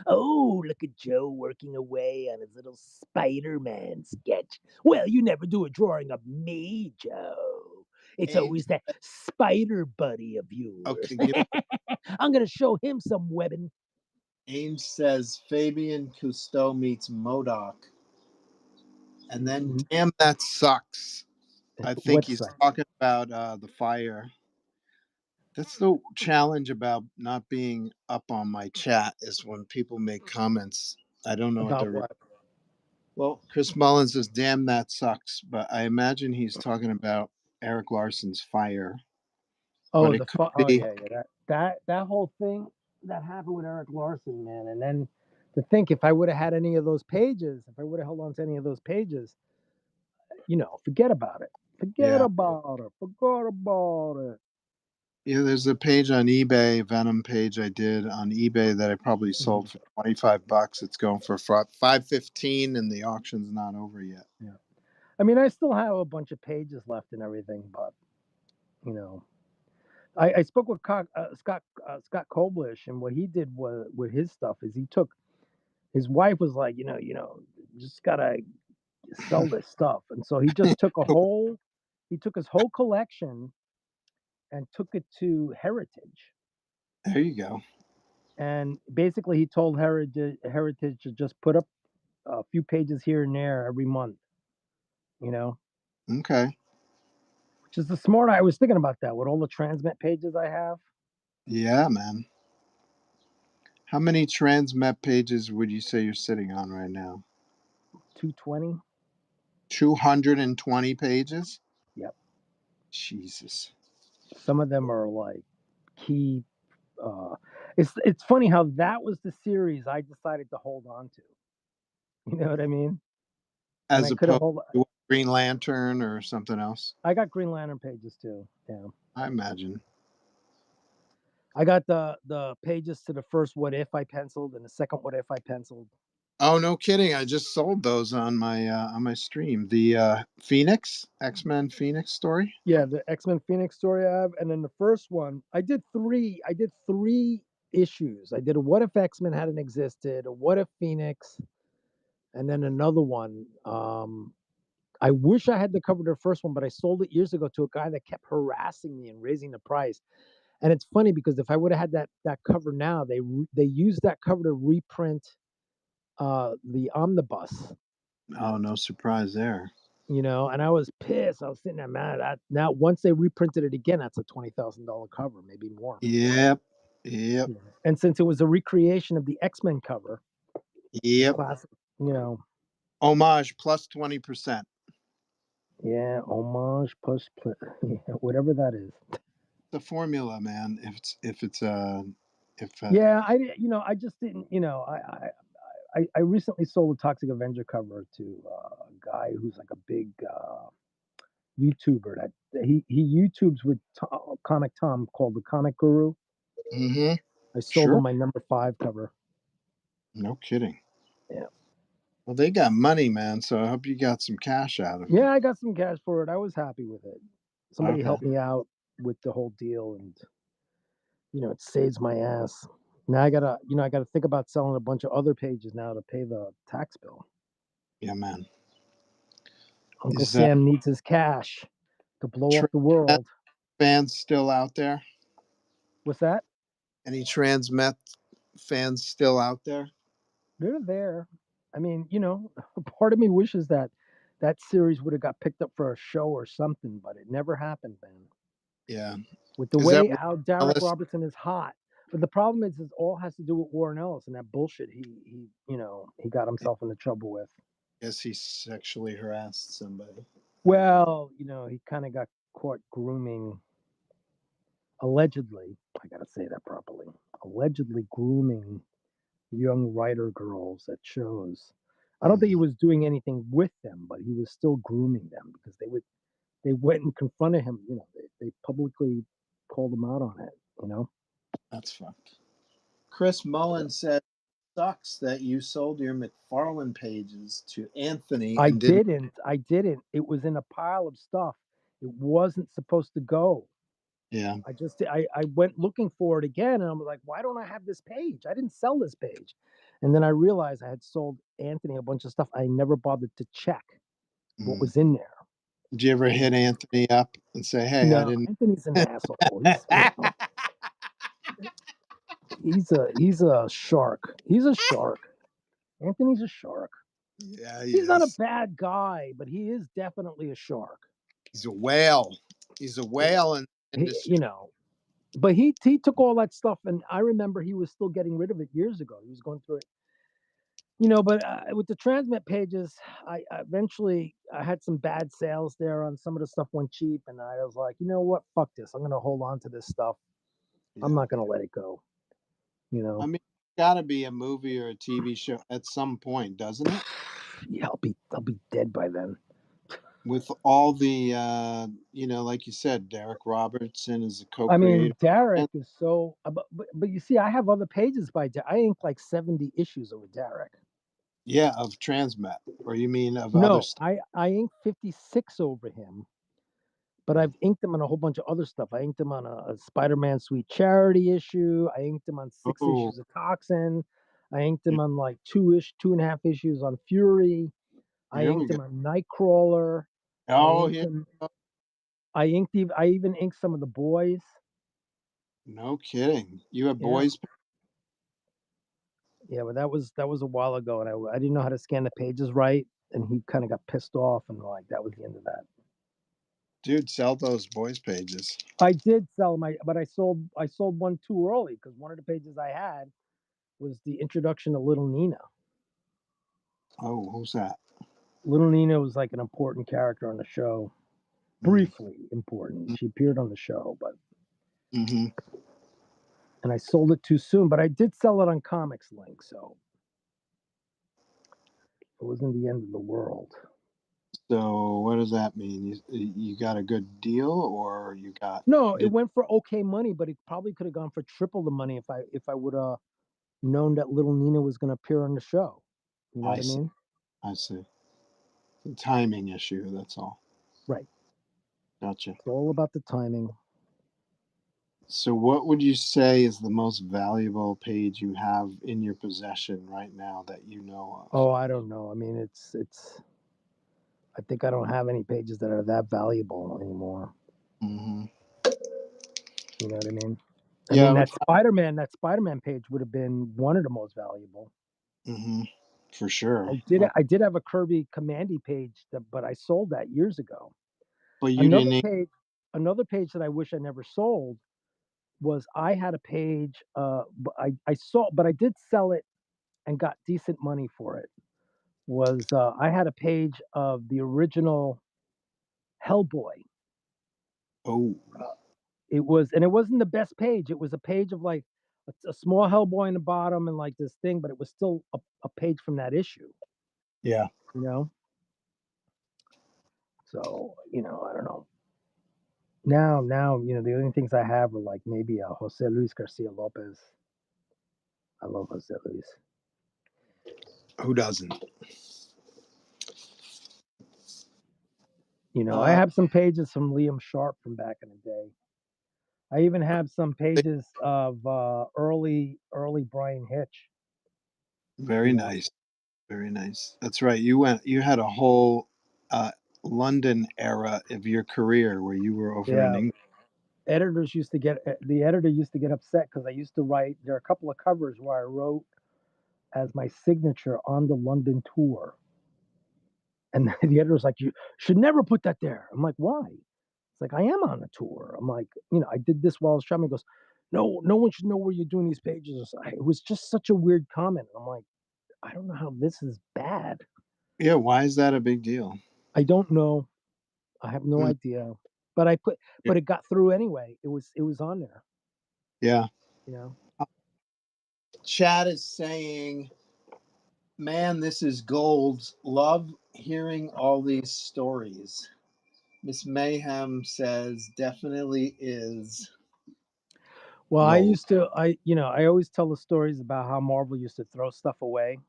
Oh, look at Joe working away on his little Spider-Man sketch. Well, you never do a drawing of me, Joe. It's always that spider buddy of yours. Okay, I'm going to show him some webbing. Ainge says Fabian Cousteau meets MODOK. And then, damn, that sucks. I think he's talking about the fire. That's the challenge about not being up on my chat is when people make comments. I don't know about what they're. Well, Chris Mullins says, "Damn, that sucks," but I imagine he's talking about Eric Larson's fire. Oh, but yeah. That whole thing that happened with Eric Larson, man. And then to think if I would have had any of those pages, if I would have held on to any of those pages, forget about it. Forgot about it. Yeah, there's a page on eBay, Venom page I did on eBay that I probably sold for $25. It's going for $5.15, and the auction's not over yet. Yeah, I mean, I still have a bunch of pages left and everything, but I spoke with Scott Koblish, and what he did was with his stuff is he took his wife was like, just gotta sell this stuff, and so he just took he took his whole collection and took it to Heritage, There you go. and basically he told Heritage to just put up a few pages here and there every month, you know, Okay. which is the smart. I was thinking about that with all the transmit pages I have. Yeah, man. How many Transmet pages would you say you're sitting on right now? 220. 220 pages? Yep. Jesus. Some of them are like key. Uh, it's funny how that was the series I decided to hold on to. You know what I mean? And As I could have opposed hold. to Green Lantern or something else? I got Green Lantern pages too. Yeah. I imagine. I got the pages to the first What If I penciled and the second What If I penciled. Oh, no kidding. I just sold those on my stream. The Phoenix, X-Men Phoenix story. Yeah, the X-Men Phoenix story I have, and then the first one I did three. I did three issues. I did a What If X-Men hadn't existed, a What If Phoenix, and then another one. I wish I had the cover to the first one, but I sold it years ago to a guy that kept harassing me and raising the price. And it's funny because if I would have had that cover now, they used that cover to reprint the omnibus, Oh, no surprise there. and I was pissed. I was sitting there mad. Now once they reprinted it again, that's a $20,000 cover, maybe more. Yep. Yep. Yeah. And since it was a recreation of the X-Men cover, Yep. classic, Homage plus 20%. yeah, homage plus, whatever that is. The formula, man. If Yeah, I just didn't, I recently sold a Toxic Avenger cover to a guy who's like a big YouTuber that he YouTubes with Comic Tom called the Comic Guru. mm-hmm. I sold Sure. him my number 5 cover. No kidding. Yeah. Well, they got money, man. So I hope you got some cash out of it. Yeah, I got some cash for it. I was happy with it. Somebody Okay. helped me out with the whole deal, and it saves my ass. Now I gotta think about selling a bunch of other pages now to pay the tax bill. Yeah, man. Uncle Is Sam needs his cash to blow up the Transmet world. fans still out there? What's that? Any Transmet fans still out there? They're there. I mean, part of me wishes that series would have got picked up for a show or something, but it never happened, man. Yeah. With the Is that way Warren how Derek Ellis? Robertson is hot. But the problem is it all has to do with Warren Ellis and that bullshit he got himself into trouble with. Yes, he sexually harassed somebody. Well, he kind of got caught grooming, allegedly, I got to say that properly, allegedly grooming young writer girls at shows. I don't think he was doing anything with them, but he was still grooming them because they went and confronted him. They publicly called him out on it. That's fucked. Chris Mullen said, "Sucks that you sold your McFarlane pages to Anthony I and didn't." didn't. I didn't. It was in a pile of stuff. It wasn't supposed to go. Yeah. I went looking for it again, and I'm like, why don't I have this page? I didn't sell this page. And then I realized I had sold Anthony a bunch of stuff. I never bothered to check what was in there. Did you ever hit Anthony up and say, "Hey, I No, didn't"? Anthony's an asshole. He's a shark. He's a shark. Anthony's a shark. Yeah, He's not a bad guy, but he is definitely a shark. He's a whale. He's a whale in the industry. But he took all that stuff, and I remember he was still getting rid of it years ago. He was going through it. But with the transmit pages, I eventually I had some bad sales there on some of the stuff went cheap, and I was like, you know what, fuck this. I'm going to hold on to this stuff. Yeah. I'm not going to let it go. I mean, it's got to be a movie or a TV show at some point, doesn't it? Yeah, I'll be dead by then. With all the, like you said, Derek Robertson is a co-creator. I mean, Derek is so, but you see, I have other pages by Derek. I inked like 70 issues over Derek. Yeah, of Transmet, or you mean of No, other stuff? I inked 56 over him, but I've inked them on a whole bunch of other stuff. I inked them on a Spider-Man Sweet Charity issue. I inked them on 6 Oh, issues of Toxin. I inked yeah, them on like 2.5 issues on Fury. I here we inked go. them on Nightcrawler. I Oh, inked here. them. I even inked some of the boys. No kidding. You have Yeah, boys. yeah, but that was a while ago, and I didn't know how to scan the pages right, and he kind of got pissed off, and like that was the end of that. Dude, sell those boys pages. I did sell but I sold one too early because one of the pages I had was the introduction to Little Nina. Oh, who's that? Little Nina was like an important character on the show, briefly important. She appeared on the show, Mm-hmm. and I sold it too soon. But I did sell it on Comics Link, so it wasn't the end of the world. So what does that mean? You got a good deal, or you got No, it did went for okay money, but it probably could have gone for triple the money if I would have known that Little Nina was going to appear on the show. You know what I I see. mean? I see. It's a timing issue. That's all. Right. Gotcha. It's all about the timing. So what would you say is the most valuable page you have in your possession right now that you know of? Oh, I don't know. I mean, it's. I think I don't have any pages that are that valuable anymore. Mm-hmm. You know what I mean? I Yeah, mean which that Spider-Man page would have been one of the most valuable. mm-hmm, for sure. I did have a Kirby Commandy page, but I sold that years ago. But you Another didn't. page, another page that I wish I never sold was I had a page. But I sold, but I did sell it and got decent money for it. Was I had a page of the original Hellboy. Oh, And it wasn't the best page. It was a page of like a small Hellboy in the bottom and like this thing, but it was still a page from that issue, yeah. you know? So, I don't know. Now, the only things I have are like maybe a Jose Luis Garcia Lopez. I love Jose Luis. Who doesn't? I have some pages from Liam Sharp from back in the day. I even have some pages of early Brian Hitch, you Very know. nice. Very nice. That's right. You had a whole uh, London era of your career where you were over in Yeah, England. the editor used to get upset because I used to write. There are a couple of covers where I wrote as my signature on the London tour, and the editor was like, "You should never put that there." I'm like, "Why?" It's like I am on a tour. I'm like, I did this while I was traveling. He goes, "No, no one should know where you're doing these pages." It was just such a weird comment. I'm like, I don't know how this is bad. Yeah, why is that a big deal? I don't know. I have no Hmm, idea. yeah. But it got through anyway. It was on there. Yeah. You know. Chad is saying, "Man, this is gold. Love hearing all these stories." Miss Mayhem says, "Definitely is Well, gold." I always tell the stories about how Marvel used to throw stuff away,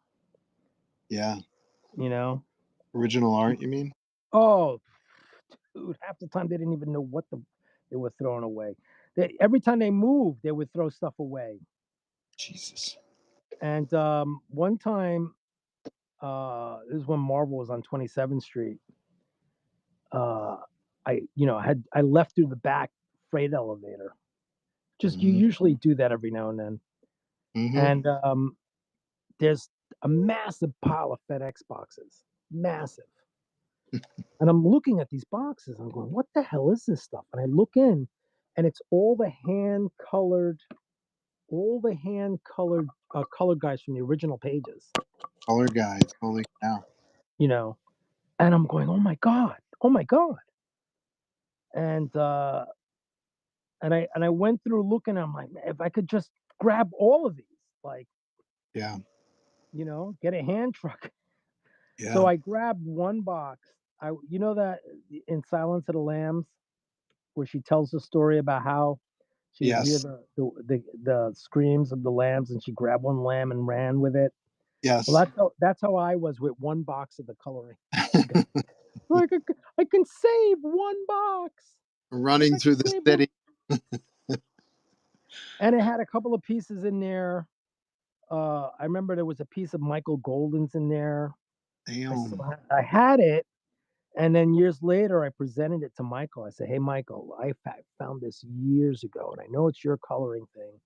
Yeah. you know. Original art, you mean? Oh, dude, half the time they didn't even know what they were throwing away. Every time they moved, they would throw stuff away. Jesus. And one time, this is when Marvel was on 27th Street. Uh, I left through the back freight elevator. Just you Hmm. usually do that every now and then. Hmm. And there's a massive pile of FedEx boxes, massive. And I'm looking at these boxes. I'm going, what the hell is this stuff? And I look in, and it's all the hand colored color guys from the original pages, Color guides. Holy cow. you know. And I'm going, oh my god. And I went through looking. I'm like, if I could just grab all of these, like, Yeah. get a hand truck. So Yeah. I grabbed one box. That in Silence of the Lambs, where she tells the story about how she would hear Yes. the screams of the lambs, and she grabbed one lamb and ran with it. Well, Yes. that's how I was with one box of the coloring. Like I can save one box. running like, through the "Hey, bro." city. And it had a couple of pieces in there. I remember there was a piece of Michael Golden's in there. Damn. I had it, and then years later, I presented it to Michael. I said, "Hey, Michael, found this years ago, and I know it's your coloring thing."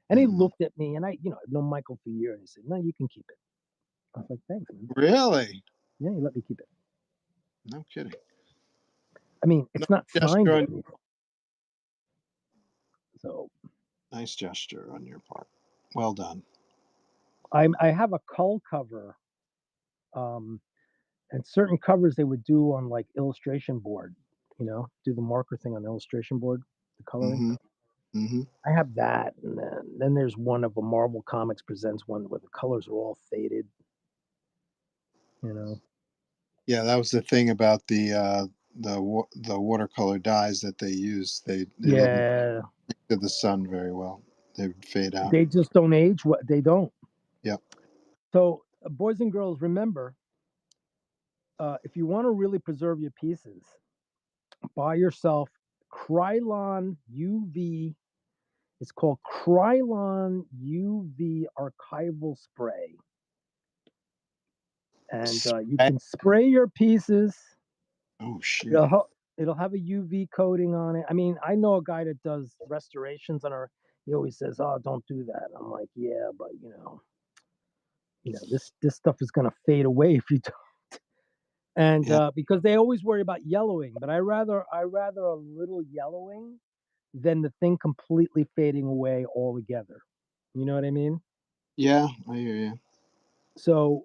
And he Mhm. looked at me, and I've known Michael for years. He said, "No, you can keep it." I was like, "Thanks, man." Really? Yeah, he let me keep it. No kidding. I mean, Nice it's not signed gesture or on, anything. So nice gesture on your part. Well done. I have a cull cover, um, and certain covers they would do on like illustration board. Do the marker thing on illustration board, the coloring. Mm-hmm. Mm-hmm. I have that, and then there's one of a Marvel Comics presents one where the colors are all faded. You know. Yeah, that was the thing about the watercolor dyes that they use. They wouldn't Yeah, stick to the sun very well. They would fade out. they just don't age. What they don't. Yep. So, boys and girls, remember, if you want to really preserve your pieces, buy yourself Krylon UV. It's called Krylon UV archival spray, and you Spray? can spray your pieces. Oh shit. It'll have a UV coating on it. I mean, I know a guy that does restorations on our. He always says, "Oh, don't do that." I'm like, "Yeah, but this stuff is gonna fade away if you don't." And Yeah. because they always worry about yellowing, but I rather a little yellowing than the thing completely fading away altogether. You know what I mean? Yeah, I hear you. So,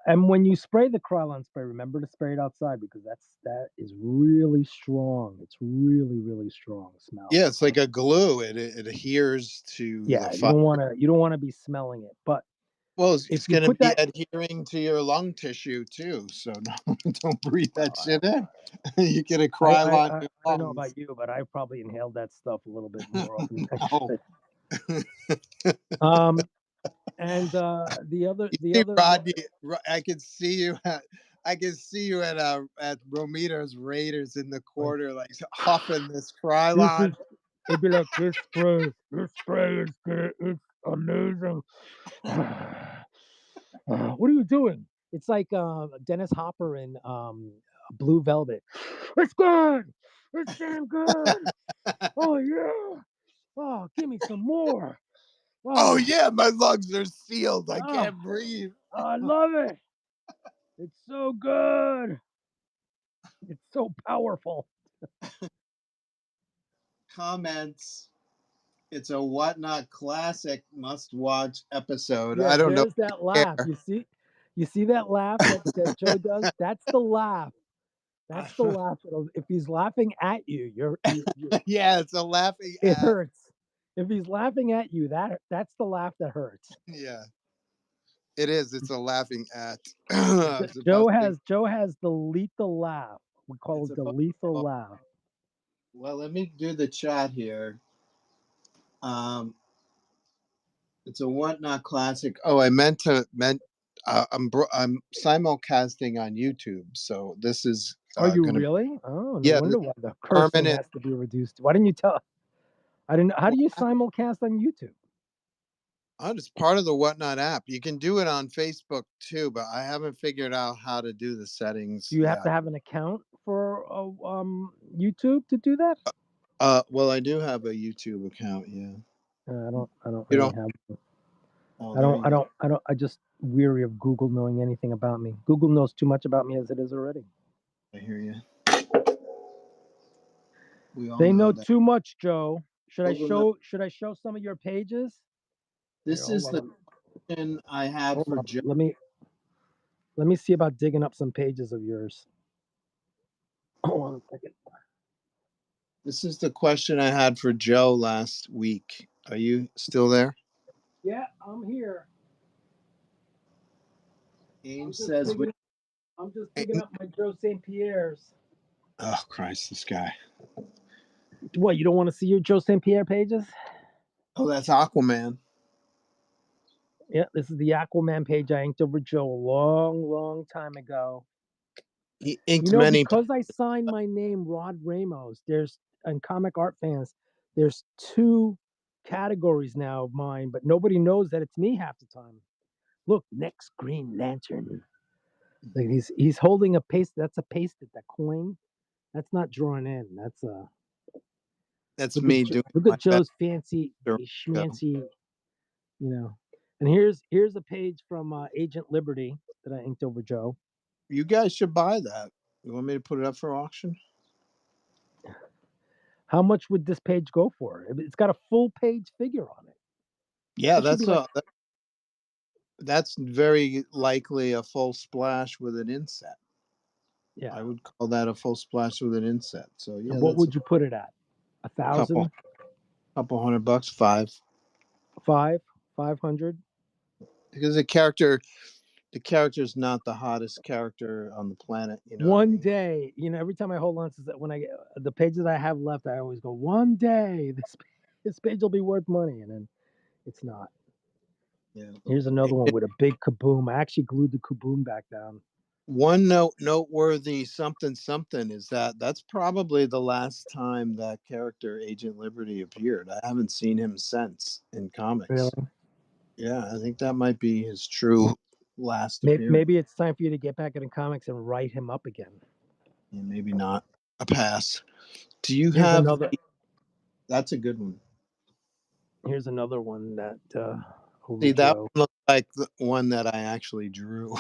and when you spray the Krylon spray, remember to spray it outside because that is really strong. It's really, really strong smell. Yeah, it's like a glue. It adheres to the Yeah, you fire. don't wanna be smelling it. But Well, if it's you going to put be that, adhering to your lung tissue too. So don't breathe that well, shit in. You get a I Krylon in your I don't know lungs. about you, but I probably inhaled that stuff a little bit more often than I No. should. Um, and the other You the see, other one, Rodney, I can see you at Romita's Raiders in the like, corner, like huffing this this is Krylon. it'd be like this spray is good, it's amazing. What are you doing? It's like Dennis Hopper in Blue Velvet. It's good. It's damn good. Oh yeah. Oh, give me some more. Oh Oh, yeah, my lungs are sealed. I oh, can't breathe. I love it. It's so good. It's so powerful. Comments. It's a whatnot classic must-watch episode. Yeah, I don't know there's that if laugh. you You see that laugh that Joe does? That's the laugh. That's the care. laugh. If he's laughing at you, Yeah, it's a laughing it at. hurts. If he's laughing at you, that's the laugh that hurts. Yeah, it is. It's a laughing at. It's Joe supposed to. has the lethal laugh. We call It's it the supposed. lethal Oh, laugh. well, let me do the chat here. Um, it's a whatnot classic. Oh, I meant. I'm simulcasting on YouTube, so this is Are you gonna. really? Oh, no Yeah, this wonder is why the cursing permanent. has to be reduced. Why didn't you tell? I didn't. How do you simulcast on YouTube? Oh, it's part of the Whatnot app. You can do it on Facebook too, but I haven't figured out how to do the settings Do you have yet. to have an account for YouTube to do that? Well, I do have a YouTube account. Yeah. I don't You really don't. have. Oh, I there don't. you I go. don't. I don't. I just weary of Google knowing anything about me. Google knows too much about me as it is already. I hear you. We all They know know that. too much, Joe. Should I Google knows. show? Should I show some of your pages? Here, This hold is on. the question I had Hold for on. Joe. Let me see about digging up some pages of yours. Hold on a second. This is the question I had for Joe last week. Are you still there? Yeah, I'm here. I'm Ames just says we. digging. I'm just digging up my Joe St. Pierre's. Oh Christ, this guy. What? You don't want to see your Joe St. Pierre pages? Oh, that's Aquaman. Yeah, this is the Aquaman page I inked over Joe a long, long time ago. He inked You know, many. because I signed my name Rod Ramos, there's and comic art fans, there's two categories now of mine, but nobody knows that it's me half the time. Look, next Green Lantern. Like he's holding a paste. That's a pasted. That coin. That's not drawn in. That's That's look me at doing look my at best. Joe's fancy Show. schmancy. You know. And here's a page from Agent Liberty that I inked over Joe. You guys should buy that. You want me to put it up for auction? How much would this page go for? It's got a full page figure on it. Yeah, It should be like, that's very likely a full splash with an inset. yeah. I would call that a full splash with an inset. So yeah, And what that's would you put it at? a 1,000? couple $100, $5. 500? Because the character's not the hottest character on the planet. You know what I One mean? day, every time I hold on to that, when I get the pages I have left, I always go, one day this page will be worth money, and then it's not. Yeah. Here's another one with a big kaboom. I actually glued the kaboom back down. One noteworthy something is that's probably the last time that character Agent Liberty appeared. I haven't seen him since in comics. Really? Yeah, I think that might be his true last appearance. Maybe it's time for you to get back into comics and write him up again. Yeah, maybe not. A pass. Do you Here's have another. That's a good one. Here's another one that See, that Joe. one looks like the one that I actually drew.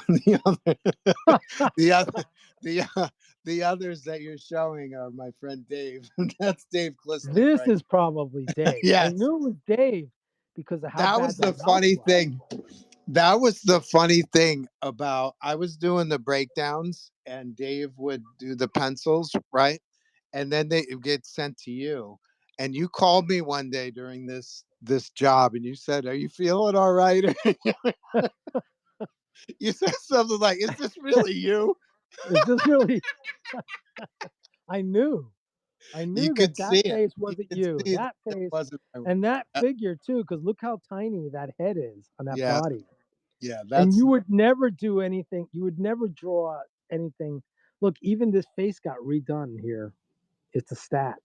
The others that you're showing are my friend Dave. That's Dave Cliston. This right? is probably Dave. Yes. I knew it was Dave because of how That bad was the that funny mouth was. thing. That was the funny thing about I was doing the breakdowns and Dave would do the pencils, right? And then they get sent to you. And you called me one day during this job and you said, "Are you feeling all right?" You said something like, "Is this really you?" Is this really? I knew You could that see it. face You wasn't could you. see That it face wasn't. and that figure too, because look how tiny that head is on that Yeah, body. yeah. And That's you would never do anything. You would never draw anything. Look, even this face got redone here. It's a stat.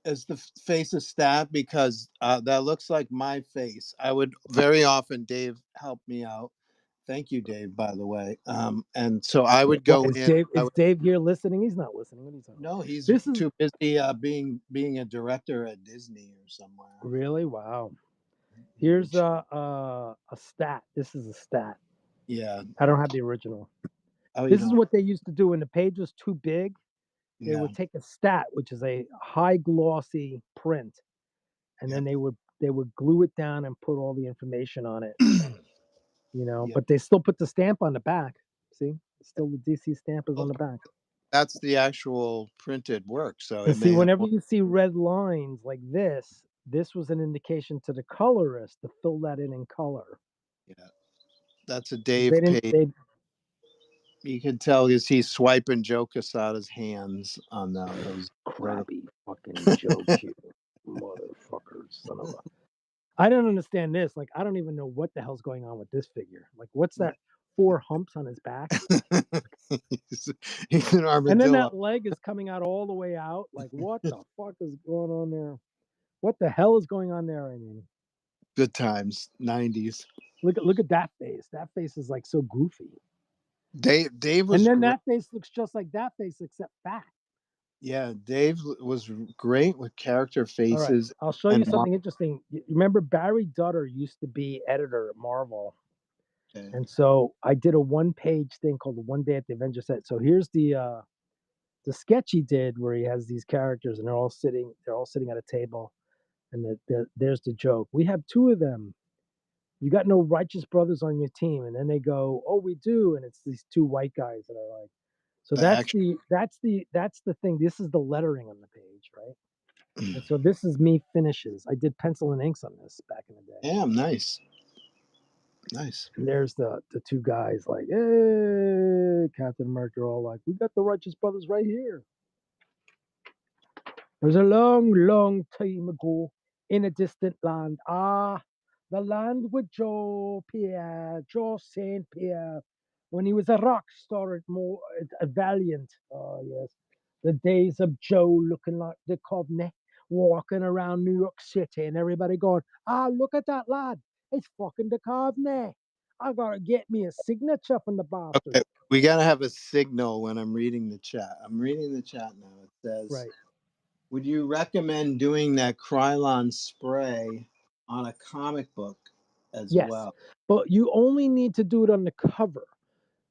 as the face of stat because that looks like my face. I would very often, Dave helped me out. Thank you, Dave, by the way. And so I would go Is in. Dave here listening? He's not listening. What are you talking about? No, he's This is too busy being a director at Disney or somewhere. really wow. Here's a stat. This is a stat. Yeah. I don't have the original. Oh, This is what they used to do when the page was too big. They Yeah. would take a stat, which is a high glossy print, and then they would glue it down and put all the information on it. Yeah. But they still put the stamp on the back. See, still the DC stamp is on the back. That's the actual printed work. So And it see, may whenever you see red lines like this was an indication to the colorist to fill that in color. Yeah. That's a Dave They didn't. page. You can tell because he's swiping Joe Quesada's hands on those Crabby fucking joke, you motherfucker, son of a. I don't understand this. Like, I don't even know what the hell's going on with this figure. Like, what's that? 4 humps on his back, he's an armadillo. and then that leg is coming out all the way out. Like, what the fuck is going on there? What the hell is going on there? I mean, good times, 90s. Look at that face. That face is like so goofy. Dave was, and then that face looks just like that face except fat. Yeah, Dave was great with character faces. Right. I'll show you something interesting. You remember Barry Dutter used to be editor at Marvel. Okay. And so I did a 1-page thing called One Day at the Avengers Set. So here's the sketch he did where he has these characters and they're all sitting at a table, and there's the joke. We have 2 of them. You got no righteous brothers on your team, and then they go, "Oh, we do," and it's these 2 white guys that are like. So that's the thing. This is the lettering on the page, right? And so this is me finishes. I did pencil and inks on this back in the day. Damn, nice. Nice. And there's the 2 guys like, hey, Captain America, all like, we got the righteous brothers right here. There's a long, long time ago in a distant land. The land with Joe St. Pierre, when he was a rock star at Valiant. Oh yes, the days of Joe looking like the Duchovny, walking around New York City, and everybody going, "Ah, look at that lad! It's fucking the Duchovny. I gotta get me a signature from the bastard." Okay, we gotta have a signal when I'm reading the chat. I'm reading the chat now. It says, Right. would you recommend doing that Krylon spray on a comic book as Yes, well? but you only need to do it on the cover.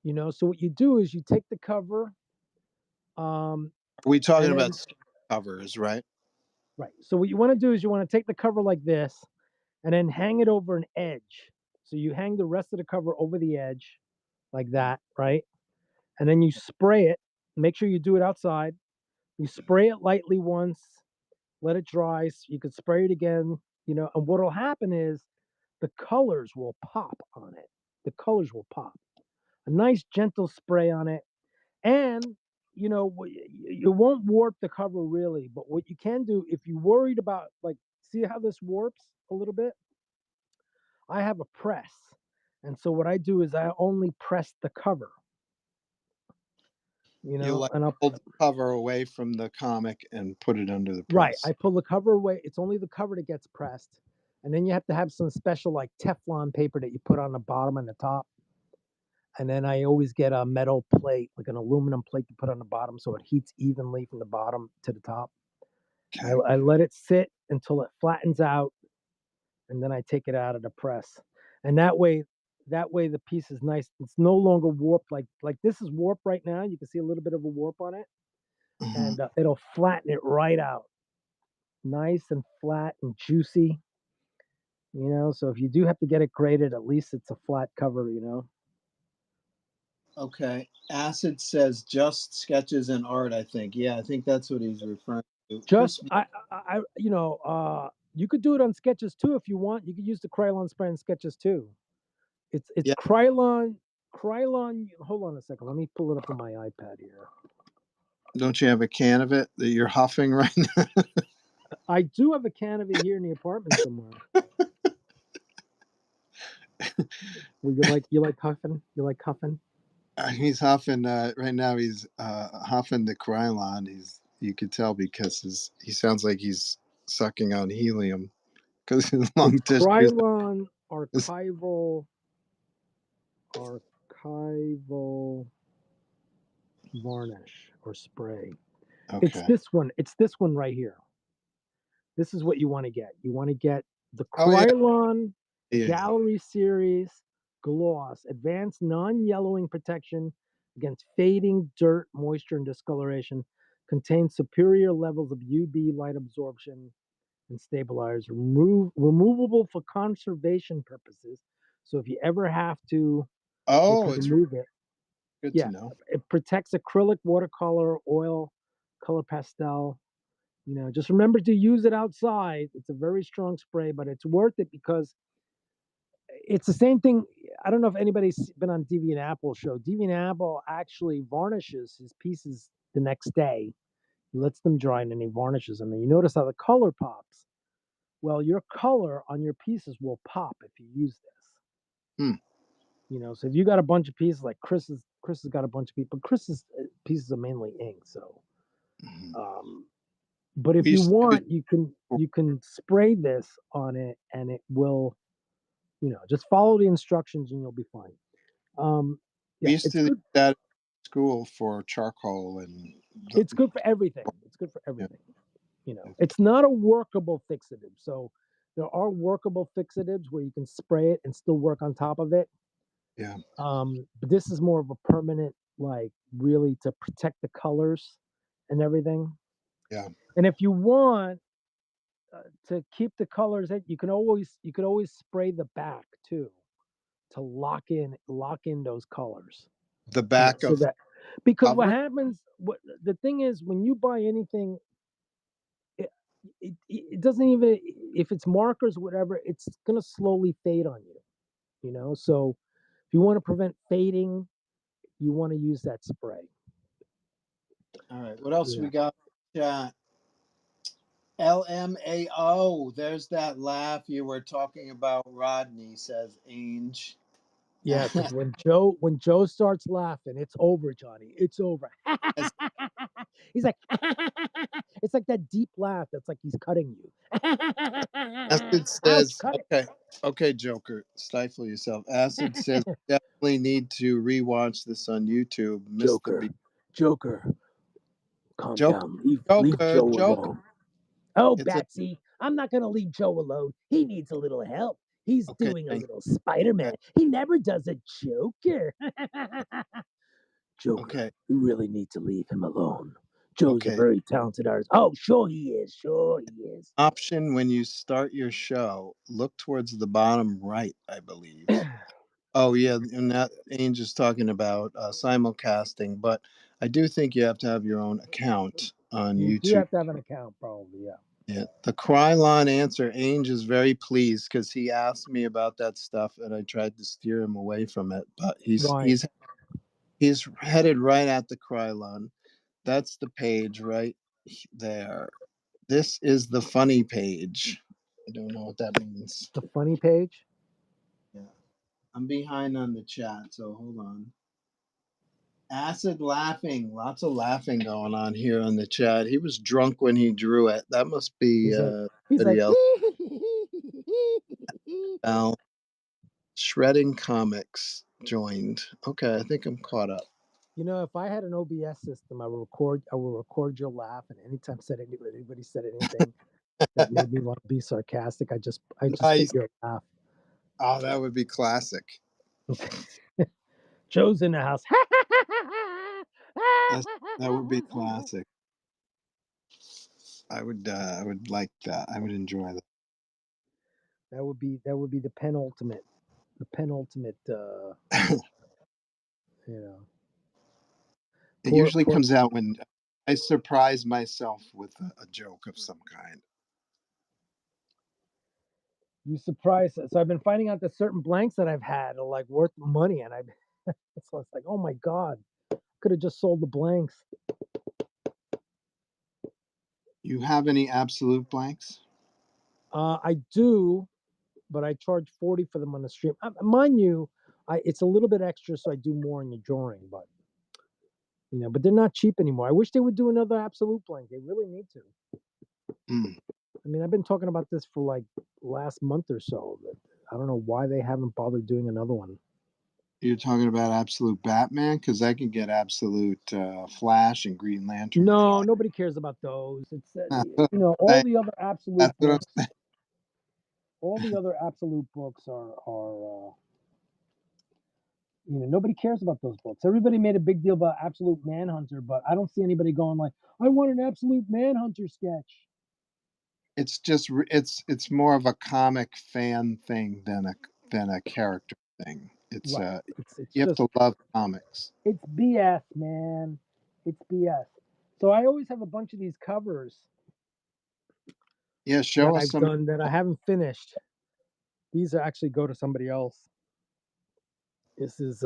You know, so what you do is you take the cover, Are we talking and then about covers, right? right. So what you want to do is you want to take the cover like this, and then hang it over an edge. So you hang the rest of the cover over the edge, like that, right? And then you spray it. Make sure you do it outside. You spray it lightly once, let it dry. You could spray it again, you know. And what'll happen is the colors will pop on it. The colors will pop. A nice gentle spray on it, and you know you won't warp the cover really. But what you can do if you're worried about, like, see how this warps a little bit. I have a press, and so what I do is I only press the cover, you You know, like and I'll pull the cover away from the comic and put it under the right. press. I pull the cover away. It's only the cover that gets pressed, and then you have to have some special like Teflon paper that you put on the bottom and the top. And then I always get a metal plate, like an aluminum plate, to put on the bottom so it heats evenly from the bottom to the top. Okay. I let it sit until it flattens out, and then I take it out of the press. And that way the piece is nice. It's no longer warped like this is warped right now. You can see a little bit of a warp on it, Mhm. and it'll flatten it right out, nice and flat and juicy. You know, so if you do have to get it graded, at least it's a flat cover. You know. Okay. Acid says just sketches and art, I think. Yeah, I think that's what he's referring to. Just Chris, you know, you could do it on sketches too if you want. You could use the Krylon spray on sketches too. It's yeah, Krylon. Hold on a second. Let me pull it up on my iPad here. don't you have a can of it that you're huffing right now? I do have a can of it here in the apartment somewhere. Well, you like huffing? You like huffing? He's huffing right now. He's huffing the Krylon. You could tell because he sounds like he's sucking on helium because his lung It's tissue Krylon is archival varnish or spray. It's okay. this one. It's this one right here. This is what you want to get. You want to get the Oh yeah, Krylon yeah. Gallery Series Gloss, advanced non-yellowing protection against fading, dirt, moisture, and discoloration. Contains superior levels of UV light absorption and stabilizers. Removable for conservation purposes. So if you ever have to Oh, it's remove it, good to yeah, know. it protects acrylic, watercolor, oil, color pastel. You know, just remember to use it outside. It's a very strong spray, but it's worth it because it's the same thing. I don't know if anybody's been on Deviant Apple show. Deviant Apple actually varnishes his pieces the next day. He lets them dry and then he varnishes them. And you notice how the color pops. Well, your color on your pieces will pop if you use this. Hmm. You know, so if you got a bunch of pieces like Chris has got a bunch of people. Chris's pieces are mainly ink, so Mhm. but if We you used to want, you can spray this on it, and it will, you know, just follow the instructions and you'll be fine. we Yeah, used it's to use good. that at school for charcoal and It's good for everything. It's good for yeah. everything. You know, it's not a workable fixative. So there are workable fixatives where you can spray it and still work on top of it. Yeah. But this is more of a permanent, like really to protect the colors and everything. Yeah. And if you want to keep the colors in, you could always spray the back too to lock in those colors. The You know, back so of the that because what cover. happens, what the thing is, when you buy anything, it, it doesn't even if it's markers, whatever, it's gonna slowly fade on you. You know, so if you want to prevent fading, you want to use that spray. All right. What else Yeah. we got? Chat. LMAO. There's that laugh you were talking about, Rodney, says Ange. Yeah, because when Joe starts laughing, it's over, Johnny. It's over. Yes. He's like, it's like that deep laugh that's like he's cutting you. Acid Ouch, says, cut it. okay, Joker, stifle yourself. Acid says, definitely need to rewatch this on YouTube. Mr. Joker, calm Joker, down. Leave Joe Joker. alone. Oh, It's a Betsy, I'm not gonna leave Joe alone. He needs a little help. He's okay. doing a Thank little Spider-Man. He never does a Joker. Joker, Okay. you really need to leave him alone. Joe's a Okay. very talented artist. Oh, sure he is. Sure he is. Option when you start your show, look towards the bottom right, I believe. Oh yeah, and that Ainge is talking about simulcasting, but I do think you have to have your own account on You do YouTube. have to have an account, probably. Yeah. Yeah, the Krylon answer, Ainge is very pleased because he asked me about that stuff, and I tried to steer him away from it. But Why? he's headed right at the Krylon. That's the page right there. This is the funny page. I don't know what that means. The funny page. Yeah, I'm behind on the chat, so hold on. Acid laughing, lots of laughing going on here on the chat. He was drunk when he drew it. That must be He's like, somebody else. Al Shredding Comics joined. Okay, I think I'm caught up. you know, if I had an OBS system, I will record your laugh, and anytime anybody said anything that made me want to be sarcastic, I just Nice. hit your laugh. Oh, that would be classic. Joe's in the house. That would be classic. I would like that. I would enjoy that. That would be the penultimate. You know. It usually comes out when I surprise myself with a joke of some kind. You surprise. So I've been finding out that certain blanks that I've had are like worth money, and so it's like, oh my god, could have just sold the blanks. You have any absolute blanks? I do, but I charge 40 for them on the stream. Mind you, it's a little bit extra, so I do more in the drawing, but but they're not cheap anymore. I wish they would do another absolute blank. They really need to. Mm. I mean, I've been talking about this for like last month or so, but I don't know why they haven't bothered doing another one. You're talking about absolute Batman? Because I can get absolute Flash and Green Lantern. No, nobody cares about those. It's all the other absolute books. All the other absolute books are nobody cares about those books. Everybody made a big deal about Absolute Manhunter, but I don't see anybody going like, I want an Absolute Manhunter sketch. It's just it's more of a comic fan thing than a character thing. It's Right. It's you have to love comics. It's BS, man. It's BS. So I always have a bunch of these covers. Yeah, show us some. Done that I haven't finished. These actually go to somebody else. This is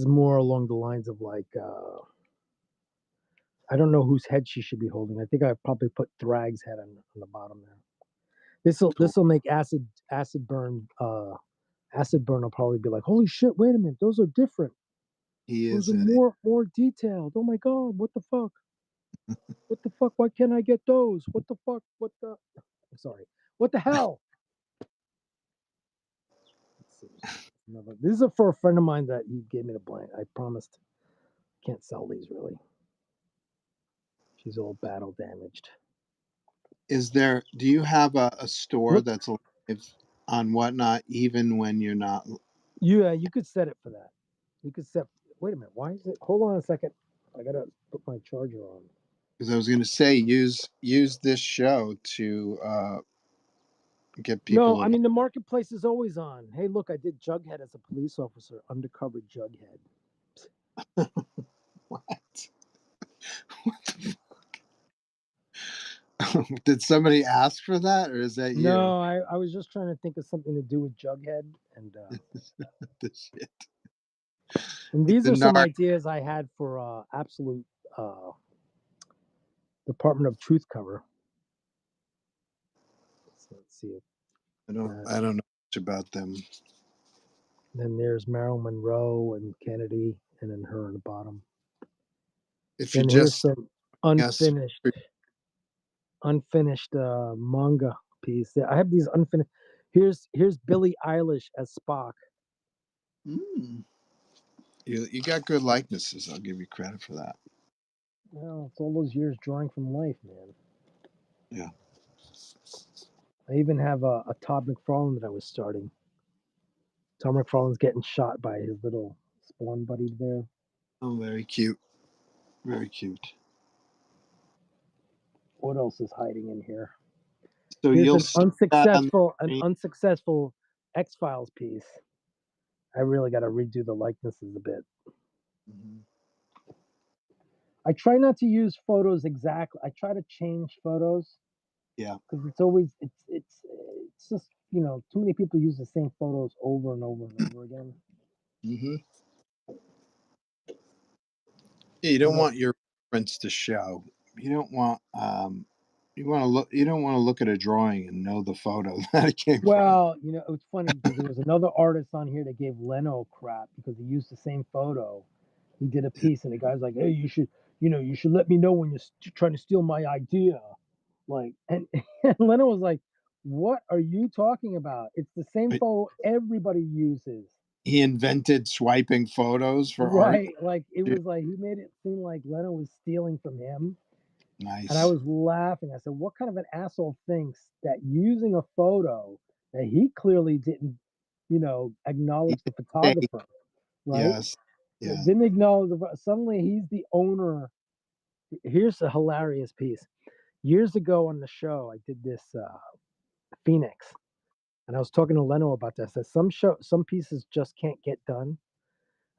more along the lines of like I don't know whose head she should be holding. I think I probably put Thrag's head on the bottom there. This will make acid burn. Acid burn will probably be like, holy shit! Wait a minute, those are different. Those are more detailed. Oh my god, what the fuck? What the fuck? Why can't I get those? What the fuck? What the? I'm sorry. What the hell? Let's see. These are for a friend of mine that he gave me the blank. I promised. Can't sell these really. She's all battle damaged. Do you have a store that's alive on Whatnot even when you're not? Yeah, you could set it for that. You could set. Wait a minute. Why is it? Hold on a second. I gotta put my charger on. Because I was going to say use this show to get people. No, I mean the marketplace is always on. Hey, look, I did Jughead as a police officer, undercover Jughead. What? What the fuck? Did somebody ask for that, or is that you? No, I was just trying to think of something to do with Jughead, and the shit. And these are some ideas I had for absolute Department of Truth cover. So let's see. I don't know about them. Then there's Marilyn Monroe and Kennedy, and then her on the bottom. If you Then here's just some yes, unfinished manga piece. I have these unfinished. Here's Billie Eilish as Spock. you got good likenesses. I'll give you credit for that. Well, it's all those years drawing from life, man. Yeah. I even have a Todd McFarlane that I was starting. Todd McFarlane's getting shot by his little spawn buddy there. Oh, very cute. Very cute. What else is hiding in here? So Here's you'll an see that on unsuccessful X-Files piece. I really got to redo the likenesses a bit. I try not to use photos exactly. I try to change photos. Yeah. Because it's always it's just too many people use the same photos over and over and over again. Mm-hmm. Yeah, you don't want your reference to show. You don't want you want to look. You don't want to look at a drawing and know the photo that it came from. Well, it was funny because there was another artist on here that gave Leno crap because he used the same photo. He did a piece, and the guy's like, "Hey, you should let me know when you're trying to steal my idea." Like, and Leno was like, "What are you talking about? It's the same photo everybody uses." He invented swiping photos for art. Right, like it was like he made it seem like Leno was stealing from him. Nice. And I was laughing. I said, "What kind of an asshole thinks that using a photo that he clearly didn't, acknowledge the photographer, right? Yes. Yeah. Didn't acknowledge suddenly he's the owner." Here's a hilarious piece. Years ago on the show, I did this Phoenix, and I was talking to Leno about this. I said some pieces just can't get done,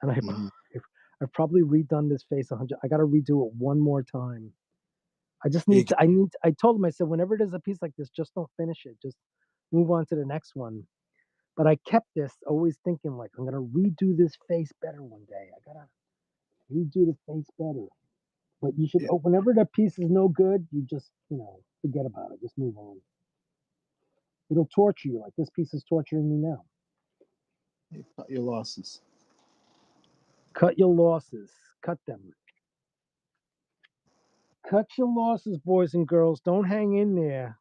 and I've probably redone this face 100. I got to redo it one more time. I just need to. I told him. I said, whenever there's a piece like this, just don't finish it. Just move on to the next one. But I kept this always thinking, like, I'm gonna redo this face better one day. I gotta redo the face better. But you should. Whenever the piece is no good, you just forget about it. Just move on. It'll torture you like this piece is torturing me now. You cut your losses. Cut your losses. Cut them. Cut your losses, boys and girls. Don't hang in there.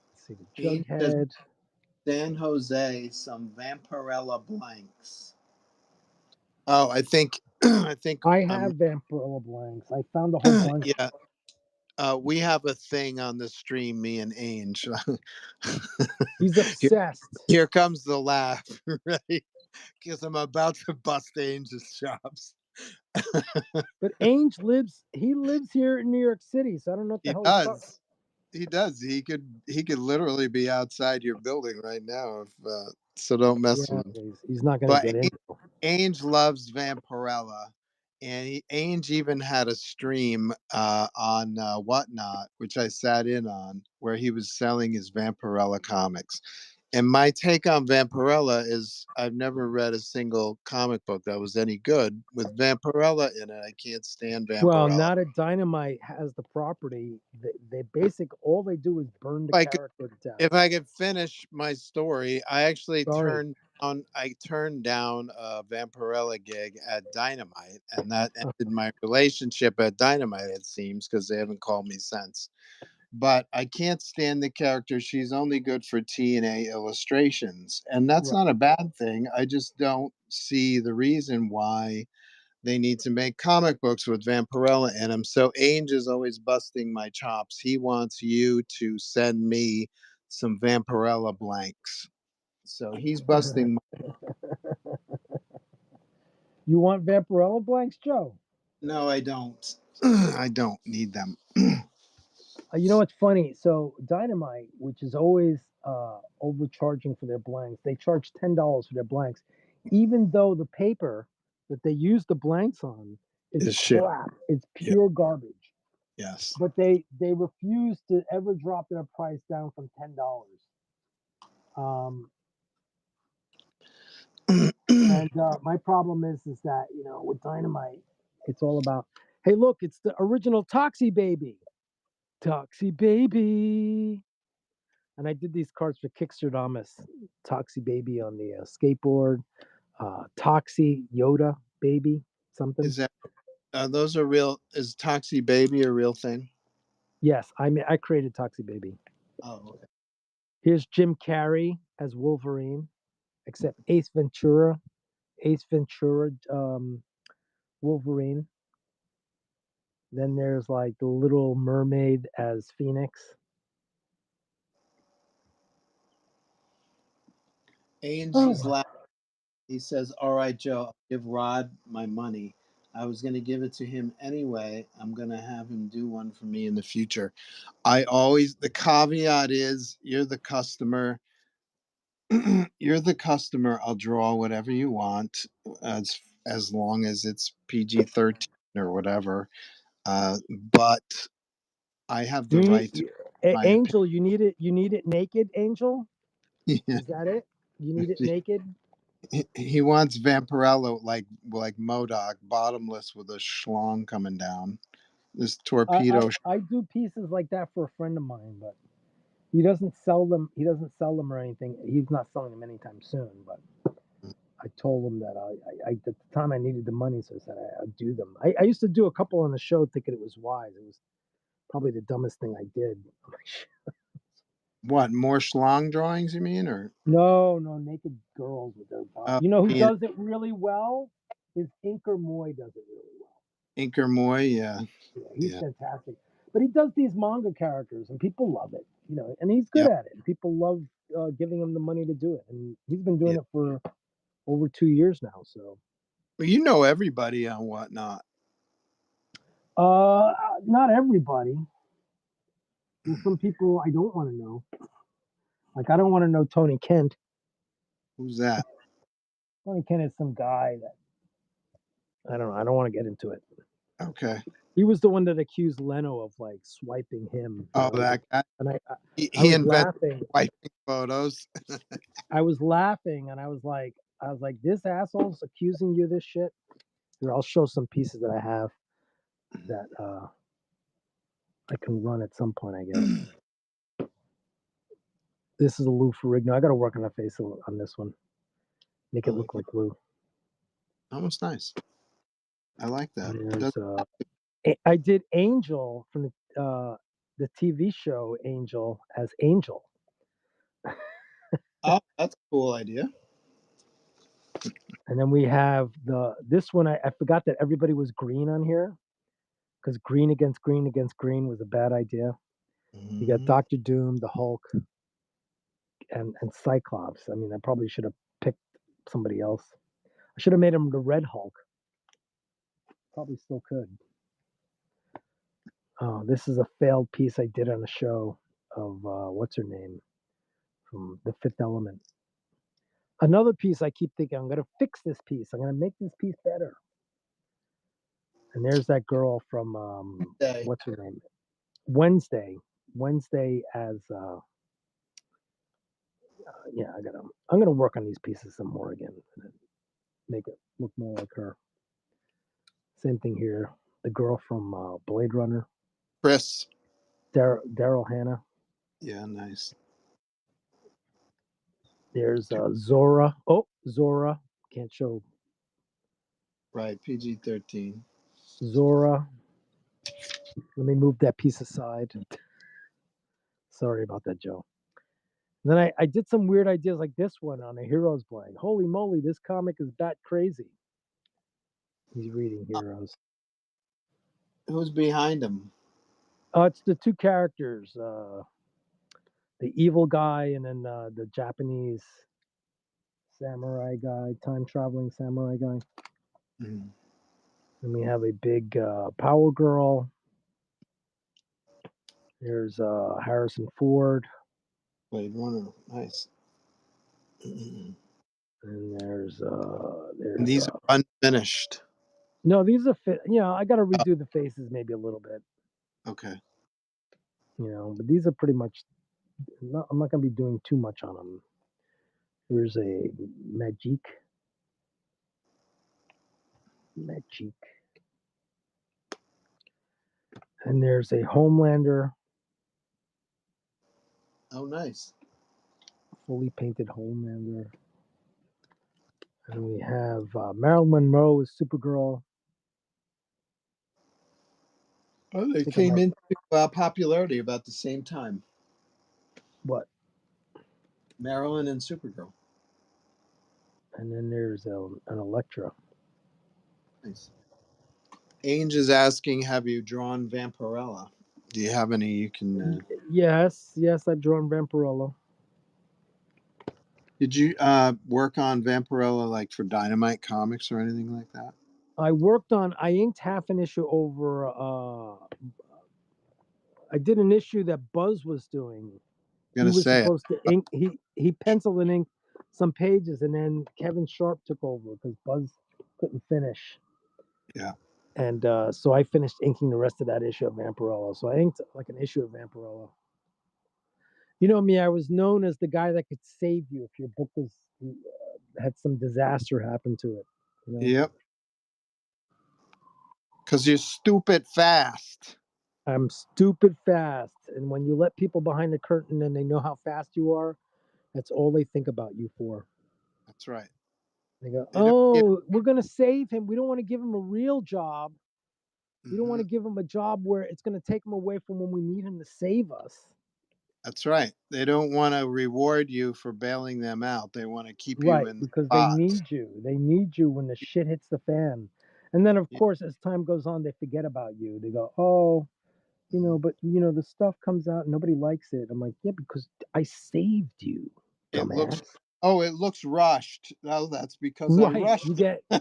Let's see the Jughead. San Jose, some Vampirella blanks. Oh, I think I have Vampirella blanks. I found a whole bunch. Yeah. We have a thing on the stream, me and Ainge. He's obsessed. Here comes the laugh, right? Because I'm about to bust Ainge's chops. But Ainge lives here in New York City, so I don't know what the hell he's talking. He does. He could literally be outside your building right now. So don't mess with him. He's not going to get in. Ainge loves Vampirella, and Ainge even had a stream on Whatnot, which I sat in on, where he was selling his Vampirella comics. And my take on Vampirella is I've never read a single comic book that was any good with Vampirella in it. I can't stand Vampirella. Well, now that Dynamite has the property, all they do is burn the character to death. If I could finish my story, I actually turned down a Vampirella gig at Dynamite, and that ended my relationship at Dynamite, it seems, because they haven't called me since. But I can't stand the character. She's only good for TNA illustrations, and that's not a bad thing. I just don't see the reason why they need to make comic books with Vampirella in them. So Ainge is always busting my chops. He wants you to send me some Vampirella blanks. So he's busting You want Vampirella blanks, Joe? No, I don't. I don't need them. You know what's funny? So Dynamite, which is always overcharging for their blanks, they charge $10 for their blanks, even though the paper that they use the blanks on is crap. It's pure garbage. Yes. But they refuse to ever drop their price down from $10. And my problem is that with Dynamite, it's all about, hey, look, it's the original Toxie Baby. Toxie Baby. And I did these cards for Kicksterdamus, Toxie Baby on the skateboard, Toxie Yoda Baby, something. Is that those are real? Is Toxie Baby a real thing? Yes, I created Toxie Baby. Oh, okay. Here's Jim Carrey as Wolverine, except Ace Ventura, Wolverine. Then there's like the Little Mermaid as Phoenix. Angel's laughing. He says, "All right, Joe, I'll give Rod my money. I was going to give it to him anyway. I'm going to have him do one for me in the future." The caveat is you're the customer. You're the customer. I'll draw whatever you want as long as it's PG-13 or whatever. But I have the right to my opinion. Angel, you need it. You need it naked, Angel. Yeah. Is that it? You need it naked. He wants Vampirello like MODOK, bottomless with a schlong coming down. This torpedo. I do pieces like that for a friend of mine, but he doesn't sell them. He doesn't sell them or anything. He's not selling them anytime soon. But I told him that I at the time I needed the money, so I said I'd do them. I used to do a couple on the show thinking it was wise. It was probably the dumbest thing I did. What, more schlong drawings, you mean? Or No, naked girls with their body. Oh, You know who yeah. does it really well? Is Inker Moy does it really well. Inker Moy, yeah. Yeah, he's Yeah. fantastic. But he does these manga characters, and people love it. You know, and he's good at it. And people love giving him the money to do it, and he's been doing it for over 2 years now. So, Well, you know everybody on Whatnot. not everybody. There's some people I don't want to know. Like I don't want to know Tony Kent. Who's that? Tony Kent is some guy that I don't know. I don't want to get into it. Okay. He was the one that accused Leno of like swiping him. Oh, that guy. And He was invented laughing. swiping photos. I was laughing, and I was like, this asshole's accusing you of this shit. Here, I'll show some pieces that I have that I can run at some point, I guess. This is a Lou Ferrigno. I got to work on the face on this one. Make it look like Lou. Almost nice. I like that. I did Angel from the TV show Angel as Angel. Oh, that's a cool idea. And then we have this one. I forgot that everybody was green on here because green against green was a bad idea. You got Doctor Doom, the Hulk, and Cyclops. I mean, I probably should have picked somebody else. I should have made him the Red Hulk. Probably still could. Oh, this is a failed piece I did on a show of what's her name from The Fifth Element. Another piece I keep thinking I'm gonna fix this piece. I'm gonna make this piece better. And there's that girl from what's her name? Wednesday as yeah, I'm gonna work on these pieces some more again and make it look more like her. Same thing here. The girl from Blade Runner. Chris. Daryl Hannah. Yeah, nice. There's Zora. Oh, Zora. Can't show. Right, PG-13. Zora. Let me move that piece aside. Sorry about that, Joe. And then I did some weird ideas like this one on a Heroes Blade. Holy moly, this comic is bat crazy. He's reading Heroes. Who's behind him? It's the two characters, the evil guy and then the Japanese samurai guy, time traveling samurai guy. Mm. And we have a big Power Girl. There's Harrison Ford. Blade Runner, nice. And there's And these are unfinished. No, these are I got to redo the faces maybe a little bit. Okay. But these are pretty much. I'm not going to be doing too much on them. There's a Magic. And there's a Homelander. Oh, nice. fully painted Homelander. And we have Marilyn Monroe as Supergirl. Oh, they think I came might- into popularity about the same time. What? Marilyn and Supergirl. And then there's an Elektra. Nice. Ainge is asking, have you drawn Vampirella? Do you have any you can... Yes, I've drawn Vampirella. Did you work on Vampirella like for Dynamite Comics or anything like that? I inked half an issue over, I did an issue that Buzz was doing. I'm He gonna was say it. supposed to ink, he penciled and inked some pages, and then Kevin Sharp took over because Buzz couldn't finish. Yeah. And so I finished inking the rest of that issue of Vampirella. So I inked like an issue of Vampirella. You know me, I was known as the guy that could save you if your book was had some disaster happen to it. You know? Yep. Because you're stupid fast. I'm stupid fast, and when you let people behind the curtain and they know how fast you are, that's all they think about you for. That's right. They go, They don't "Oh, we're gonna save him. We don't want to give him a real job. We don't want Mhm. to give him a job where it's gonna take him away from when we need him to save us." That's right. They don't want to reward you for bailing them out. They want to keep you Right, in the because they spot. need you. They need you when the shit hits the fan. And then, of Yeah. course, as time goes on, they forget about you. They go, "Oh, but the stuff comes out and nobody likes it." I'm like, "Yeah, because I saved you, It looks dumbass." it looks rushed. Oh, that's because I Right. rushed You it. get, I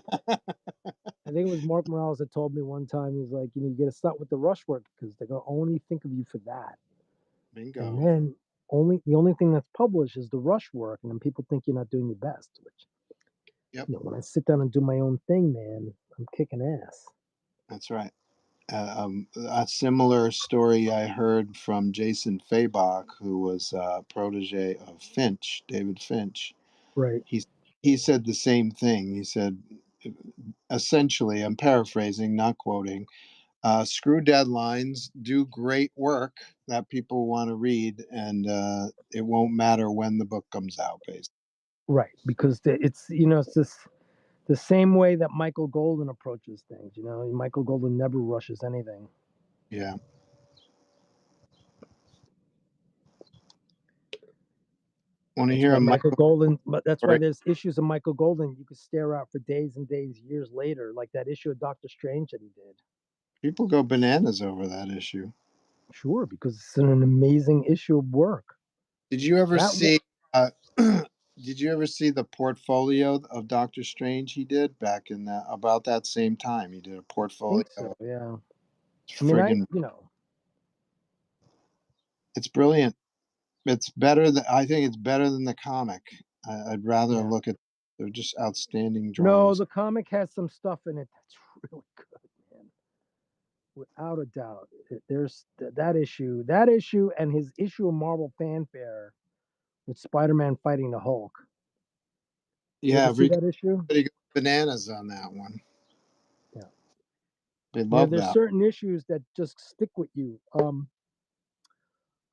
think it was Mark Morales that told me one time, he's like, you got to start with the rush work because they're going to only think of you for that. Bingo. And then the only thing that's published is the rush work. And then people think you're not doing your best, which, Yep. when I sit down and do my own thing, man, I'm kicking ass. That's right. A similar story I heard from Jason Fabok, who was a protege of Finch, David Finch. Right. He said the same thing. He said, essentially, I'm paraphrasing, not quoting, screw deadlines, do great work that people want to read, and it won't matter when the book comes out, basically. Right. Because it's just the same way that Michael Golden approaches things. Michael Golden never rushes anything. Yeah. Want to That's hear why a Michael Golden. But that's why story? there's issues of Michael Golden you could stare out for days and days, years later, like that issue of Doctor Strange that he did. People go bananas over that issue. Sure, because it's an amazing issue of work. Did you ever That see? Did you ever see the portfolio of Doctor Strange he did back in about that same time? He did a I portfolio. think so. Yeah. It's I mean, friggin', it's brilliant. It's better than I think. It's better than the comic. I'd rather Yeah. look at. They're just outstanding No, drawings. the comic has some stuff in it that's really good, man. Without a doubt. There's that issue, and his issue of Marvel Fanfare with Spider-Man fighting the Hulk. You Yeah, ever see that issue? everybody goes bananas on that one. Yeah. They love There's that. certain issues that just stick with you.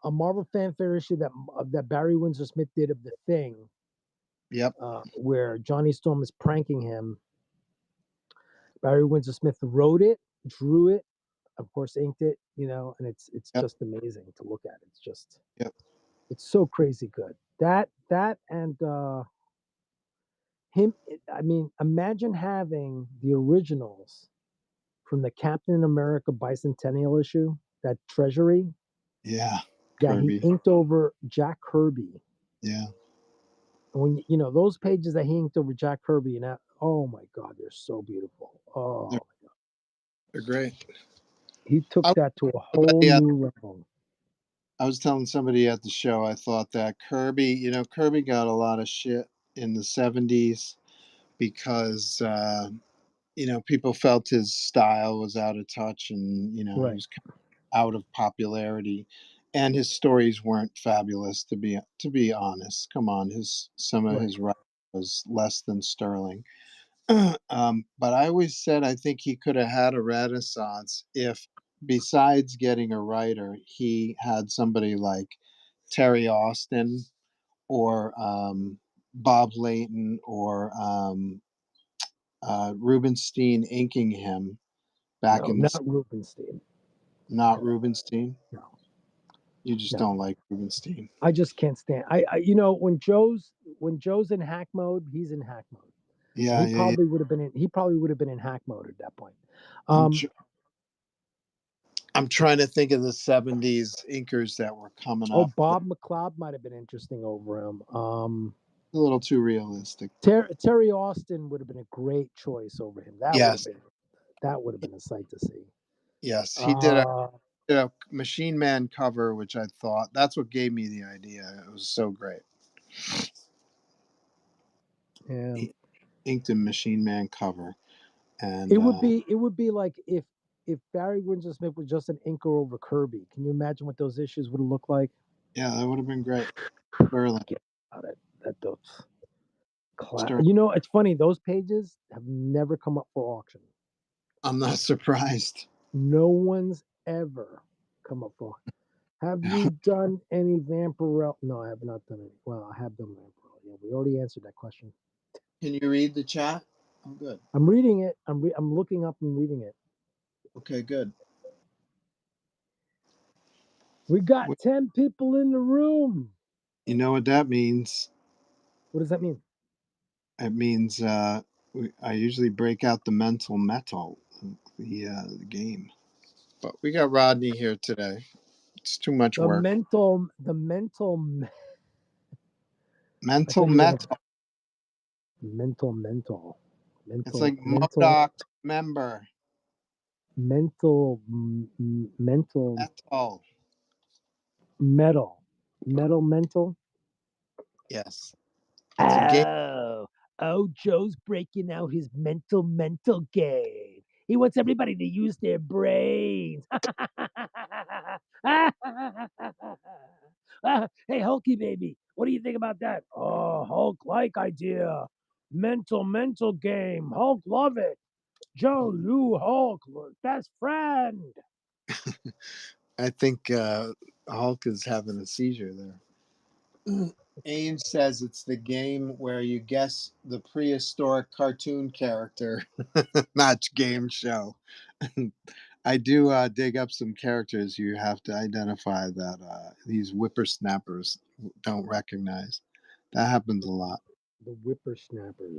A Marvel Fanfare issue that Barry Windsor Smith did of The Thing, Yep. where Johnny Storm is pranking him. Barry Windsor Smith wrote it, drew it, of course inked it, and it's Yep. just amazing to look at. It's just, Yep. it's so crazy good. That and him. I mean, imagine having the originals from the Captain America Bicentennial issue, that Treasury. Yeah. That Kirby. he inked over Jack Kirby. Yeah. When those pages that he inked over Jack Kirby, and oh my God, they're so beautiful. Oh my God, They're great. he took that to a whole new level. I was telling somebody at the show, I thought that Kirby got a lot of shit in the 70s because, people felt his style was out of touch and, Right. he was kind of out of popularity and his stories weren't fabulous to be honest. Come on, some of his writing was less than sterling. But I always said I think he could have had a renaissance if, besides getting a writer, he had somebody like Terry Austin or Bob Layton or Rubenstein inking him back No, in not the Rubenstein. not No. Rubenstein. No, You just no. don't like Rubenstein. I just can't stand. When Joe's in hack mode, he's in hack mode. Yeah, He yeah. probably would have been in. He probably would have been in hack mode at that point. I'm trying to think of the '70s inkers that were coming up. Bob McLeod might have been interesting over him. A little too realistic. Terry Austin would have been a great choice over him. Yes. That would have been a sight to see. Yes, he did a Machine Man cover, which I thought that's what gave me the idea. It was so great. Yeah. He inked a Machine Man cover, and It would be like if Barry Windsor Smith was just an inker over Kirby. Can you imagine what those issues would have looked like? Yeah, that would have been great. Sterling. It's funny. Those pages have never come up for auction. I'm not surprised. No one's ever come up for. Have you done any Vampirella? No, I have not done any. Well, I have done Vampirella. Yeah, we already answered that question. Can you read the chat? Oh, good. I'm reading it. I'm looking up and reading it. Okay, good. We got 10 people in the room. You know what that means? What does that mean? It means I usually break out the mental metal, the game. But we got Rodney here today. It's too much work. Mental metal. It's like MODOK member. Mental. Metal. Yes. Joe's breaking out his mental game. He wants everybody to use their brains. Hey, Hulky baby, what do you think about that? Oh, Hulk like idea. Mental game. Hulk love it. Joe, you Hulk, best friend. I think Hulk is having a seizure there. Ames says it's the game where you guess the prehistoric cartoon character, not game show. I do dig up some characters you have to identify that these whippersnappers don't recognize. That happens a lot. The whippersnappers.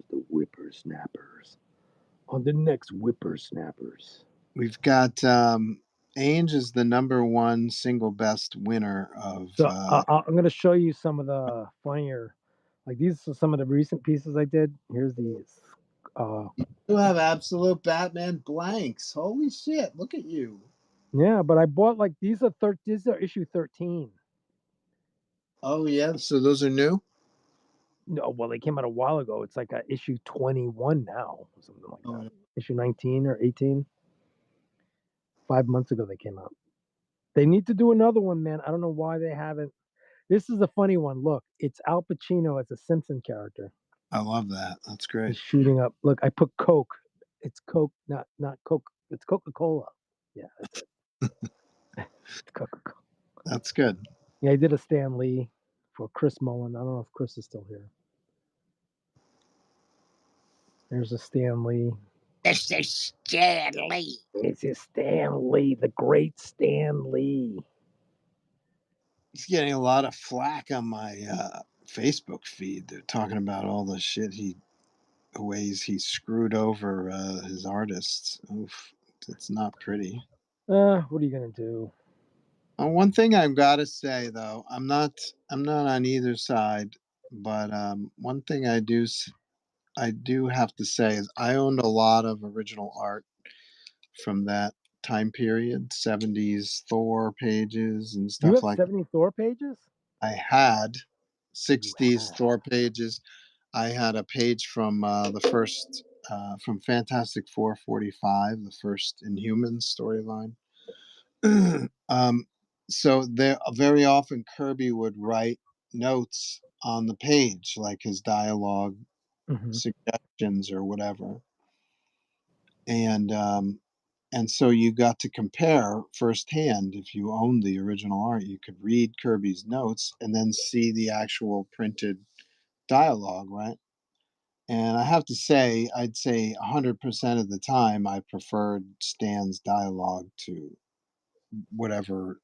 On the next whippersnappers. We've got Ainge is the #1 single best winner of. So I'm going to show you some of the funnier, like these are some of the recent pieces I did. Here's these. You have absolute Batman blanks. Holy shit! Look at you. Yeah, but I bought like these are issue 13. Oh yeah, so those are new. No, well they came out a while ago. It's like issue 21 now, or something like that. Issue 19 or 18. 5 months ago they came out. They need to do another one, man. I don't know why they haven't. This is a funny one. Look, it's Al Pacino as a Simpson character. I love that. That's great. He's shooting up. Look, I put Coke. It's Coke, not Coke. It's Coca-Cola. Yeah, that's it. It's Coca-Cola. That's good. Yeah, I did a Stan Lee for Chris Mullen. I don't know if Chris is still here. There's a Stan Lee. This is Stan Lee. This is Stan Lee, the great Stan Lee. He's getting a lot of flack on my Facebook feed. They're talking about all the shit ways he screwed over his artists. Oof, it's not pretty. What are you gonna do? One thing I've got to say though, I'm not on either side, but one thing I do have to say is I owned a lot of original art from that time period, 70s Thor pages and stuff you have like 70 Thor pages? I had 60s Thor pages. I had a page from the first from Fantastic Four 45, the first Inhumans storyline. So there very often Kirby would write notes on the page, like his dialogue suggestions or whatever. And And so you got to compare firsthand. If you owned the original art, you could read Kirby's notes and then see the actual printed dialogue, right? And I have to say, I'd say 100% of the time I preferred Stan's dialogue to whatever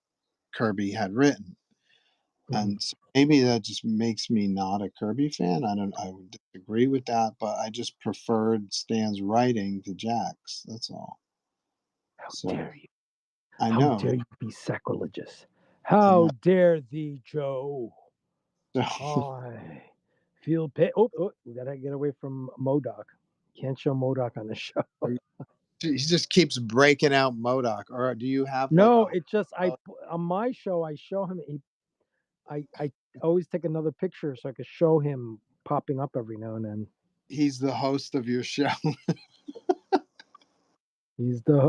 Kirby had written. And so maybe that just makes me not a Kirby fan. I would disagree with that, but I just preferred Stan's writing to Jack's. That's all. How So dare you? I How know. dare you be sacrilegious? I'm How not. dare thee, Joe? So, I feel pain. Oh, we gotta get away from Modoc. Can't show Modoc on the show. he just keeps breaking out Modoc. Or do you have like No, a it just Oh. on my show I show him. I always take another picture so I could show him popping up every now and then. he's the host of your show?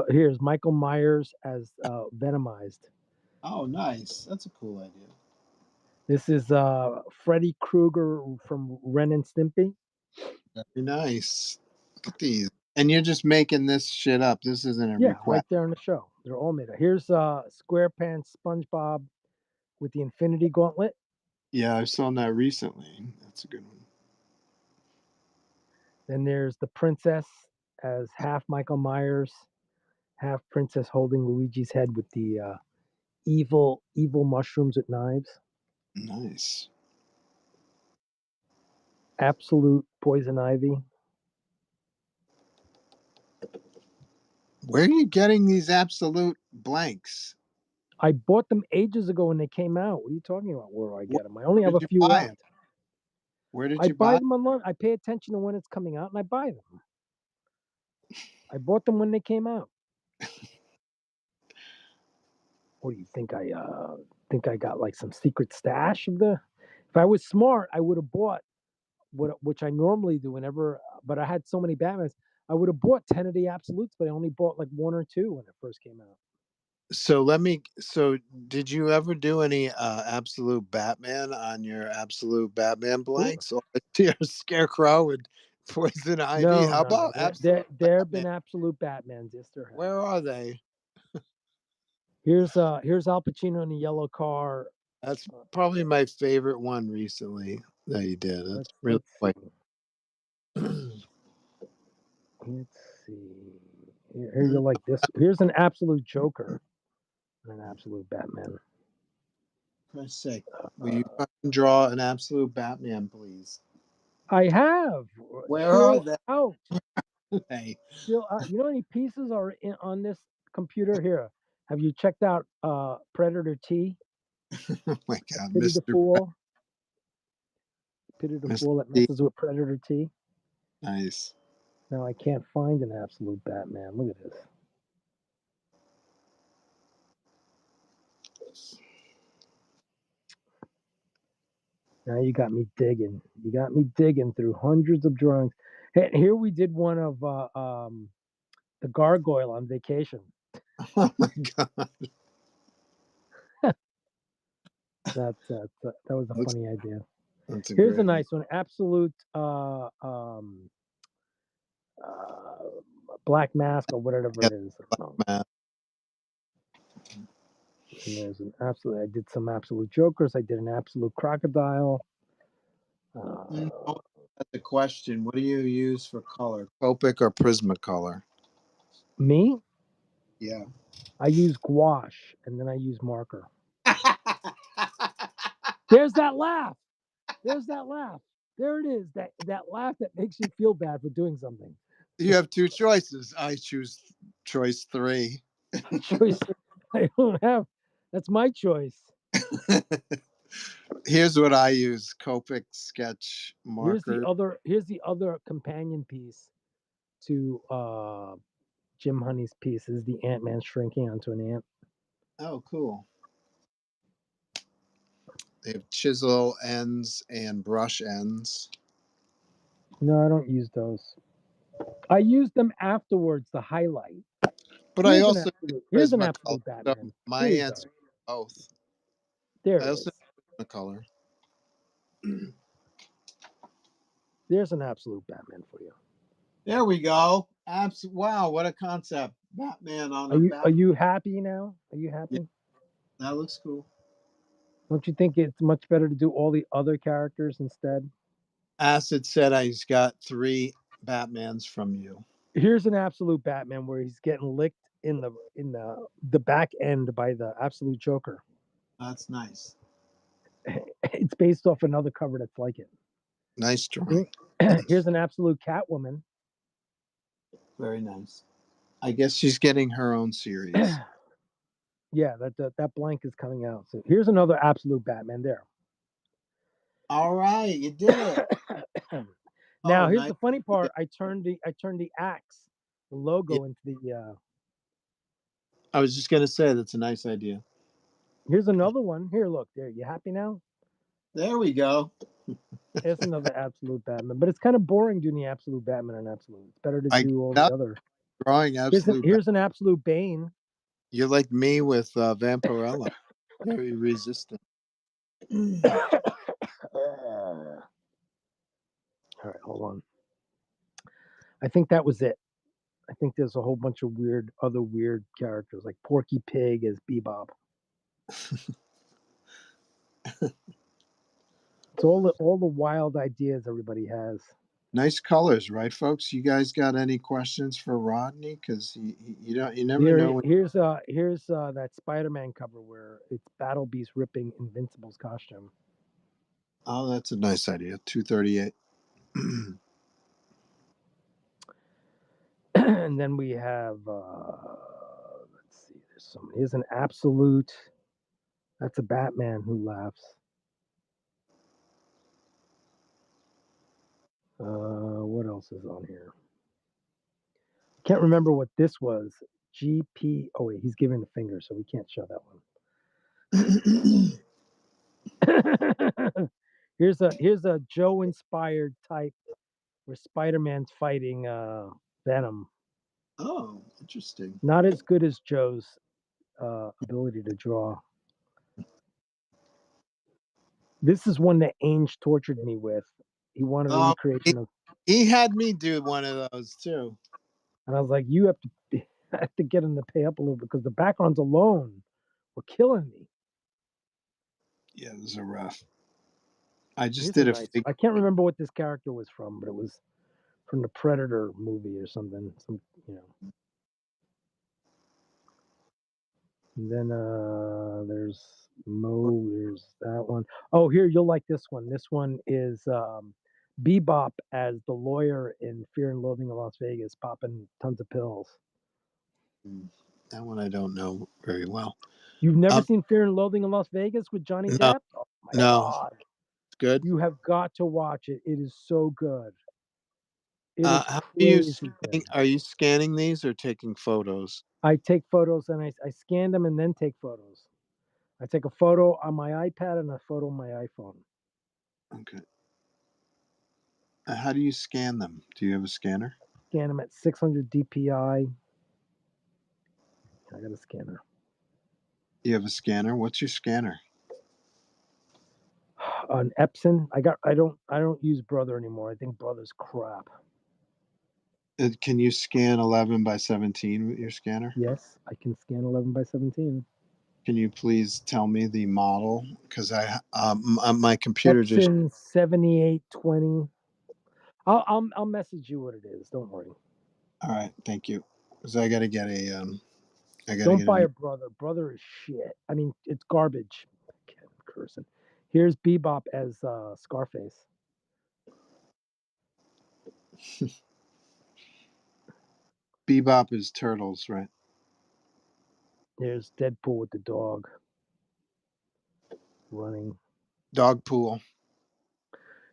Here's Michael Myers as Venomized. Oh, nice. That's a cool idea. This is Freddy Krueger from Ren and Stimpy. Very nice. Look at these. And you're just making this shit up. This isn't a Yeah, request. right there in the show. They're all made up. Here's SquarePants SpongeBob with the Infinity Gauntlet. Yeah, I saw that recently. That's a good one. Then there's the princess as half Michael Myers, half princess holding Luigi's head with the evil mushrooms with knives. Nice. Absolute Poison Ivy. Where are you getting these absolute blanks? I bought them ages ago when they came out. What are you talking about? Where do I get them? I only Where have a did you few buy left. 'em? Where did I you buy buy? them online. I pay attention to when it's coming out and I buy them. I bought them when they came out. What do you think? I got like some secret stash of the. If I was smart, I would have bought which I normally do whenever. But I had so many Batmans. I would have bought 10 of the absolutes, but I only bought like 1 or 2 when it first came out. So did you ever do any absolute Batman on your absolute Batman blanks? Or your Scarecrow and Poison Ivy? No, How about absolute there have Batman? been absolute Batmans. Yes, there have. Where are they? Here's Al Pacino in the yellow car. That's probably my favorite one recently that you did. That's really Let's quite. see. Let's see. Here you like this. Here's an absolute Joker and an absolute Batman. For Christ's sake, will you fucking draw an absolute Batman, please? I have. Where are they? Out. Hey. Still, you know how many pieces are on this computer here? Have you checked out Predator T? Oh my God, Pity the Mr. Fool. Pity the Mr. Fool that T. messes with Predator T. Nice. Now I can't find an absolute Batman. Look at this. Now you got me digging. You got me digging through hundreds of drawings. Hey, here we did one of the Gargoyle on vacation. Oh my God. That was a Looks- funny idea. That's a Here's a great nice one. Absolute Black Mask or whatever Yeah, it is. man. And there's an absolute. I did some absolute Jokers. I did an absolute Crocodile. No, that's a question. What do you use for color? Copic or Prismacolor? Me? Yeah. I use gouache and then I use marker. There's that laugh. There's that laugh. There it is. That laugh that makes you feel bad for doing something. You have 2 choices. I choose choice 3. Choice. I don't have. That's my choice. Here's what I use: Copic sketch marker. Here's the other companion piece to Jim Honey's piece. Is the Ant-Man shrinking onto an ant. Oh, cool. They have chisel ends and brush ends. No, I don't use those. I use them afterwards to highlight. But Here's I an also absolute, here's an Prismacolor, absolute so Batman. my Here you answer go. is both. There I it also is. have Prismacolor. There's an absolute Batman for you. There we go. Wow, what a concept. Batman on Are a you bat. are you happy now? Are you happy? That looks cool. Don't you think it's much better to do all the other characters instead? Acid said he's got 3 Batmans from you. Here's an absolute Batman where he's getting licked in the back end by the absolute Joker. That's nice. It's based off another cover that's like it. Nice drawing. Here's an absolute Catwoman. Very nice. I guess she's getting her own series. Yeah, that blank is coming out. So here's another absolute Batman there. All right, you did it. Now Oh, here's nice. the funny part. I turned the axe, the logo into the I was just gonna say that's a nice idea. here's another one. Here, look, there. You happy now? There we go. There's another absolute Batman. But it's kind of boring doing the absolute Batman and absolute. It's better to I do all not the other. drawing absolute. Here's an absolute Bane. You're like me with Vampirella. Very resistant. All right, hold on. I think that was it. I think there's a whole bunch of other weird characters like Porky Pig as Bebop. It's all the wild ideas everybody has. Nice colors, right, folks? You guys got any questions for Rodney? Because you never Here, know. here's that Spider-Man cover where it's Battle Beast ripping Invincible's costume. Oh, that's a nice idea. 238. And then we have let's see, there's some. Here's an absolute. That's a Batman who laughs. What else is on here? Can't remember what this was. GP. Oh wait, he's giving the finger, so we can't show that one. here's a Joe inspired type where Spider-Man's fighting Venom. Oh, interesting. Not as good as Joe's ability to draw. This is one that Ainge tortured me with. He wanted a recreation of. He had me do one of those too. And I was like, you have to get him to pay up a little bit because the backgrounds alone were killing me. Yeah, those are rough. I just Here's did a a nice. fig- I can't remember what this character was from, but it was from the Predator movie or something. And then there's Mo. There's that one. Oh, here you'll like this one. This one is Bebop as the lawyer in Fear and Loathing in Las Vegas, popping tons of pills. That one I don't know very well. You've never seen Fear and Loathing in Las Vegas with Johnny Depp? Oh my God. It's good. You have got to watch it. It is so good. It is How do you crazy good. are you scanning these or taking photos? I take photos and I scan them and then take photos. I take a photo on my iPad and a photo on my iPhone. Okay. How do you scan them? Do you have a scanner? Scan them at 600 DPI. I got a scanner. You have a scanner? What's your scanner? An Epson. I don't use Brother anymore. I think Brother's crap. Can you scan 11 by 17 with your scanner? Yes, I can scan 11 by 17. Can you please tell me the model? Because my computer just. Epson 7820. I'll message you what it is. Don't worry. All right, thank you. Because I gotta get a. Don't buy a Brother. Brother is shit. I mean, it's garbage. Again, cursing. Here's Bebop as Scarface. Bebop is turtles, right? There's Deadpool with the dog running. Dog pool.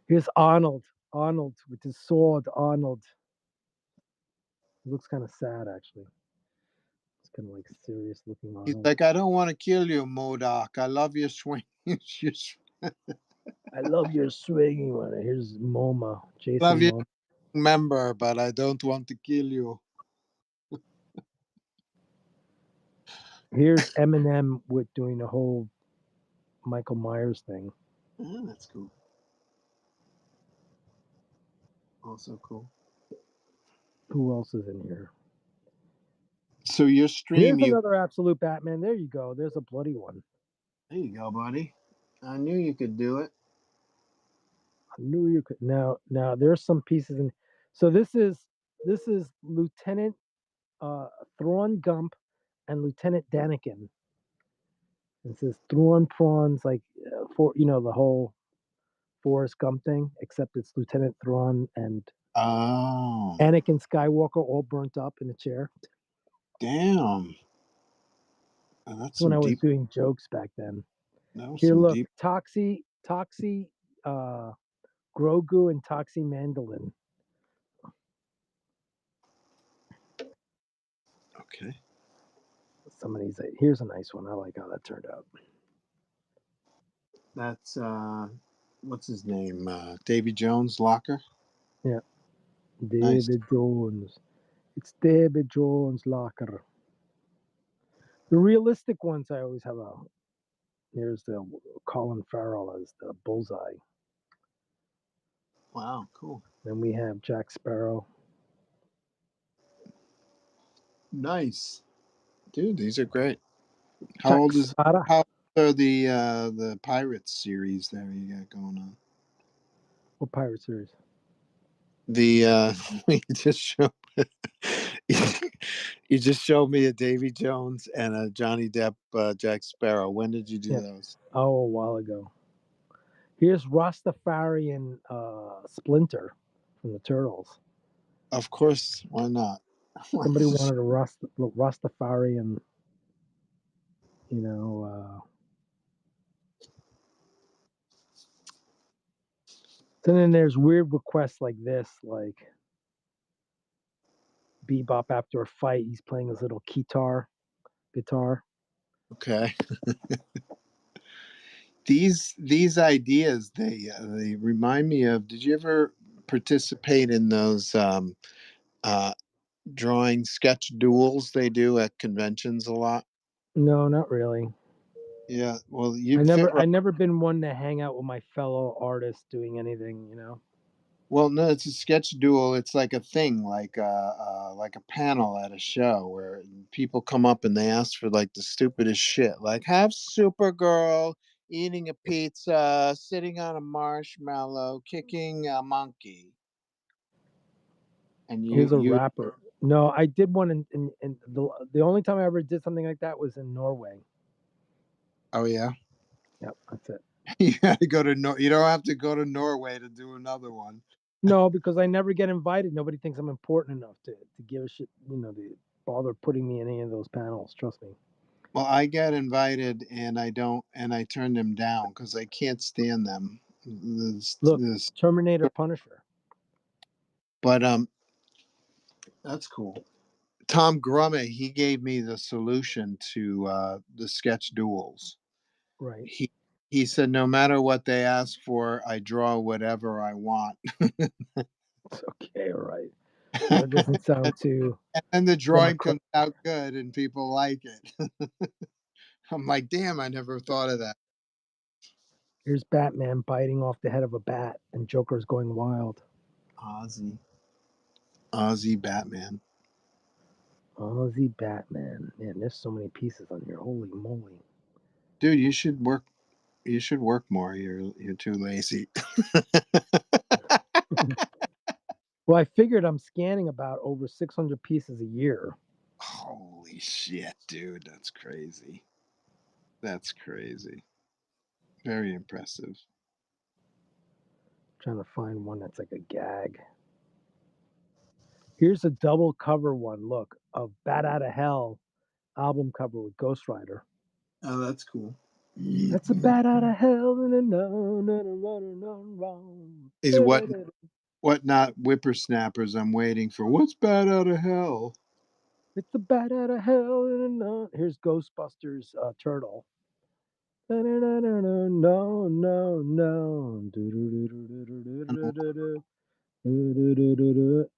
Here's Arnold. Arnold with his sword. Arnold. He looks kind of sad, actually. It's kind of like serious looking Arnold. He's like, I don't want to kill you, MODOK. I love your swing. I love your swinging one. Here's MoMA. Jason Love you, MoMA. member, but I don't want to kill you. Here's Eminem with doing the whole Michael Myers thing. Oh, that's cool. Also cool. Who else is in here? So your stream, Here's another absolute Batman. There you go. There's a bloody one. there you go, buddy. I knew you could do it. I knew you could. Now there's some pieces in. So this is Lieutenant Thrawn Gump and Lieutenant Daniken. It says Thrawn Prawns, like for the whole Forrest Gump thing, except it's Lieutenant Thrawn and Oh, Anakin Skywalker all burnt up in a chair. damn. Oh, that's That's when I some was deep. doing jokes back then. That was Here, some look, deep. Toxie, Grogu, and Toxie Mandolin. Okay. Some of these. Here's a nice one. I like how that turned out. That's what's his name? Davy Jones Locker. David Jones. It's David Jones Locker. The realistic ones I always have a. Here's the Colin Farrell as the Bullseye. Wow, cool. Then we have Jack Sparrow. Nice, dude. These are great. Jack How old is? Sparrow. How old are the Pirates series there you got going on? What pirate series? The you just showed you just showed me a Davy Jones and a Johnny Depp Jack Sparrow. When did you do Yeah. those? Oh, a while ago. Here's Rastafarian Splinter from the Turtles. Of course, why not? Somebody wanted a Rastafarian, So then there's weird requests like this, like Bebop after a fight, he's playing his little guitar. Okay. These ideas they remind me of. Did you ever participate in those drawing sketch duels they do at conventions a lot? No, not really. Yeah. Well, I you'd fit right. never been one to hang out with my fellow artists doing anything, Well, no, it's a sketch duel. It's like a thing, like a panel at a show where people come up and they ask for like the stupidest shit, like have Supergirl eating a pizza, sitting on a marshmallow, kicking a monkey, and Here's a you. rapper. No, I did one in the only time I ever did something like that was in Norway. Oh yeah, Yep, that's it. you got to go to You don't have to go to Norway to do another one. No, because I never get invited. Nobody thinks I'm important enough to give a shit, to bother putting me in any of those panels. Trust me. Well, I get invited and I don't, and I turn them down because I can't stand them. Look, Terminator Punisher. But that's cool. Tom Grummett, he gave me the solution to the sketch duels. Right. He said, no matter what they ask for, I draw whatever I want. Okay, all right. That doesn't sound too. And the drawing comes out good and people like it. I'm like, damn, I never thought of that. Here's Batman biting off the head of a bat and Joker's going wild. Ozzy Batman. Ozzy Batman. Man, there's so many pieces on here. Holy moly. Dude, you should work more. You're too lazy. Well, I figured I'm scanning about over 600 pieces a year. Holy shit, dude. That's crazy. Very impressive. Trying to find one that's like a gag. Here's a double cover one. Look, of Bat Out of Hell album cover with Ghost Rider. Oh, that's cool. That's a bat out of hell. Is what not whippersnappers I'm waiting for. What's Bat Out of Hell? It's a bat out of hell. Here's Ghostbusters Turtle. No.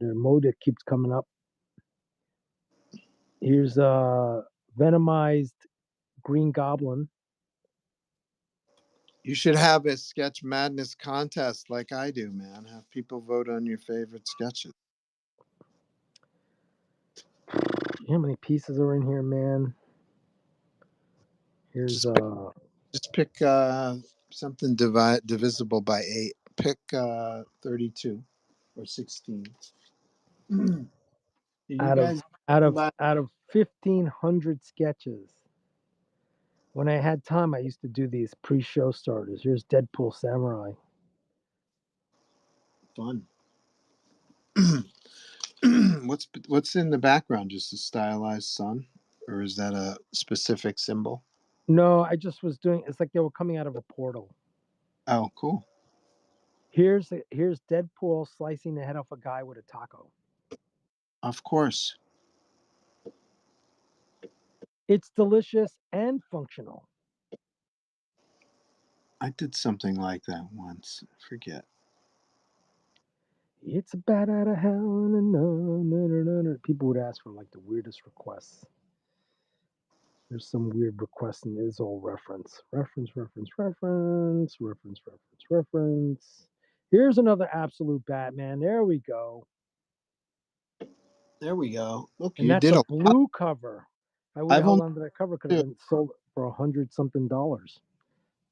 Their mode keeps coming up. Here's Venomized Green Goblin. You should have a sketch madness contest like I do, man. Have people vote on your favorite sketches. You know how many pieces are in here, man? Here's Just pick something divisible by 8. Pick 32 or 16. You out guys of buy- 1,500 sketches. When I had time, I used to do these pre-show starters. Here's Deadpool Samurai. fun. What's in the background? Just a stylized sun, or is that a specific symbol? No, I just was doing. It's like they were coming out of a portal. Oh, cool. Here's Deadpool slicing the head off a guy with a taco. Of course. It's delicious and functional. I did something like that once. I forget. It's a bat out of hell. No. People would ask for like the weirdest requests. There's some weird requests, and it's all reference. Here's another absolute Batman. There we go. There we go. Look, And you that's did a blue cover. I would have I've held only on to that cover. Could have been sold for $100-something.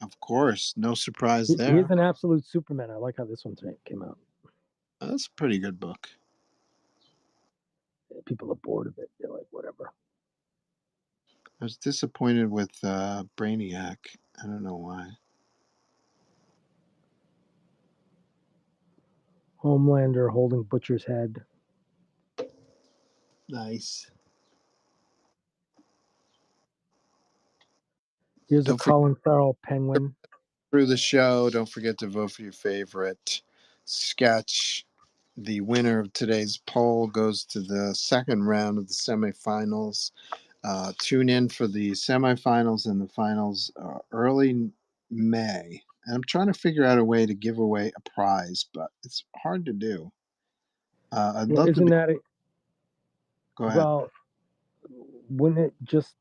Of course, no surprise there. Here's an absolute Superman. I like how this one today came out. That's a pretty good book. People are bored of it. They're like, whatever. I was disappointed with Brainiac. I don't know why. Homelander holding Butcher's head. Nice. Here's Don't a Colin Farrell penguin. Through the show, don't forget to vote for your favorite sketch. The winner of today's poll goes to the second round of the semifinals. Tune in for the semifinals and the finals early May. And I'm trying to figure out a way to give away a prize, but it's hard to do. I'd Well, love to isn't be. that it? Go ahead. Well, wouldn't it just?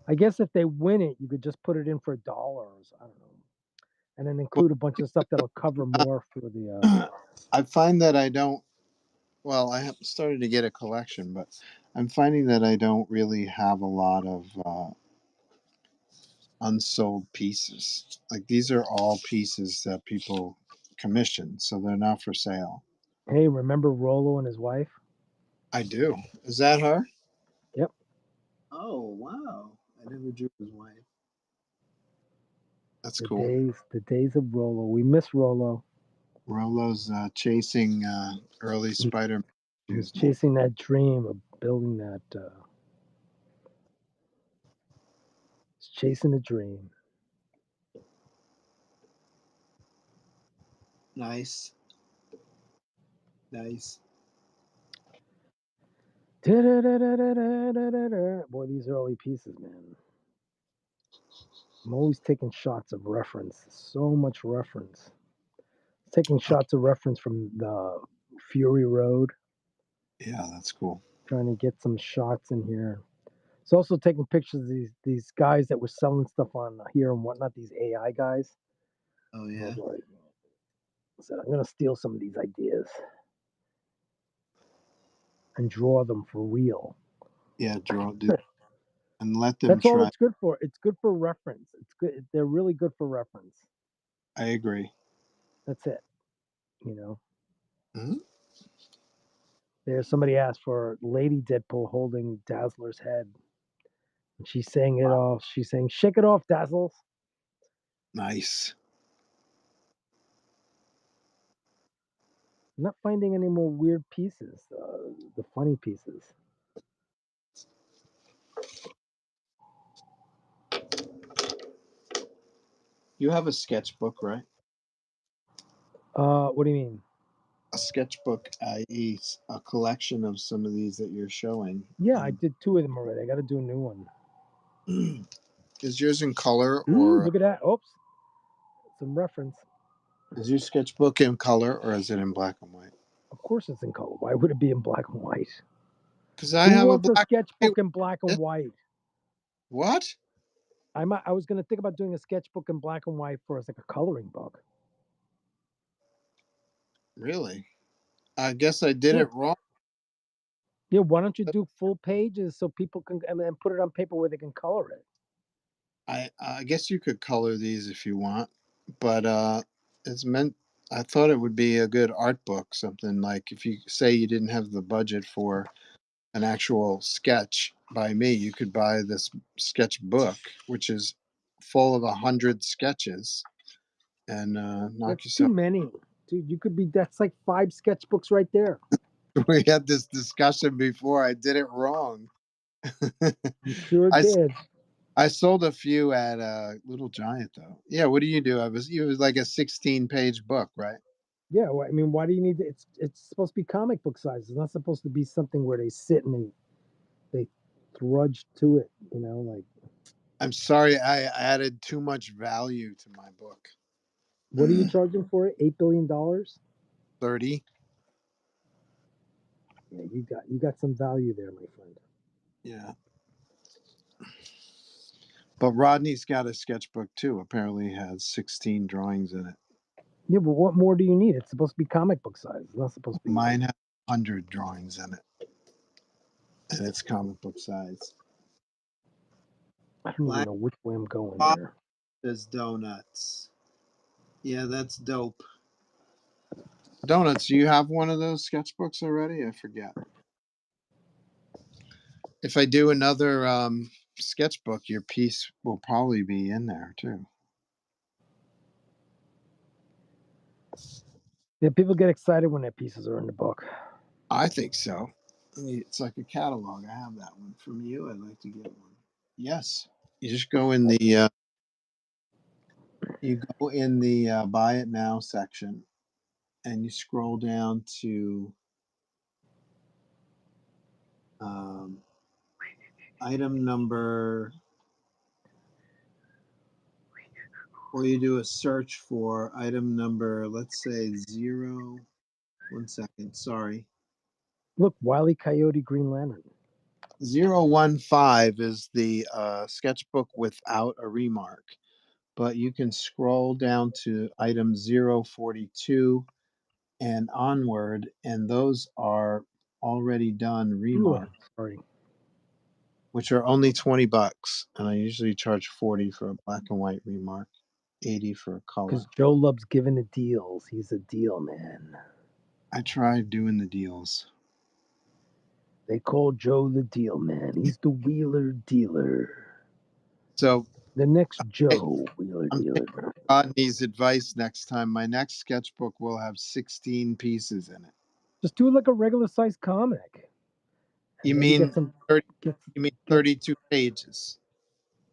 I guess if they win it, you could just put it in for $1. I don't know, and then include a bunch of stuff that'll cover more for the. I find that I don't. Well, I have started to get a collection, but I'm finding that I don't really have a lot of unsold pieces. Like these are all pieces that people commission, so they're not for sale. Hey, remember Rollo and his wife? I do. Is that her? Yep. Oh wow! I never drew his wife. That's The cool. days of Rollo. We miss Rollo. Rolo's chasing early Spider-Man. He's chasing that dream of building that. He's chasing a dream. Nice. Nice. Boy, these early pieces, man. I'm always taking shots of reference. So much reference. Taking shots of reference from the Fury Road. Yeah, that's cool. Trying to get some shots in here. It's also taking pictures of these guys that were selling stuff on here and whatnot. These AI guys. Oh yeah. I said I'm gonna steal some of these ideas and draw them for real. Yeah, draw and let them That's try. all it's good for. It's good for reference. It's good. They're really good for reference. I agree. That's it. You know. Mhm. There's somebody asked for Lady Deadpool holding Dazzler's head. And she's saying it off. She's saying, "Shake it off, Dazzles." Nice. I'm not finding any more weird pieces. The funny pieces. You have a sketchbook, right? What do you mean? A sketchbook, i.e., a collection of some of these that you're showing. Yeah, I did 2 of them already. I got to do a new one. Is yours in color Ooh, or look at that. Oops. Some reference. is your sketchbook in color or is it in black and white? Of course it's in color. Why would it be in black and white? Because I Who have a wants a black. sketchbook in black and white? What? I was going to think about doing a sketchbook in black and white for as like a coloring book. Really? I guess I did it wrong. Yeah, why don't you do full pages so people can and then put it on paper where they can color it? I guess you could color these if you want, but it's meant. I thought it would be a good art book, something like if you say you didn't have the budget for an actual sketch by me, you could buy this sketch book, which is full of 100 sketches, and knock That's too yourself. many. Dude, you could be that's like 5 sketchbooks right there. We had this discussion before. I did it wrong. You sure I did. I sold a few at Little Giant though. Yeah, what do you do? It was like a 16-page book, right? Yeah, well, I mean, why do you need it's supposed to be comic book size. It's not supposed to be something where they sit and they trudge to it, like I'm sorry I added too much value to my book. what are you charging for it? $8 billion? 30. Yeah, you got some value there, my friend. Yeah. But Rodney's got a sketchbook too. Apparently has 16 drawings in it. Yeah, but what more do you need? It's supposed to be comic book size. It's not supposed to be Mine has 100 drawings in it. And it's comic book size. I don't even Black know which way I'm going Bob there. says donuts. Yeah, that's dope. Donuts, do you have one of those sketchbooks already? I forget. If I do another sketchbook, your piece will probably be in there too. Yeah, people get excited when their pieces are in the book. I think so. It's like a catalog. I have that one from you. I'd like to get one. Yes. You just go in the buy it now section and you scroll down to item number, or you do a search for item number, let's say 1 second, sorry. Look, Wile E. Coyote Green Lantern. 015 is the sketchbook without a remark, but you can scroll down to item 042 and onward, and those are already done Ooh, remarks, sorry. which are only $20, and I usually charge 40 for a black and white remark, 80 for a color. Because Joe loves giving the deals. He's a deal man. I tried doing the deals. They call Joe the deal man. He's the wheeler dealer. So The next Joe wheeler I'm dealer. taking Rodney's advice next time. My next sketchbook will have 16 pieces in it. Just do it like a regular sized comic. And You maybe mean get some 30, get, you mean get 32 pages?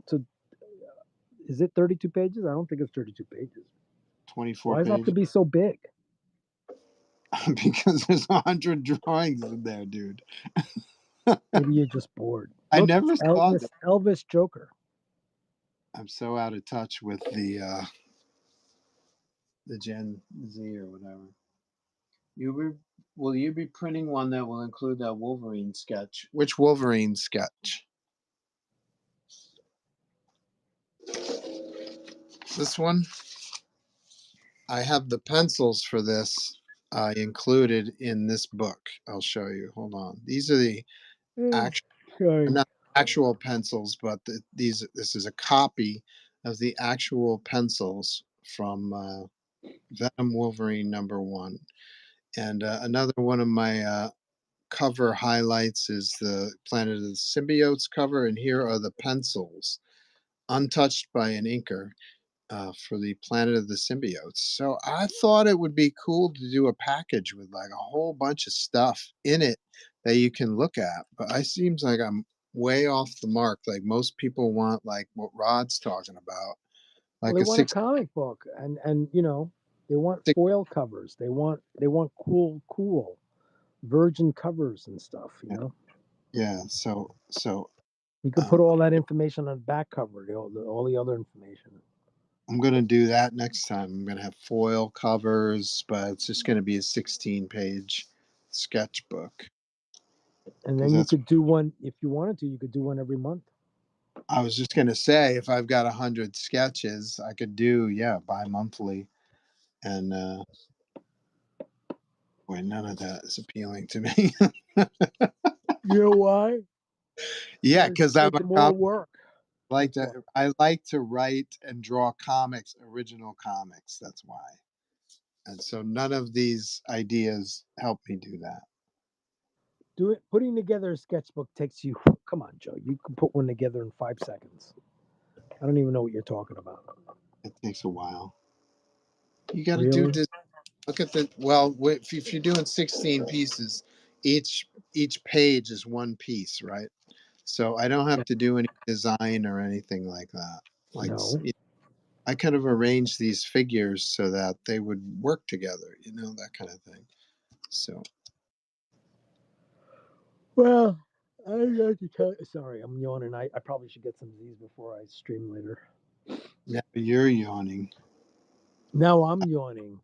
so is it 32 pages? I don't think it's 32 pages. 24 Why does it have to pages? be so big? Because there's 100 drawings in there, dude. Maybe you're just bored. I Look, never saw that. Elvis Joker. I'm so out of touch with the Gen Z or whatever. Will you be printing one that will include that Wolverine sketch? Which Wolverine sketch? This one? I have the pencils for this included in this book. I'll show you. Hold on. These are the actual, Sorry. not actual pencils, but this is a copy of the actual pencils from Venom Wolverine #1. And another one of my cover highlights is the Planet of the Symbiotes cover, and here are the pencils, untouched by an inker, for the Planet of the Symbiotes. So I thought it would be cool to do a package with like a whole bunch of stuff in it that you can look at. But I seems like I'm way off the mark. Like most people want like what Rod's talking about, Well, like they a want a comic book, and they want six foil covers. They want cool virgin covers and stuff. yeah. So You could put all that information on the back cover, all the other information. I'm gonna do that next time. I'm gonna have foil covers, but it's just gonna be a 16-page sketchbook. And 'Cause then you that's could do one if you wanted to. You could do one every month. I was just gonna say if I've got 100 sketches, I could do bi-monthly, and boy, none of that is appealing to me. You know why? Yeah, because I'm a making more work. like That's to I like to write and draw comics, original comics. That's why. And so none of these ideas help me do that. Putting together a sketchbook takes you. Come on, Joe. You can put one together in 5 seconds. I don't even know what you're talking about. It takes a while. You got to do Really? this. Look at the well. If you're doing 16 pieces, each page is one piece, right? So I don't have to do any design or anything like that. Like No. I could have arranged these figures so that they would work together, that kind of thing. So Well, I got to tell you. Sorry, I'm yawning. I probably should get some of these before I stream later. now you're yawning. Now I'm yawning.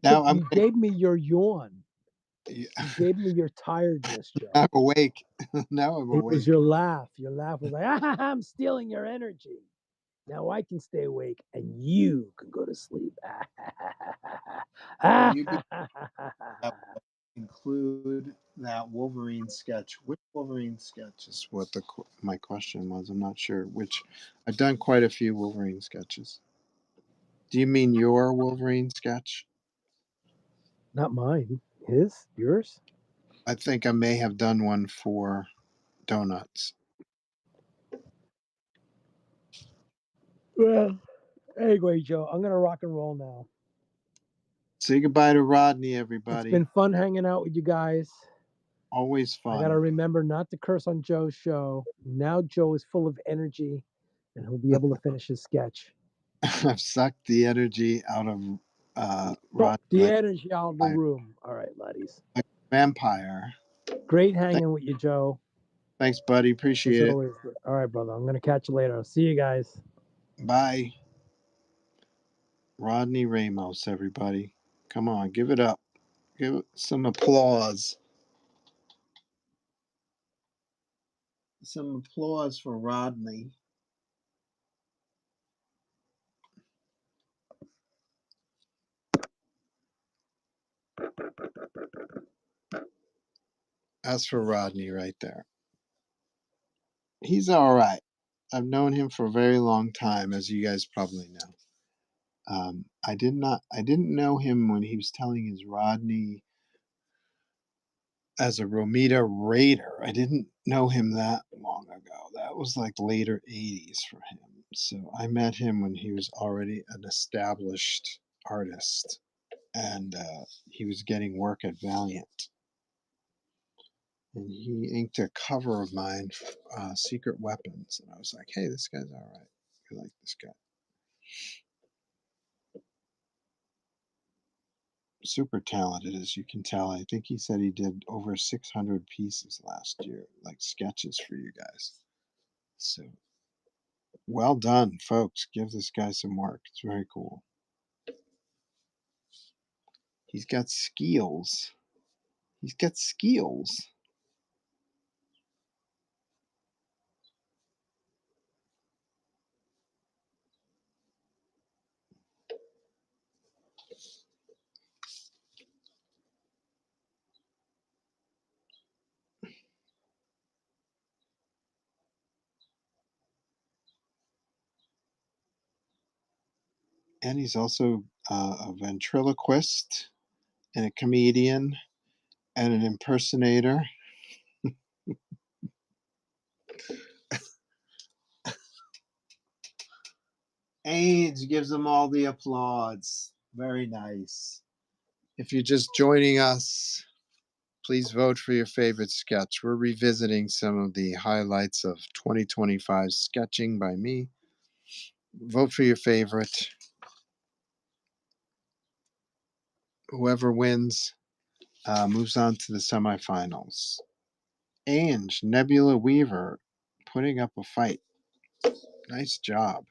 Now You gave me your yawn. Yeah, You gave me your tiredness, Joe. I'm awake. Now I'm It was awake. your laugh. Your laugh was like, I'm stealing your energy. Now I can stay awake and you can go to sleep. Well, you do include that Wolverine sketch. Which Wolverine sketch is what my question was. I'm not sure which. I've done quite a few Wolverine sketches. Do you mean your Wolverine sketch? Not mine. His? Yours? I think I may have done one for Donuts. Well, anyway, Joe, I'm going to rock and roll now. Say goodbye to Rodney, everybody. It's been fun hanging out with you guys. Always fun. I got to remember not to curse on Joe's show. Now Joe is full of energy and he'll be able to finish his sketch. I've sucked the energy out of Rodney. The energy out of the room. All right, laddies. Like vampire. Great hanging with you, Joe. Thanks, buddy. Appreciate it. Always. All right, brother. I'm going to catch you later. I'll see you guys. Bye. Rodney Ramos, everybody. Come on, give it up. Give it some applause. Some applause for Rodney. That's for Rodney right there. He's all right. I've known him for a very long time, as you guys probably know. I didn't know him when he was telling his Rodney as a Romita Raider. I didn't know him that long ago. That was like later 80s for him. So I met him when he was already an established artist, and he was getting work at Valiant. And he inked a cover of mine, Secret Weapons. And I was like, hey, this guy's all right. I like this guy. Super talented, as you can tell. I think he said he did over 600 pieces last year, like sketches for you guys. So well done, folks. Give this guy some work. It's very cool. He's got skills. He's got skills. And he's also a ventriloquist and a comedian and an impersonator. Age gives them all the applause. Very nice. If you're just joining us, please vote for your favorite sketch. We're revisiting some of the highlights of 2025 sketching by me. Vote for your favorite. Whoever wins moves on to the semifinals. Ange, Nebula Weaver, putting up a fight. Nice job.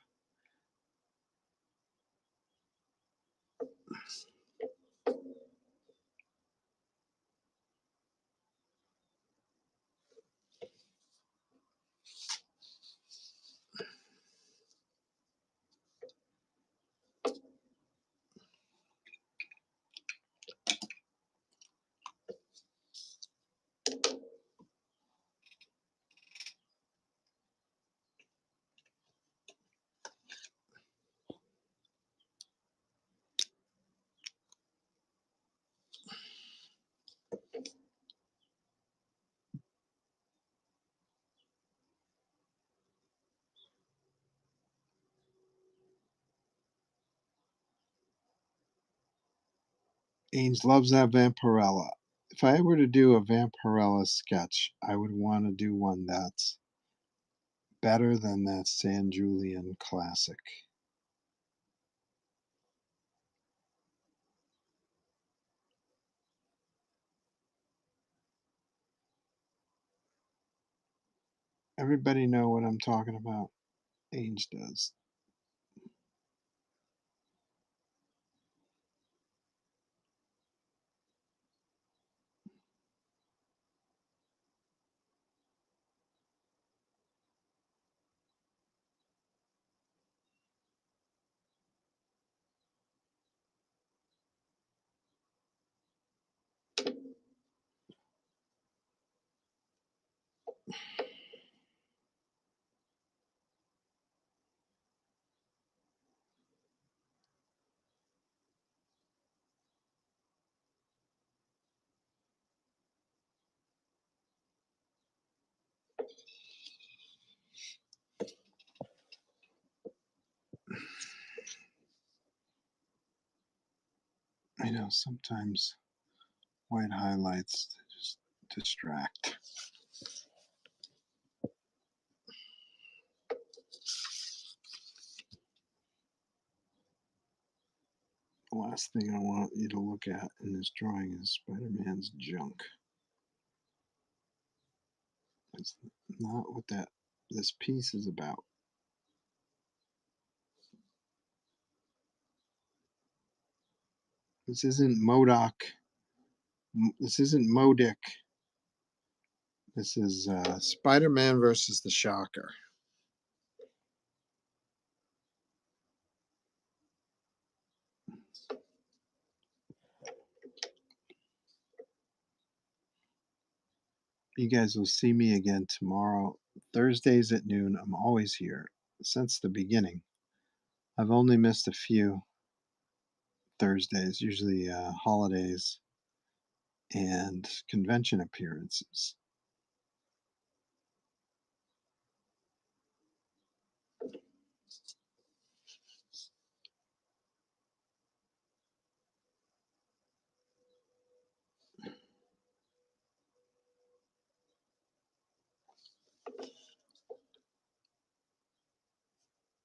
Ains loves that Vampirella. If I were to do a Vampirella sketch, I would want to do one that's better than that San Julian classic. Everybody know what I'm talking about? Ains does. I know sometimes white highlights just distract. The last thing I want you to look at in this drawing is Spider-Man's junk. It's not what this piece is about. This isn't MODOK. This isn't Modic. This is Spider-Man versus the Shocker. You guys will see me again tomorrow. Thursdays at noon. I'm always here since the beginning. I've only missed a few Thursdays, usually holidays and convention appearances.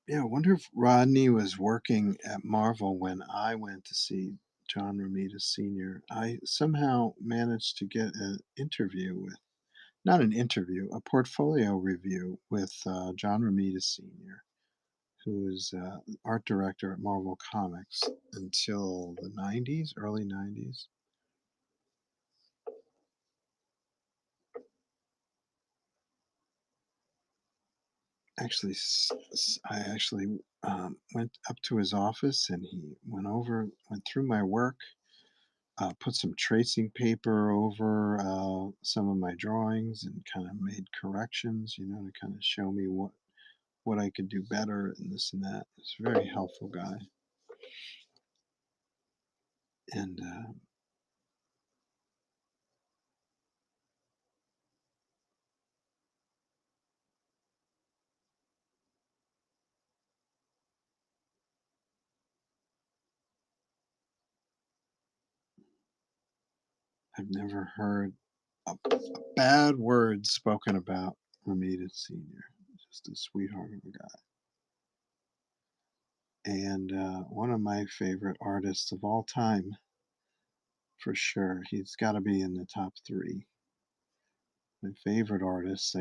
Yeah, I wonder if Rodney was working at Marvel when I went to see John Romita Sr. I somehow managed to get an interview with, not an interview, a portfolio review with John Romita Sr., who was art director at Marvel Comics until the 90s, early 90s. Actually, I actually went up to his office and he went through my work, put some tracing paper over some of my drawings and kind of made corrections, to kind of show me what I could do better and this and that. He's a very helpful guy. And I've never heard a bad word spoken about Romita Sr. Just a sweetheart of a guy. And one of my favorite artists of all time, for sure. He's got to be in the top 3. My favorite artists,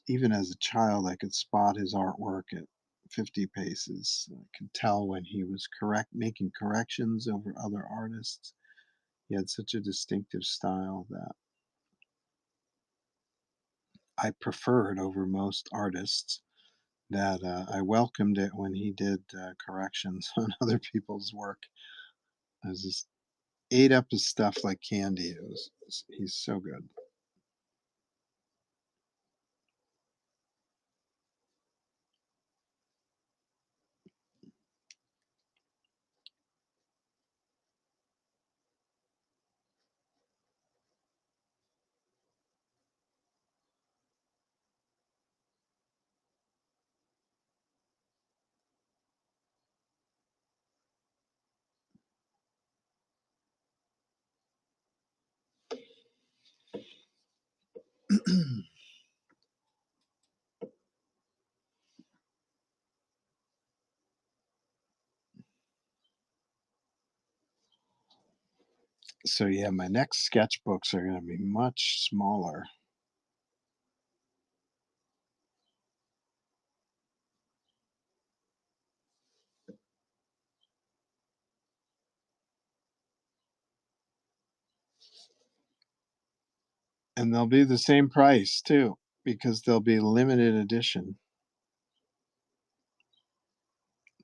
even as a child, I could spot his artwork at 50 paces. I could tell when he was making corrections over other artists. He had such a distinctive style that I preferred over most artists, that I welcomed it when he did corrections on other people's work. I just ate up his stuff like candy. He's so good. So yeah, my next sketchbooks are going to be much smaller. And they'll be the same price too, because they'll be limited edition.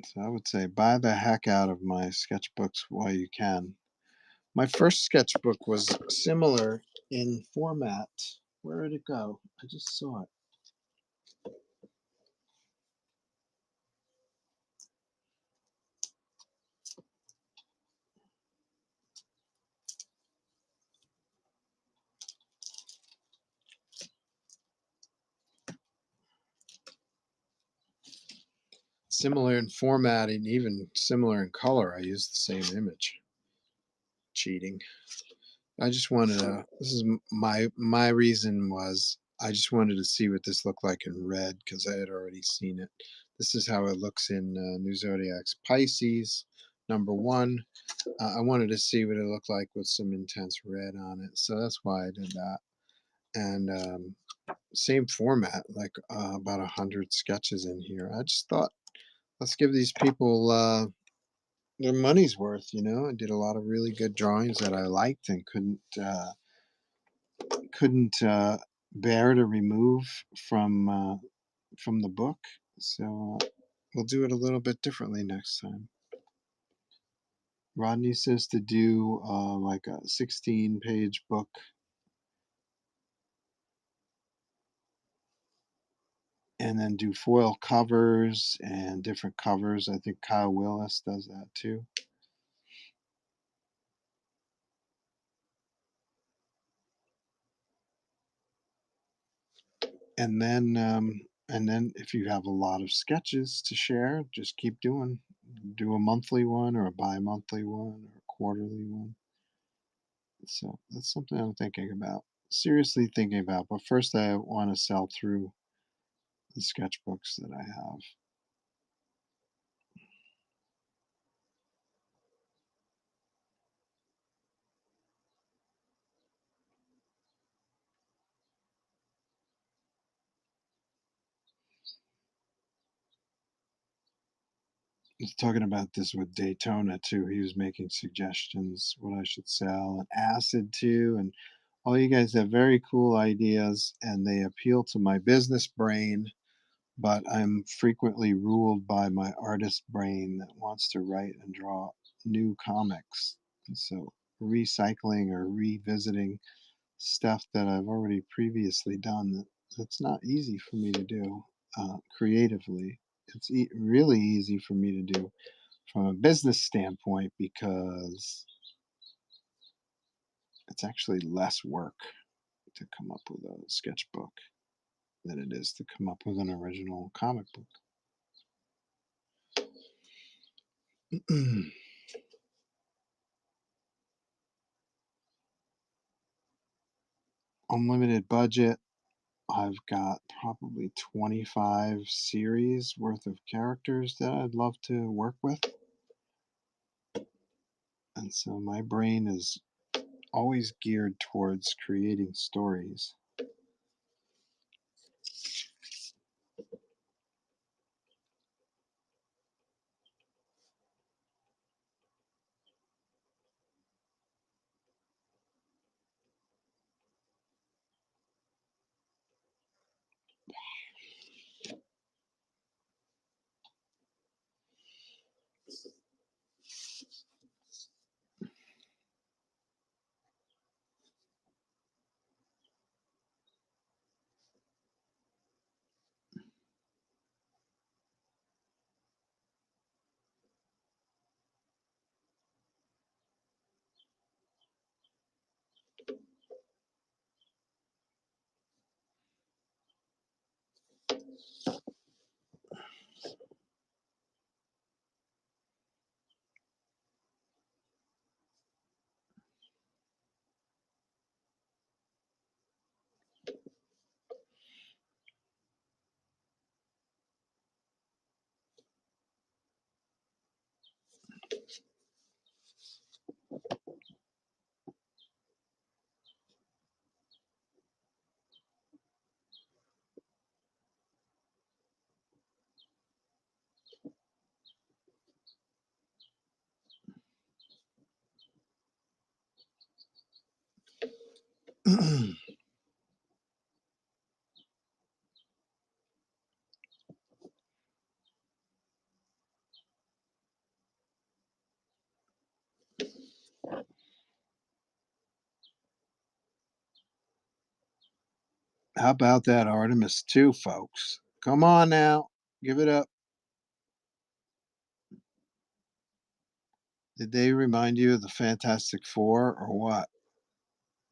So I would say buy the heck out of my sketchbooks while you can. My first sketchbook was similar in format. Where did it go? I just saw it. Similar in format and even similar in color. I used the same image. Cheating. I just wanted to. This is my reason was I just wanted to see what this looked like in red because I had already seen it. This is how it looks in New Zodiac's Pisces, #1. I wanted to see what it looked like with some intense red on it, so that's why I did that. And same format, like about 100 sketches in here. I just thought, let's give these people their money's worth. You know, I did a lot of really good drawings that I liked and couldn't bear to remove from the book. So we'll do it a little bit differently next time. Rodney says to do like a 16-page book. And then do foil covers and different covers. I think Kyle Willis does that too. And then if you have a lot of sketches to share, just keep doing. Do a monthly one or a bi-monthly one or a quarterly one. So that's something I'm thinking about. Seriously thinking about. But first I want to sell through the sketchbooks that I have. I was talking about this with Daytona too. He was making suggestions what I should sell and acid too. And all you guys have very cool ideas and they appeal to my business brain, but I'm frequently ruled by my artist brain that wants to write and draw new comics. And so recycling or revisiting stuff that I've already previously done, that's not easy for me to do creatively. It's really easy for me to do from a business standpoint because it's actually less work to come up with a sketchbook than it is to come up with an original comic book. Unlimited budget. I've got probably 25 series worth of characters that I'd love to work with. And so my brain is always geared towards creating stories. How about that Artemis 2, folks? Come on now. Give it up. Did they remind you of the Fantastic Four or what?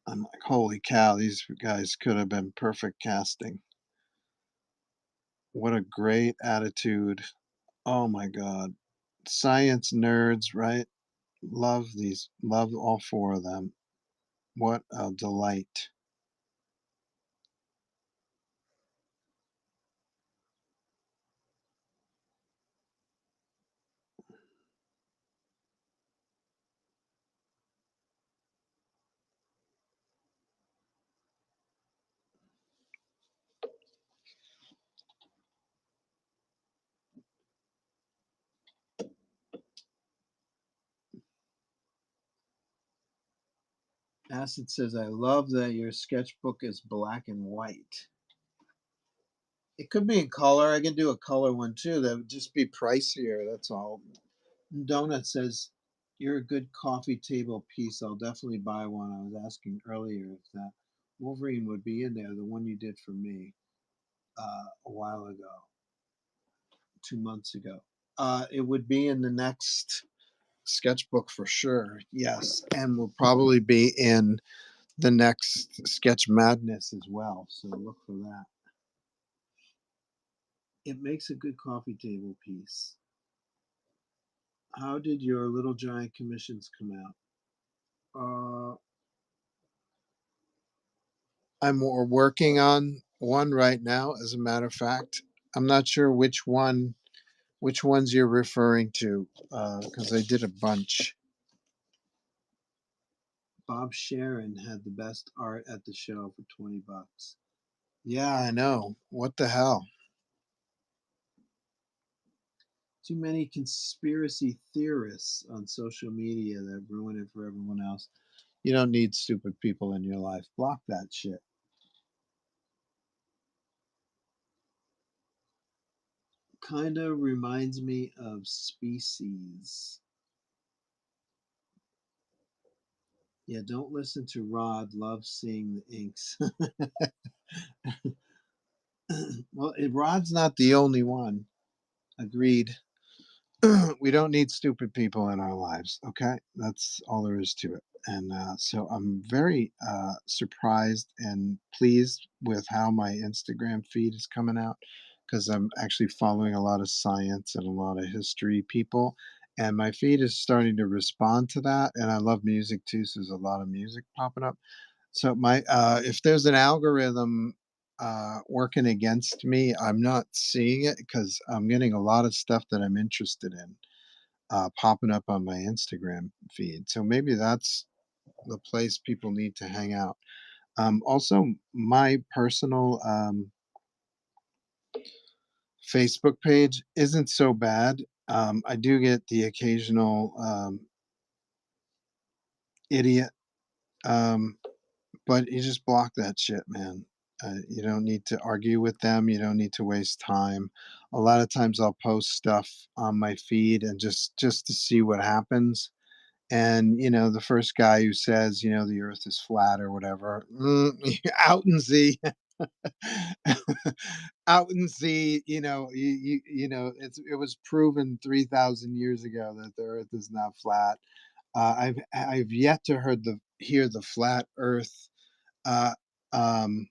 I'm like, holy cow, these guys could have been perfect casting. What a great attitude. Oh my God. Science nerds, right? Love these, love all four of them. What a delight. Acid says, I love that your sketchbook is black and white. It could be in color. I can do a color one too. That would just be pricier. That's all. Donut says, you're a good coffee table piece. I'll definitely buy one. I was asking earlier if that Wolverine would be in there, the one you did for me a while ago, 2 months ago. It would be in the next sketchbook for sure. Yes. And will probably be in the next Sketch Madness as well. So look for that. It makes a good coffee table piece. How did your Little Giant commissions come out? I'm working on one right now, as a matter of fact. I'm not sure which ones you're referring to, because I did a bunch. Bob Sharon had the best art at the show for $20. Yeah, I know. What the hell? Too many conspiracy theorists on social media that ruin it for everyone else. You don't need stupid people in your life. Block that shit. Kind of reminds me of Species. Yeah, don't listen to Rod. Love seeing the inks. Well, Rod's not the only one. Agreed. We don't need stupid people in our lives. Okay, that's all there is to it. And so I'm very surprised and pleased with how my Instagram feed is coming out, because I'm actually following a lot of science and a lot of history people. And my feed is starting to respond to that. And I love music too. So there's a lot of music popping up. So my if there's an algorithm working against me, I'm not seeing it because I'm getting a lot of stuff that I'm interested in popping up on my Instagram feed. So maybe that's the place people need to hang out. Also, my personal Facebook page isn't so bad. I do get the occasional idiot, um, but you just block that shit, man. You don't need to argue with them. You don't need to waste time. A lot of times I'll post stuff on my feed and just to see what happens. And the first guy who says the Earth is flat or whatever, out and see, out and see. It was proven 3,000 years ago that the Earth is not flat. I've yet to hear the flat Earth uh, um,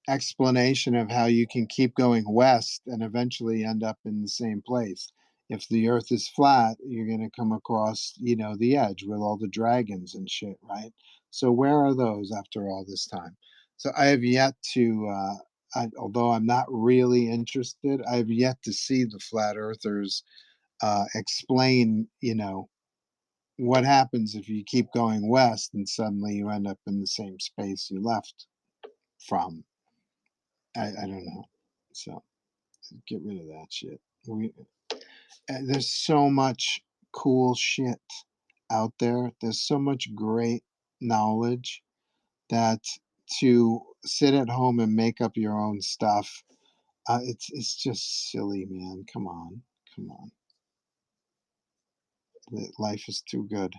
explanation of how you can keep going west and eventually end up in the same place. If the earth is flat, you're going to come across, the edge with all the dragons and shit, right? So where are those after all this time? So I have yet to, although I'm not really interested, I have yet to see the flat earthers explain, what happens if you keep going west and suddenly you end up in the same space you left from. I don't know. So get rid of that shit. There's so much cool shit out there. There's so much great knowledge that to sit at home and make up your own stuff, it's just silly, man. Come on, come on. Life is too good.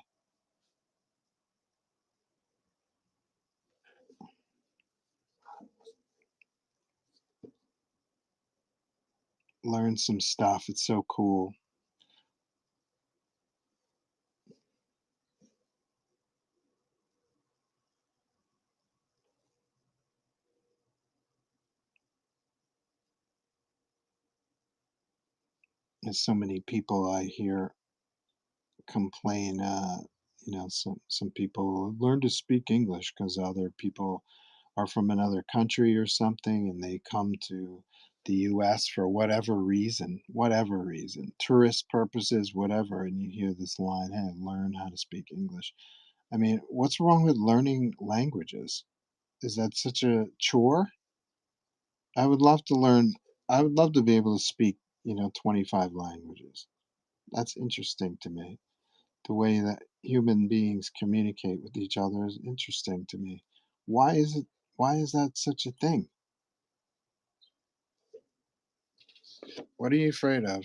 learn some stuff. It's so cool. There's so many people I hear complain. Some people learn to speak English because other people are from another country or something, and they come to the U.S. for whatever reason, tourist purposes, whatever. And you hear this line, "Hey, learn how to speak English." I mean, what's wrong with learning languages? Is that such a chore? I would love to learn. I would love to be able to speak, 25 languages. That's interesting to me. The way that human beings communicate with each other is interesting to me. Why is it? Why is that such a thing? What are you afraid of?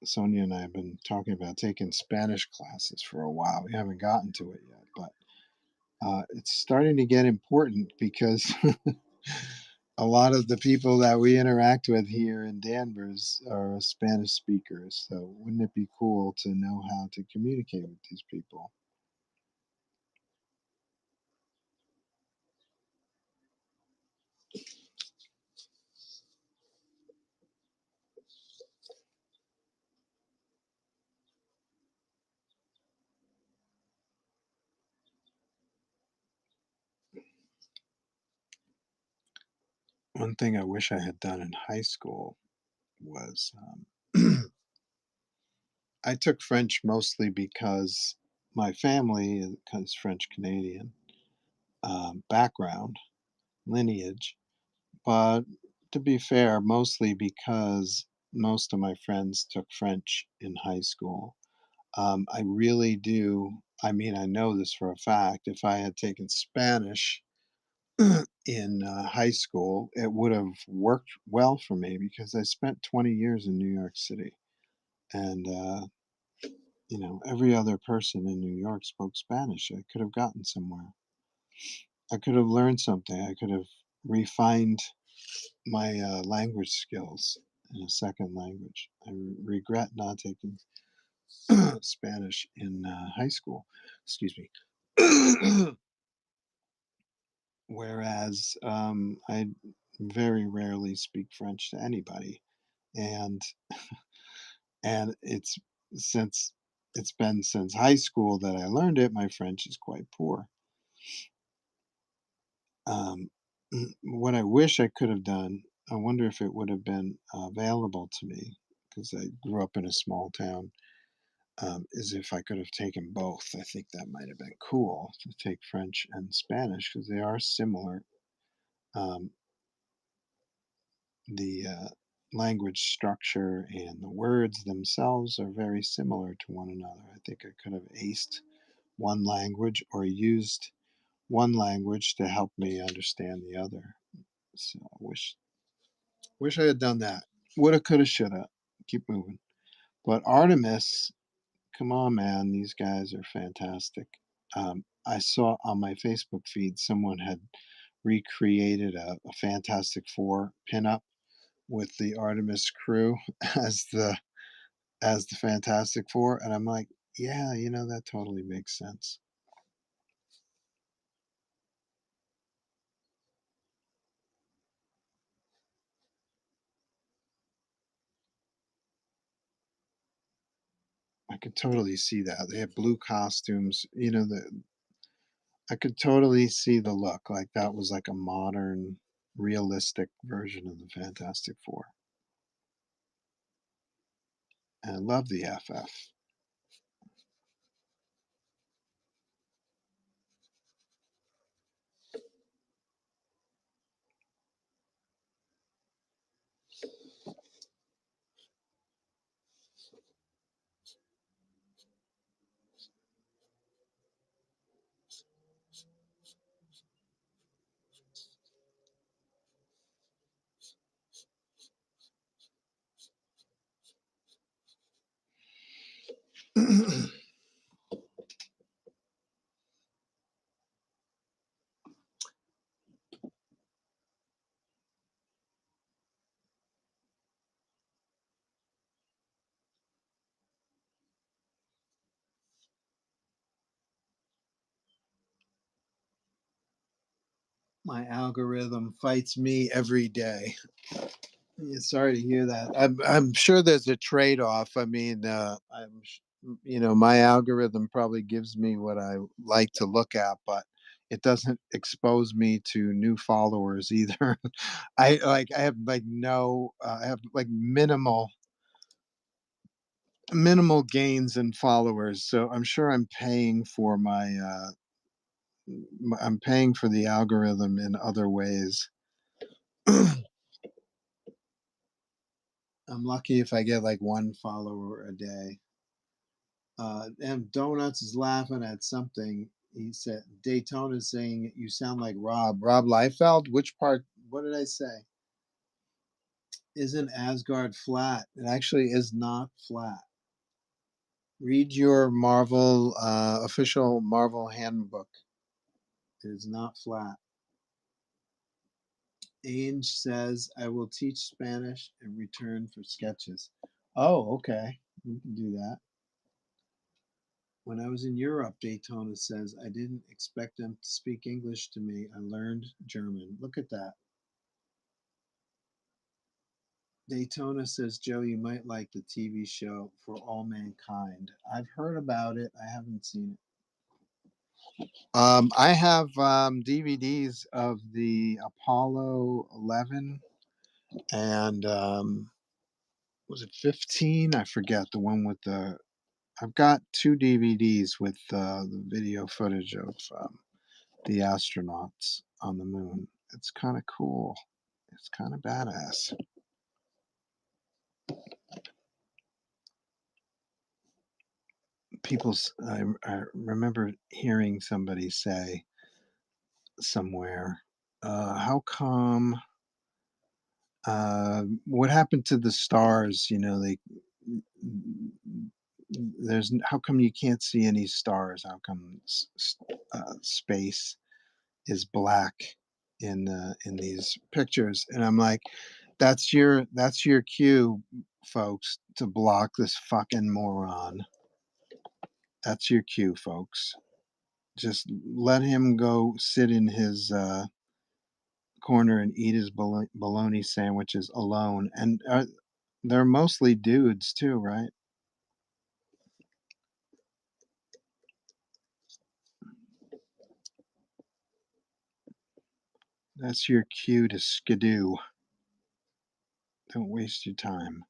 Sonia and I have been talking about taking Spanish classes for a while. We haven't gotten to it yet, but it's starting to get important because a lot of the people that we interact with here in Danvers are Spanish speakers. So wouldn't it be cool to know how to communicate with these people? One thing I wish I had done in high school was I took French mostly because my family is French Canadian background, lineage, but to be fair, mostly because most of my friends took French in high school. I really do. I mean, I know this for a fact. If I had taken Spanish in high school, it would have worked well for me because I spent 20 years in New York City. And, every other person in New York spoke Spanish. I could have gotten somewhere. I could have learned something. I could have refined my language skills in a second language. I regret not taking Spanish in high school. Excuse me. Whereas I very rarely speak French to anybody, and it's since it's been since high school that I learned it. My French is quite poor. Um, what I wish I could have done, I wonder if it would have been available to me because I grew up in a small town. Is if I could have taken both. I think that might have been cool to take French and Spanish because they are similar. Um, the language structure and the words themselves are very similar to one another. I think I could have aced one language or used one language to help me understand the other. So I wish I had done that. Woulda, coulda, shoulda. Keep moving. But Artemis, come on, man, these guys are fantastic. I saw on my Facebook feed someone had recreated a Fantastic Four pinup with the Artemis crew as the Fantastic Four, and I'm like, yeah, that totally makes sense. I could totally see that. They had blue costumes, I could totally see the look. Like that was like a modern, realistic version of the Fantastic Four. And I love the FF. My algorithm fights me every day. Yeah, sorry to hear that. I'm sure there's a trade-off. I mean, my algorithm probably gives me what I like to look at, but it doesn't expose me to new followers either. I have like no, I have like minimal gains in followers. So I'm sure I'm paying for I'm paying for the algorithm in other ways. I'm lucky if I get like one follower a day. And Donuts is laughing at something. He said Daytona is saying you sound like Rob Liefeld. Which part? What did I say? Isn't Asgard flat? It actually is not flat. Read your Marvel official Marvel handbook. It is not flat. Ainge says I will teach Spanish in return for sketches. Oh, okay. We can do that. When I was in Europe, Daytona says, I didn't expect them to speak English to me. I learned German. Look at that. Daytona says, Joe, you might like the TV show For All Mankind. I've heard about it. I haven't seen it. I have DVDs of the Apollo 11 and was it 15? I forget the one with the. I've got 2 DVDs with the video footage of the astronauts on the moon. It's kind of cool. It's kind of badass. I remember hearing somebody say somewhere, how come, what happened to the stars? How come you can't see any stars? How come space is black in these pictures? And I'm like, that's your cue, folks, to block this fucking moron. That's your cue, folks. Just let him go sit in his corner and eat his bologna sandwiches alone. And they're mostly dudes too, right? That's your cue to skidoo. Don't waste your time.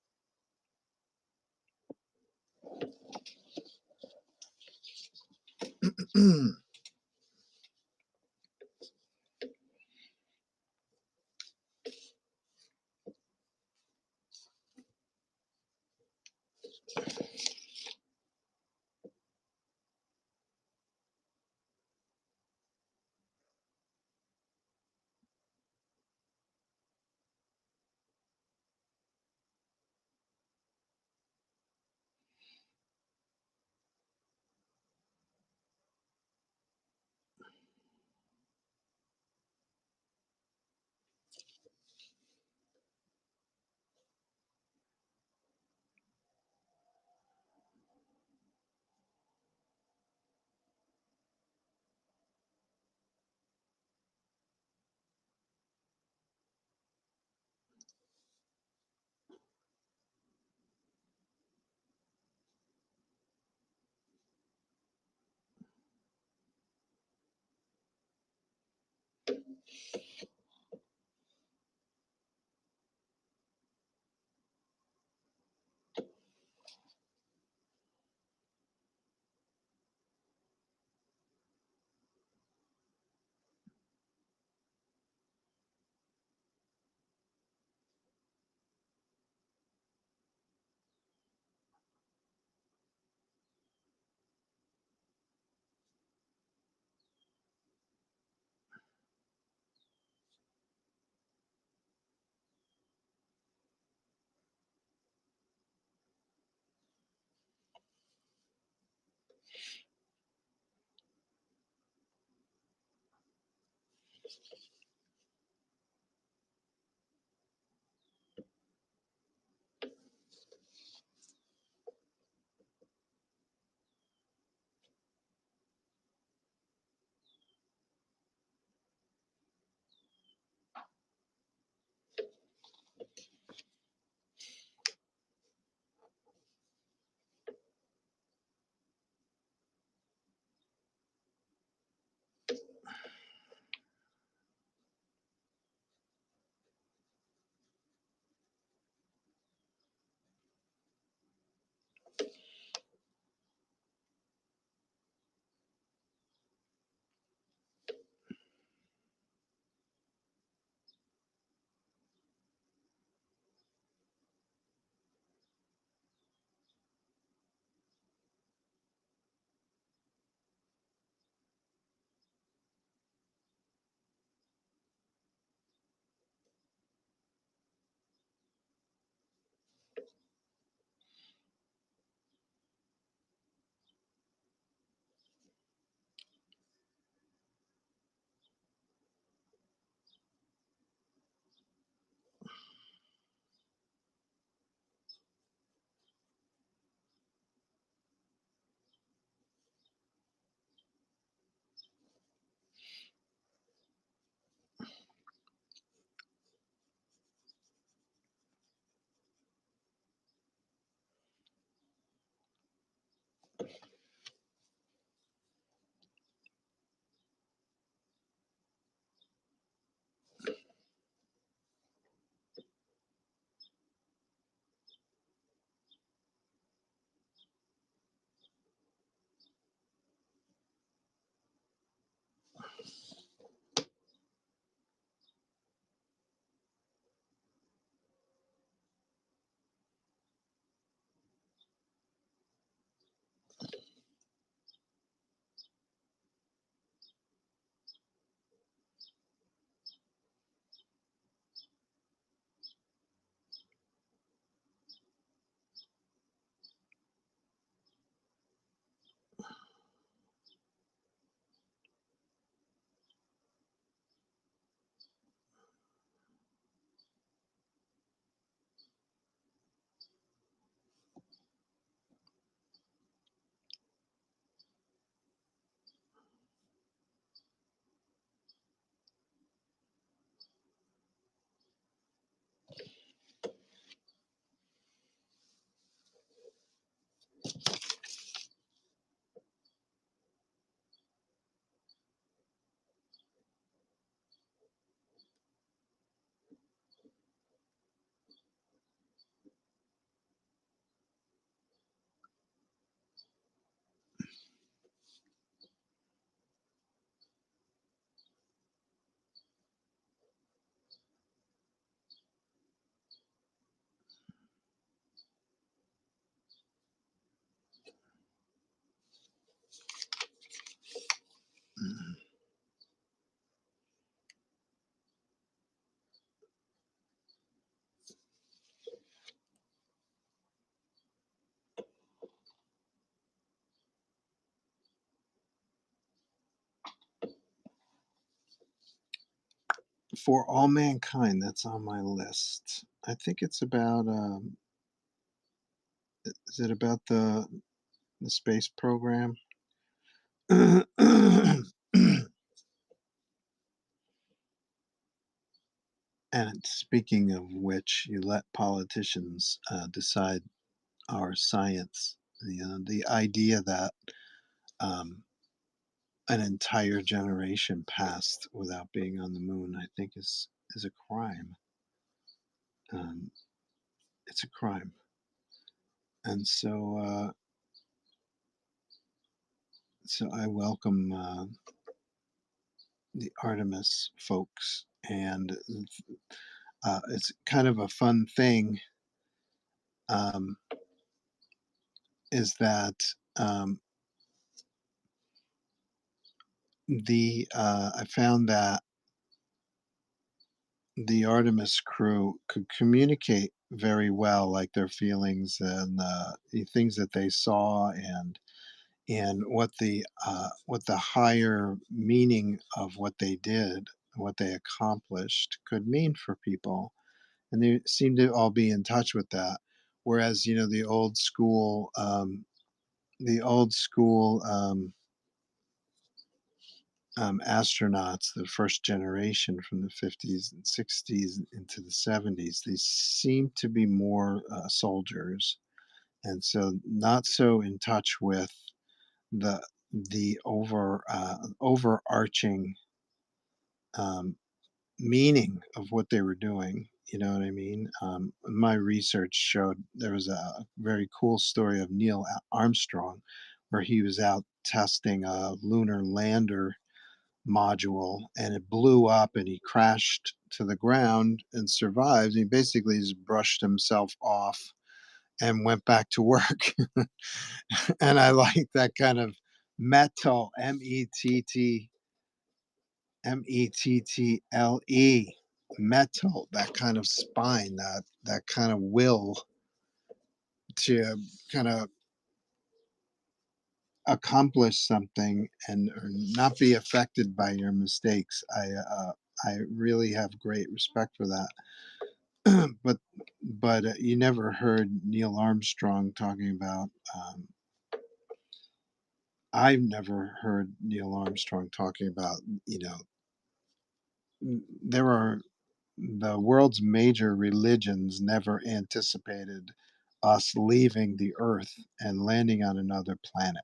For All Mankind, that's on my list. I think it's about. Is it about the space program? And speaking of which, you let politicians decide our science. The idea that um, an entire generation passed without being on the moon, I think, is a crime. Um, it's a crime, and so I welcome the Artemis folks, and it's kind of a fun thing. Um, is that I found that the Artemis crew could communicate very well, like their feelings and the things that they saw, and what the higher meaning of what they did, what they accomplished, could mean for people, and they seem to all be in touch with that. Whereas the old school astronauts, the first generation from the 50s and 60s into the 70s, they seem to be more soldiers, and so not so in touch with the overarching um, meaning of what they were doing. You know what I mean? My research showed there was a very cool story of Neil Armstrong, where he was out testing a lunar lander module, and it blew up, and he crashed to the ground and survived. He basically just brushed himself off and went back to work. And I like that kind of metal, METTLE, metal, that kind of spine, that kind of will to kind of accomplish something and or not be affected by your mistakes. I really have great respect for that. But you never heard Neil Armstrong talking about. I've never heard Neil Armstrong talking about. There are the world's major religions never anticipated us leaving the Earth and landing on another planet,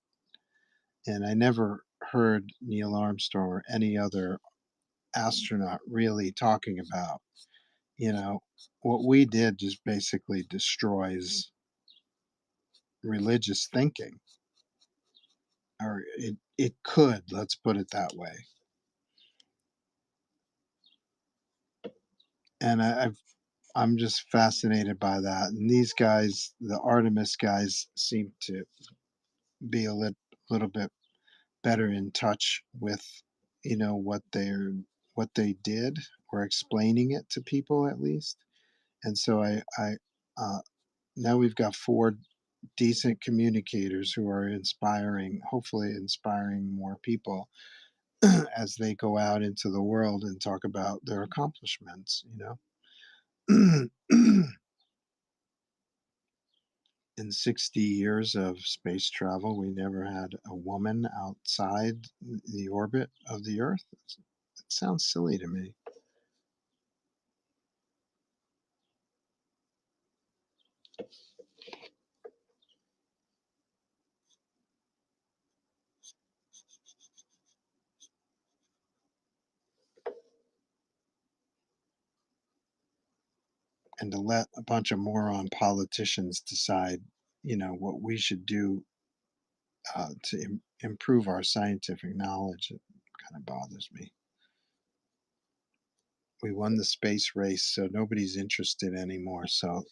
and I never heard Neil Armstrong or any other astronaut really talking about, you know, what we did just basically destroys religious thinking, or it could, let's put it that way. And I'm just fascinated by that. And these guys, the Artemis guys, seem to be a little bit better in touch with, what they did, or explaining it to people at least. And so I uh, now we've got four decent communicators who are inspiring, hopefully inspiring more people as they go out into the world and talk about their accomplishments. In 60 years of space travel, we never had a woman outside the orbit of the Earth. It sounds silly to me. And to let a bunch of moron politicians decide, what we should do to improve our scientific knowledge, it kind of bothers me. We won the space race, so nobody's interested anymore. So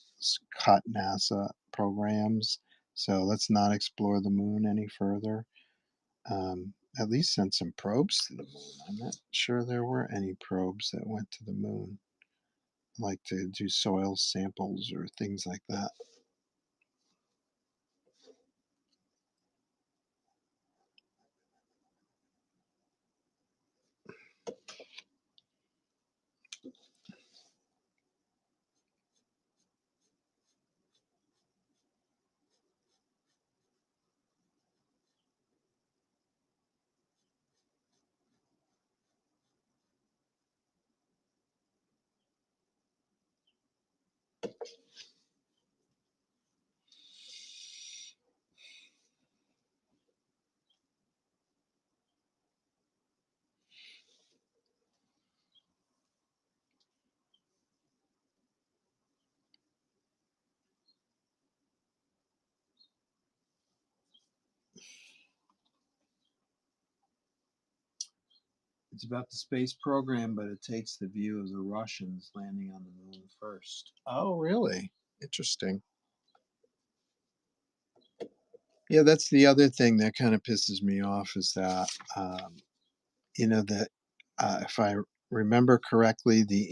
cut NASA programs. So let's not explore the moon any further. At least send some probes to the moon. I'm not sure there were any probes that went to the moon, like to do soil samples or things like that. It's about the space program, but it takes the view of the Russians landing on the moon first. Oh, really? Interesting. Yeah, that's the other thing that kind of pisses me off is that, that if I remember correctly, the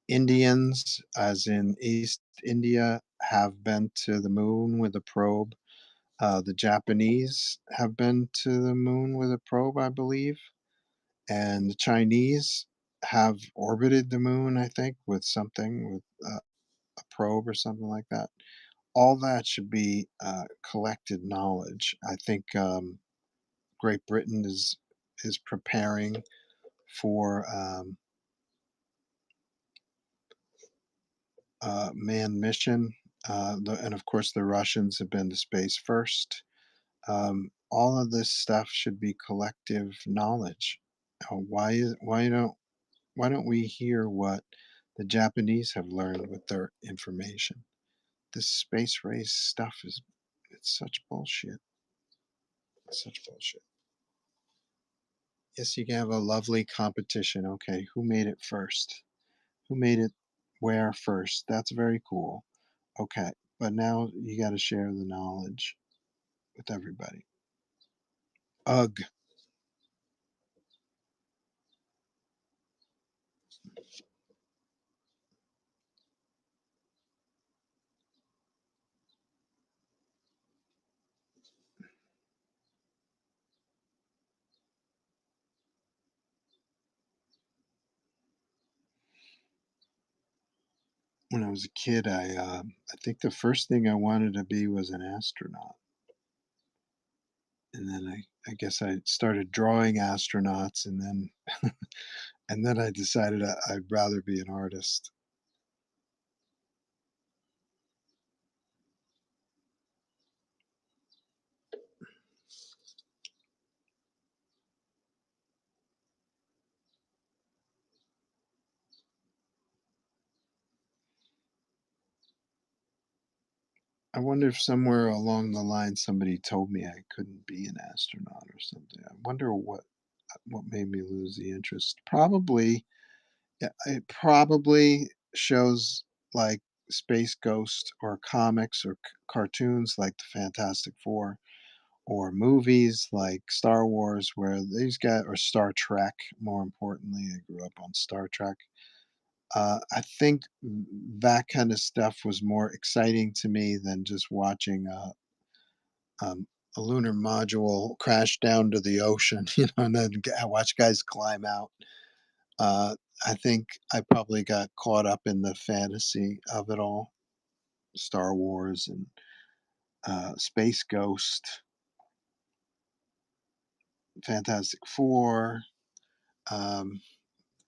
Indians, as in East India, have been to the moon with a probe. The Japanese have been to the moon with a probe, I believe. And the Chinese have orbited the moon, I think, with something, with a probe or something like that. All that should be collected knowledge. I think Great Britain is preparing for manned mission, and of course the Russians have been to space first. All of this stuff should be collective knowledge. Why don't we hear what the Japanese have learned with their information? This space race stuff it's such bullshit. It's such bullshit. Yes, you can have a lovely competition. Okay, who made it first? Who made it where first? That's very cool. Okay, but now you got to share the knowledge with everybody. Ugh. When I was a kid, I think the first thing I wanted to be was an astronaut, and then I guess I started drawing astronauts, and then and then I decided I'd rather be an artist. I wonder if somewhere along the line somebody told me I couldn't be an astronaut or something. I wonder what made me lose the interest. Probably, yeah, it probably shows like Space Ghost or comics or cartoons like the Fantastic Four or movies like Star Wars where these guys or Star Trek. More importantly, I grew up on Star Trek. I think that kind of stuff was more exciting to me than just watching a lunar module crash down to the ocean, and then watch guys climb out. Uh, I think I probably got caught up in the fantasy of it all. Star Wars and Space Ghost, Fantastic Four.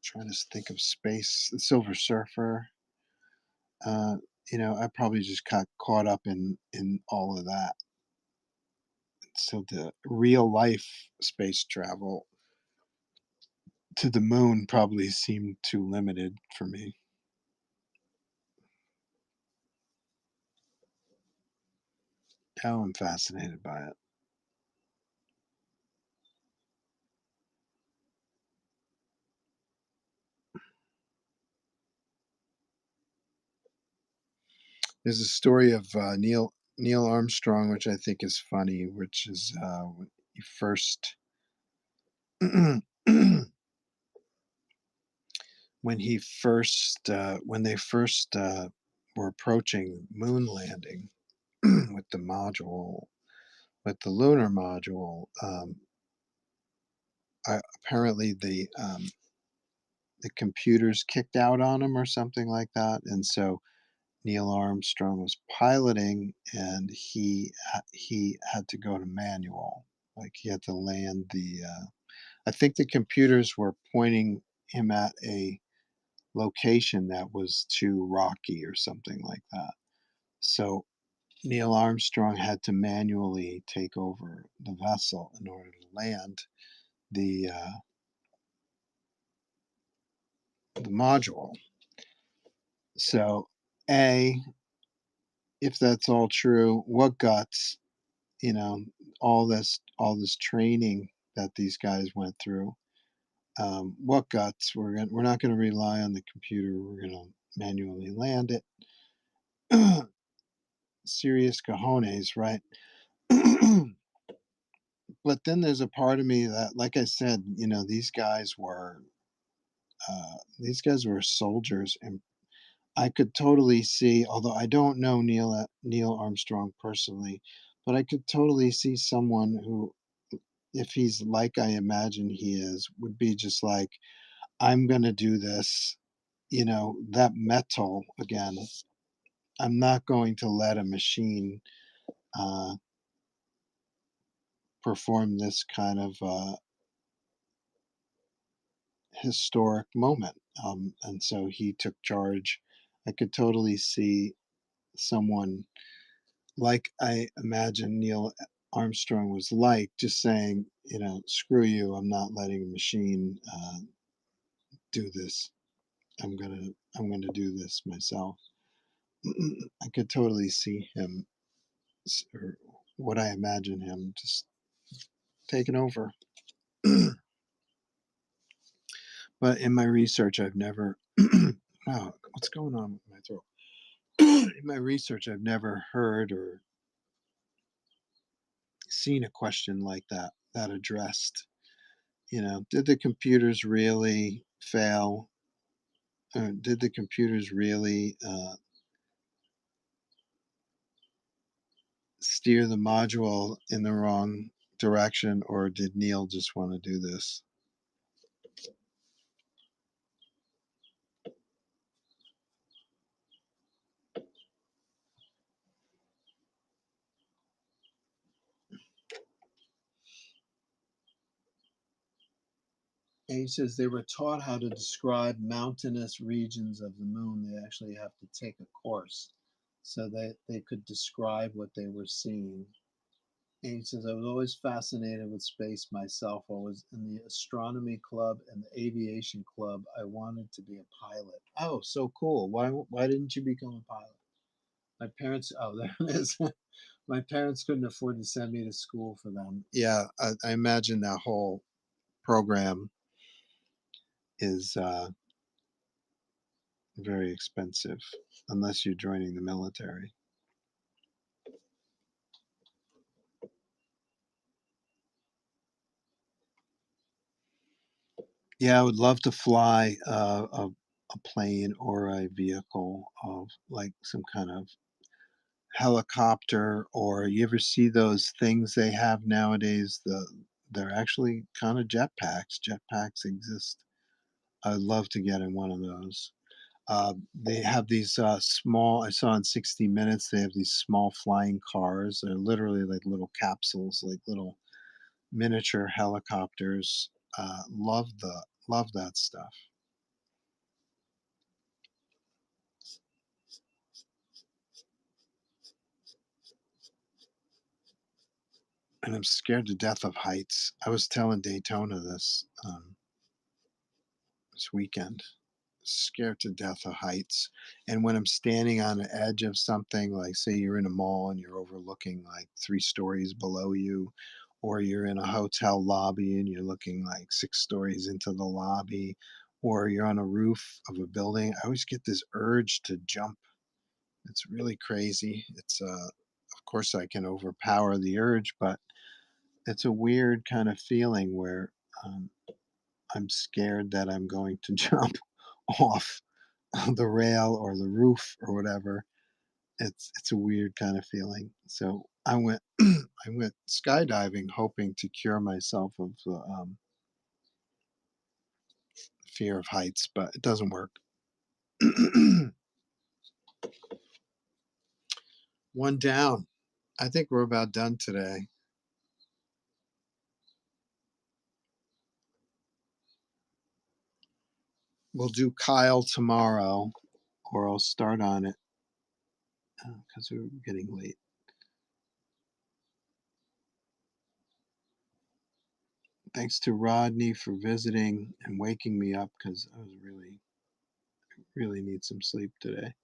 Trying to think of space, Silver Surfer. Uh, I probably just got caught up in all of that. So the real life space travel to the moon probably seemed too limited for me. Now I'm fascinated by it. There's a story of Neil Armstrong, which I think is funny, which is when he first when they first were approaching moon landing with the module, with the lunar module. Apparently the computers kicked out on him or something like that, and so Neil Armstrong was piloting, and he had to go to manual. Like he had to land the. I think the computers were pointing him at location that was too rocky or something like that. So Neil Armstrong had to manually take over the vessel in order to land the module. So, if that's all true, what guts, you know, all this training that these guys went through. What guts? We're not gonna rely on the computer. We're gonna manually land it. Serious cojones, right? But then there's a part of me that, like I said, these guys were soldiers, and I could totally see, although I don't know Neil Armstrong personally, but I could totally see someone who, if he's like I imagine he is, would be just like, I'm gonna do this, that metal again. I'm not going to let a machine uh, perform this kind of historic moment. And so he took charge. I could totally see someone like I imagine Neil Armstrong was like, just saying, screw you, I'm not letting a machine do this. I'm gonna do this myself. I could totally see him, or what I imagine him, just taking over. But in my research, I've never. Wow, what's going on with my throat? In my research, I've never heard or seen a question like that addressed. Did the computers really fail? Or did the computers really steer the module in the wrong direction, or did Neil just want to do this? And he says they were taught how to describe mountainous regions of the moon. They actually have to take a course so that they could describe what they were seeing. And he says, I was always fascinated with space myself. I was in the astronomy club and the aviation club. I wanted to be a pilot. Oh, so cool. Why didn't you become a pilot? My parents, oh, there it is. My parents couldn't afford to send me to school for them. Yeah, I imagine that whole program is very expensive unless you're joining the military. Yeah, I would love to fly a plane or a vehicle of like some kind of helicopter, or you ever see those things they have nowadays? They're actually kind of jetpacks. Jetpacks exist. I'd love to get in one of those. They have these small, I saw in 60 Minutes, they have these small flying cars. They're literally like little capsules, like little miniature helicopters. Love that stuff. And I'm scared to death of heights. I was telling Daytona this weekend. Scared to death of heights. And when I'm standing on the edge of something, like say you're in a mall and you're overlooking like 3 stories below you, or you're in a hotel lobby and you're looking like 6 stories into the lobby, or you're on a roof of a building, I always get this urge to jump. It's really crazy. It's of course I can overpower the urge, but it's a weird kind of feeling where um, I'm scared that I'm going to jump off the rail or the roof or whatever. It's a weird kind of feeling. So I went I went skydiving, hoping to cure myself of the fear of heights, but it doesn't work. One down. I think we're about done today. we'll do Kyle tomorrow, or I'll start on it because we're getting late. Thanks to Rodney for visiting and waking me up because I was really need some sleep today.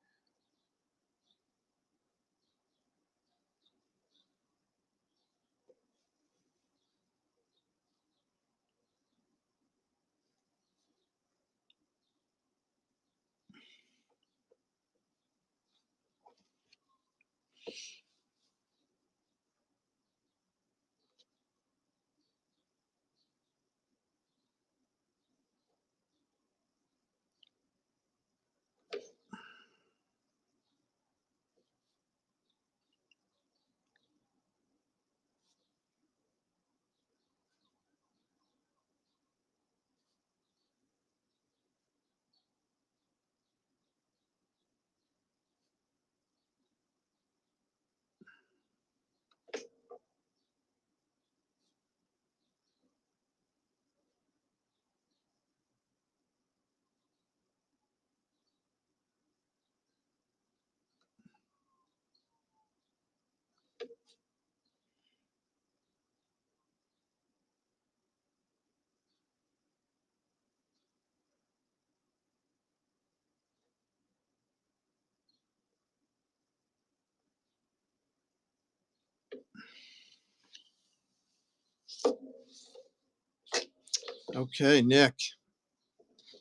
Okay, Nick,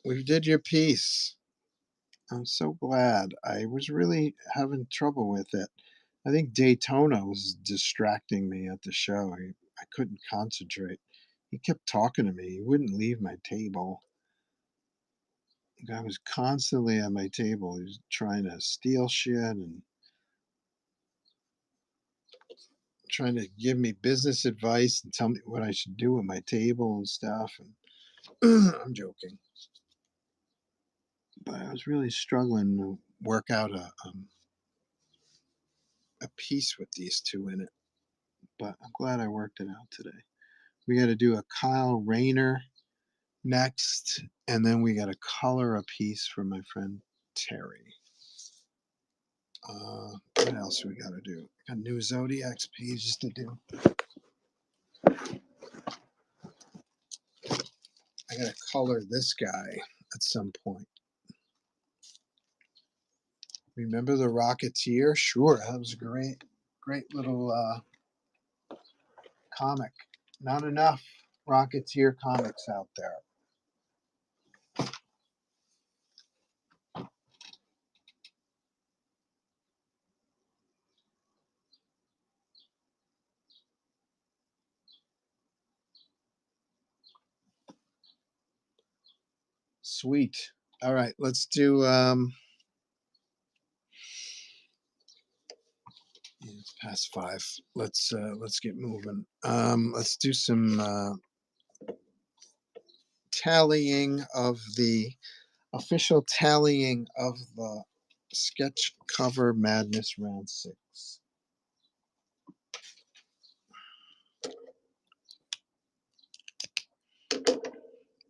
we did your piece. I'm so glad. I was really having trouble with it. I think Daytona was distracting me at the show. I couldn't concentrate. He kept talking to me. He wouldn't leave my table. The guy was constantly at my table. He was trying to steal shit and trying to give me business advice and tell me what I should do with my table and stuff. And I'm joking. But I was really struggling to work out a piece with these two in it. But I'm glad I worked it out today. We got to do a Kyle Rayner next, and then we got to color a piece for my friend Terry. What else we got to do? Got new Zodiacs pages to do. I got to color this guy at some point. Remember the Rocketeer? Sure, that was a great little comic. Not enough Rocketeer comics out there. Sweet. All right, let's do it's past 5. Let's get moving. Let's do some tallying of the official tallying of the sketch cover madness round 6.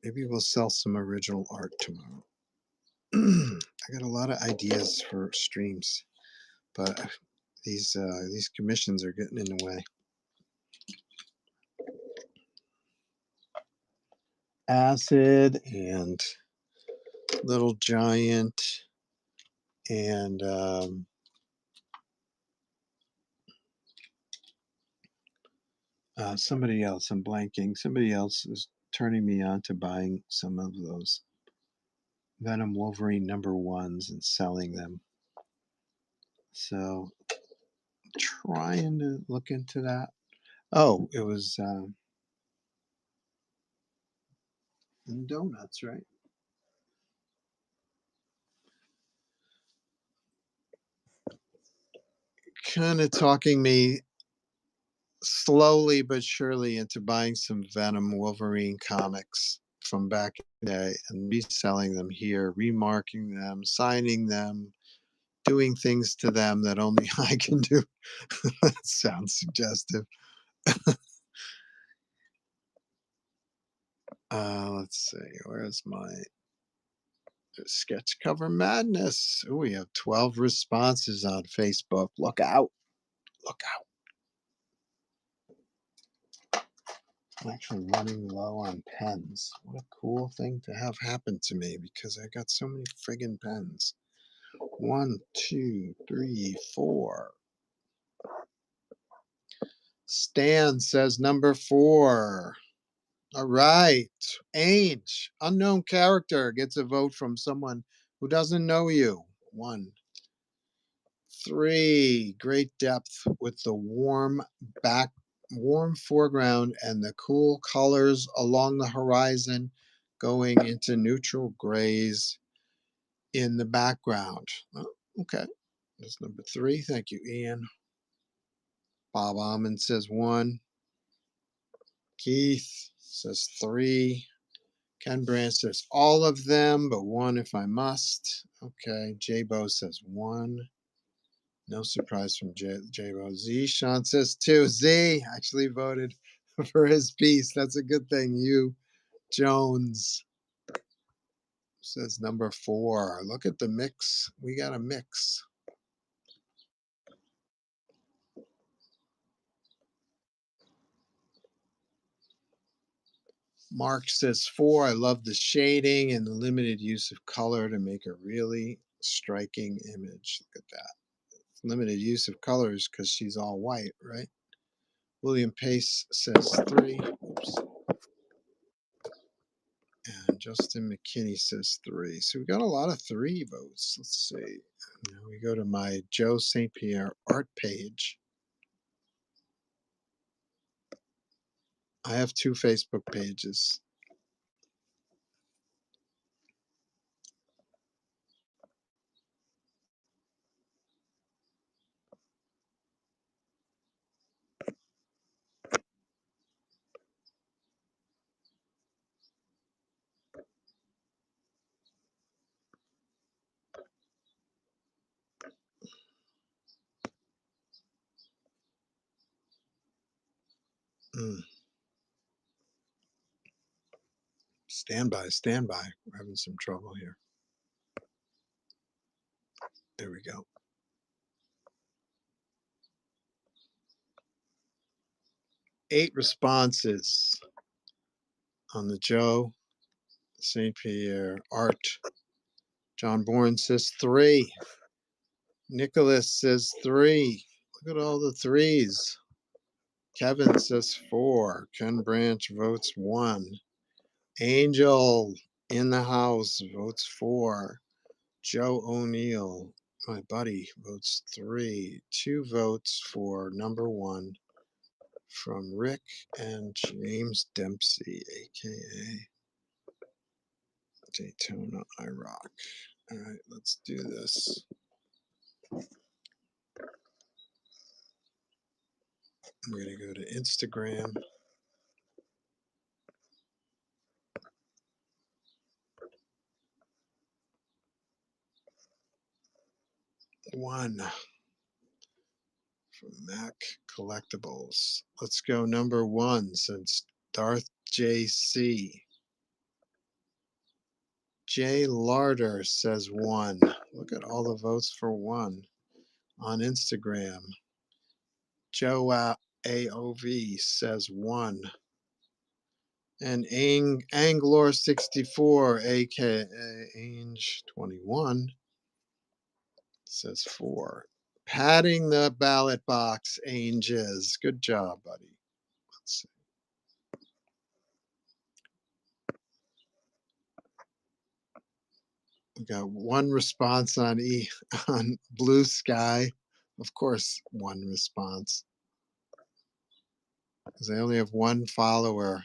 Maybe we'll sell some original art tomorrow. I got a lot of ideas for streams, but these commissions are getting in the way. Acid and Little Giant and somebody else. I'm blanking. Somebody else is turning me on to buying some of those Venom Wolverine #1s and selling them. So trying to look into that. Oh, it was donuts, right? Kind of talking me slowly but surely into buying some Venom Wolverine comics from back in the day and reselling them here, remarking them, signing them, doing things to them that only I can do. That sounds suggestive. Let's see, where's my Sketch cover madness. Oh, we have 12 responses on Facebook. Look out. Look out. I'm actually running low on pens. What a cool thing to have happen to me because I got so many friggin' pens. 1, 2, 3, 4. Stan says number 4. All right. Ainge, unknown character, gets a vote from someone who doesn't know you. 1. 3. Great depth with the warm foreground and the cool colors along the horizon going into neutral grays in the background. Oh, okay. That's number 3. Thank you, Ian. Bob Almond says 1. Keith says 3. Ken Brandt says all of them, but 1 if I must. Okay. J-Bo says 1. No surprise from J-Bo. Z, Sean says 2. Z actually voted for his piece. That's a good thing. You, Jones, says number 4. Look at the mix. We got a mix. Mark says 4. I love the shading and the limited use of color to make a really striking image. Look at that. Limited use of colors because she's all white, right? William Pace says 3. Oops. And Justin McKinney says 3. So we got a lot of 3 votes. Let's see. Now we go to my Joe St. Pierre art page. I have 2 Facebook pages. Stand by, stand by. We're having some trouble here. There we go. 8 responses on the Joe St. Pierre art. John Bourne says 3. Nicholas says 3. Look at all the 3s. Kevin says 4. Ken Branch votes 1. Angel in the house votes 4. Joe O'Neill, my buddy, votes 3. 2 votes for number 1 from Rick and James Dempsey, aka Daytona Iraq. All right, let's do this. We're going to go to Instagram. One from Mac Collectibles. Let's go number 1 since Darth JC. Jay Larder says 1. Look at all the votes for 1 on Instagram. Joe AOV says 1. And Anglor64, aka Ange21, says 4. Patting the ballot box, Anges. Good job, buddy. Let's see. We got 1 response on on Blue Sky. Of course, 1 response. Because they only have 1 follower.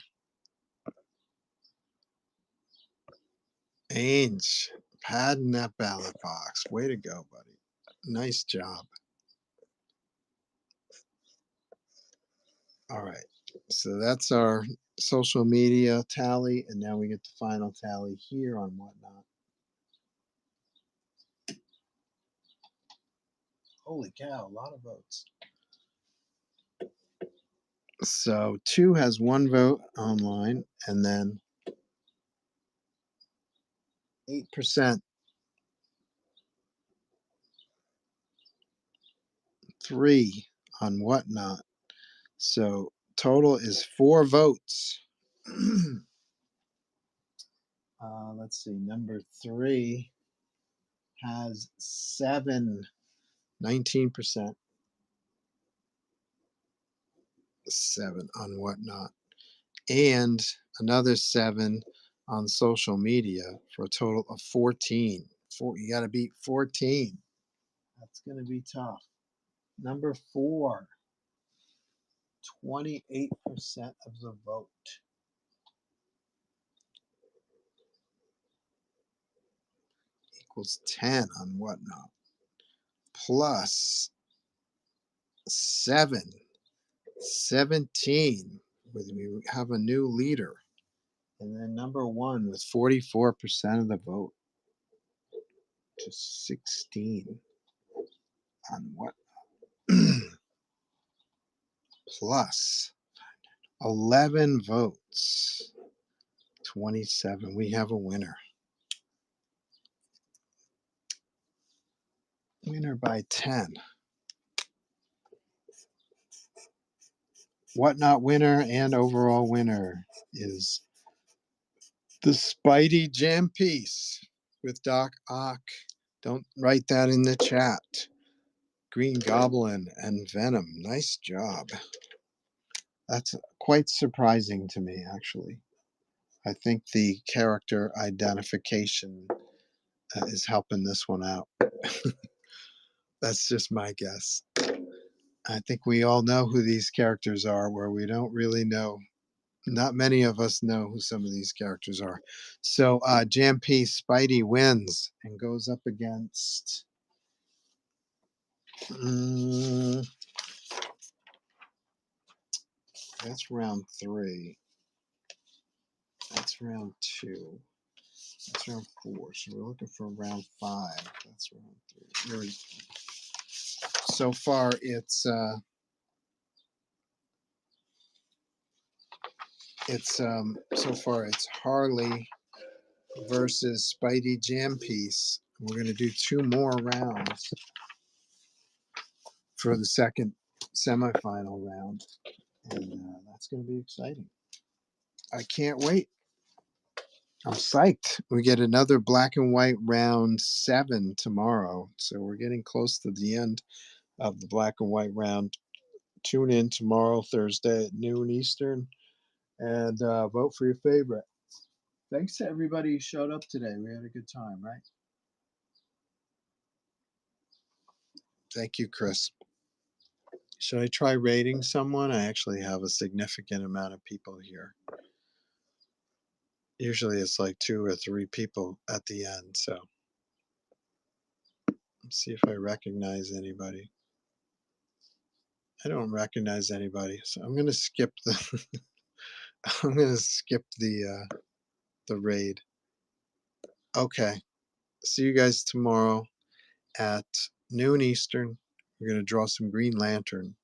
Ainge, padding that ballot box. Way to go, buddy. Nice job. All right. So that's our social media tally. And now we get the final tally here on Whatnot. Holy cow, a lot of votes. So 2 has 1 vote online, and then 8%. 3 on Whatnot. So total is 4 votes. Let's see. Number 3 has 19%. 7 on Whatnot. And another 7 on social media for a total of 14. You got to beat 14. That's going to be tough. Number 4, 28% of the vote. Equals 10 on Whatnot. Plus 7, 17. We have a new leader. And then number 1 with 44% of the vote. Just 16 on Whatnot. Plus 11 votes. 27. We have a winner. Winner by 10. Whatnot winner and overall winner is the Spidey Jam Piece with Doc Ock. Don't write that in the chat. Green Goblin and Venom. Nice job. That's quite surprising to me, actually. I think the character identification is helping this one out. That's just my guess. I think we all know who these characters are, where we don't really know. Not many of us know who some of these characters are. So Jam Piece Spidey wins and goes up against that's round 3. That's round 2. That's round 4. So we're looking for round 5. That's round 3. So far it's Harley versus Spidey Jam Piece. We're going to do 2 more rounds for the second semifinal round, and that's going to be exciting. I can't wait. I'm psyched. We get another black and white round 7 tomorrow, so we're getting close to the end of the black and white round. Tune in tomorrow, Thursday at noon Eastern, and vote for your favorite. Thanks to everybody who showed up today. We had a good time, right? Thank you, Chris. Should I try rating someone? I actually have a significant amount of people here. Usually it's like 2 or 3 people at the end, so let's see if I recognize anybody. I don't recognize anybody, so I'm going to skip the the raid. Okay. See you guys tomorrow at noon Eastern. We're going to draw some Green Lantern.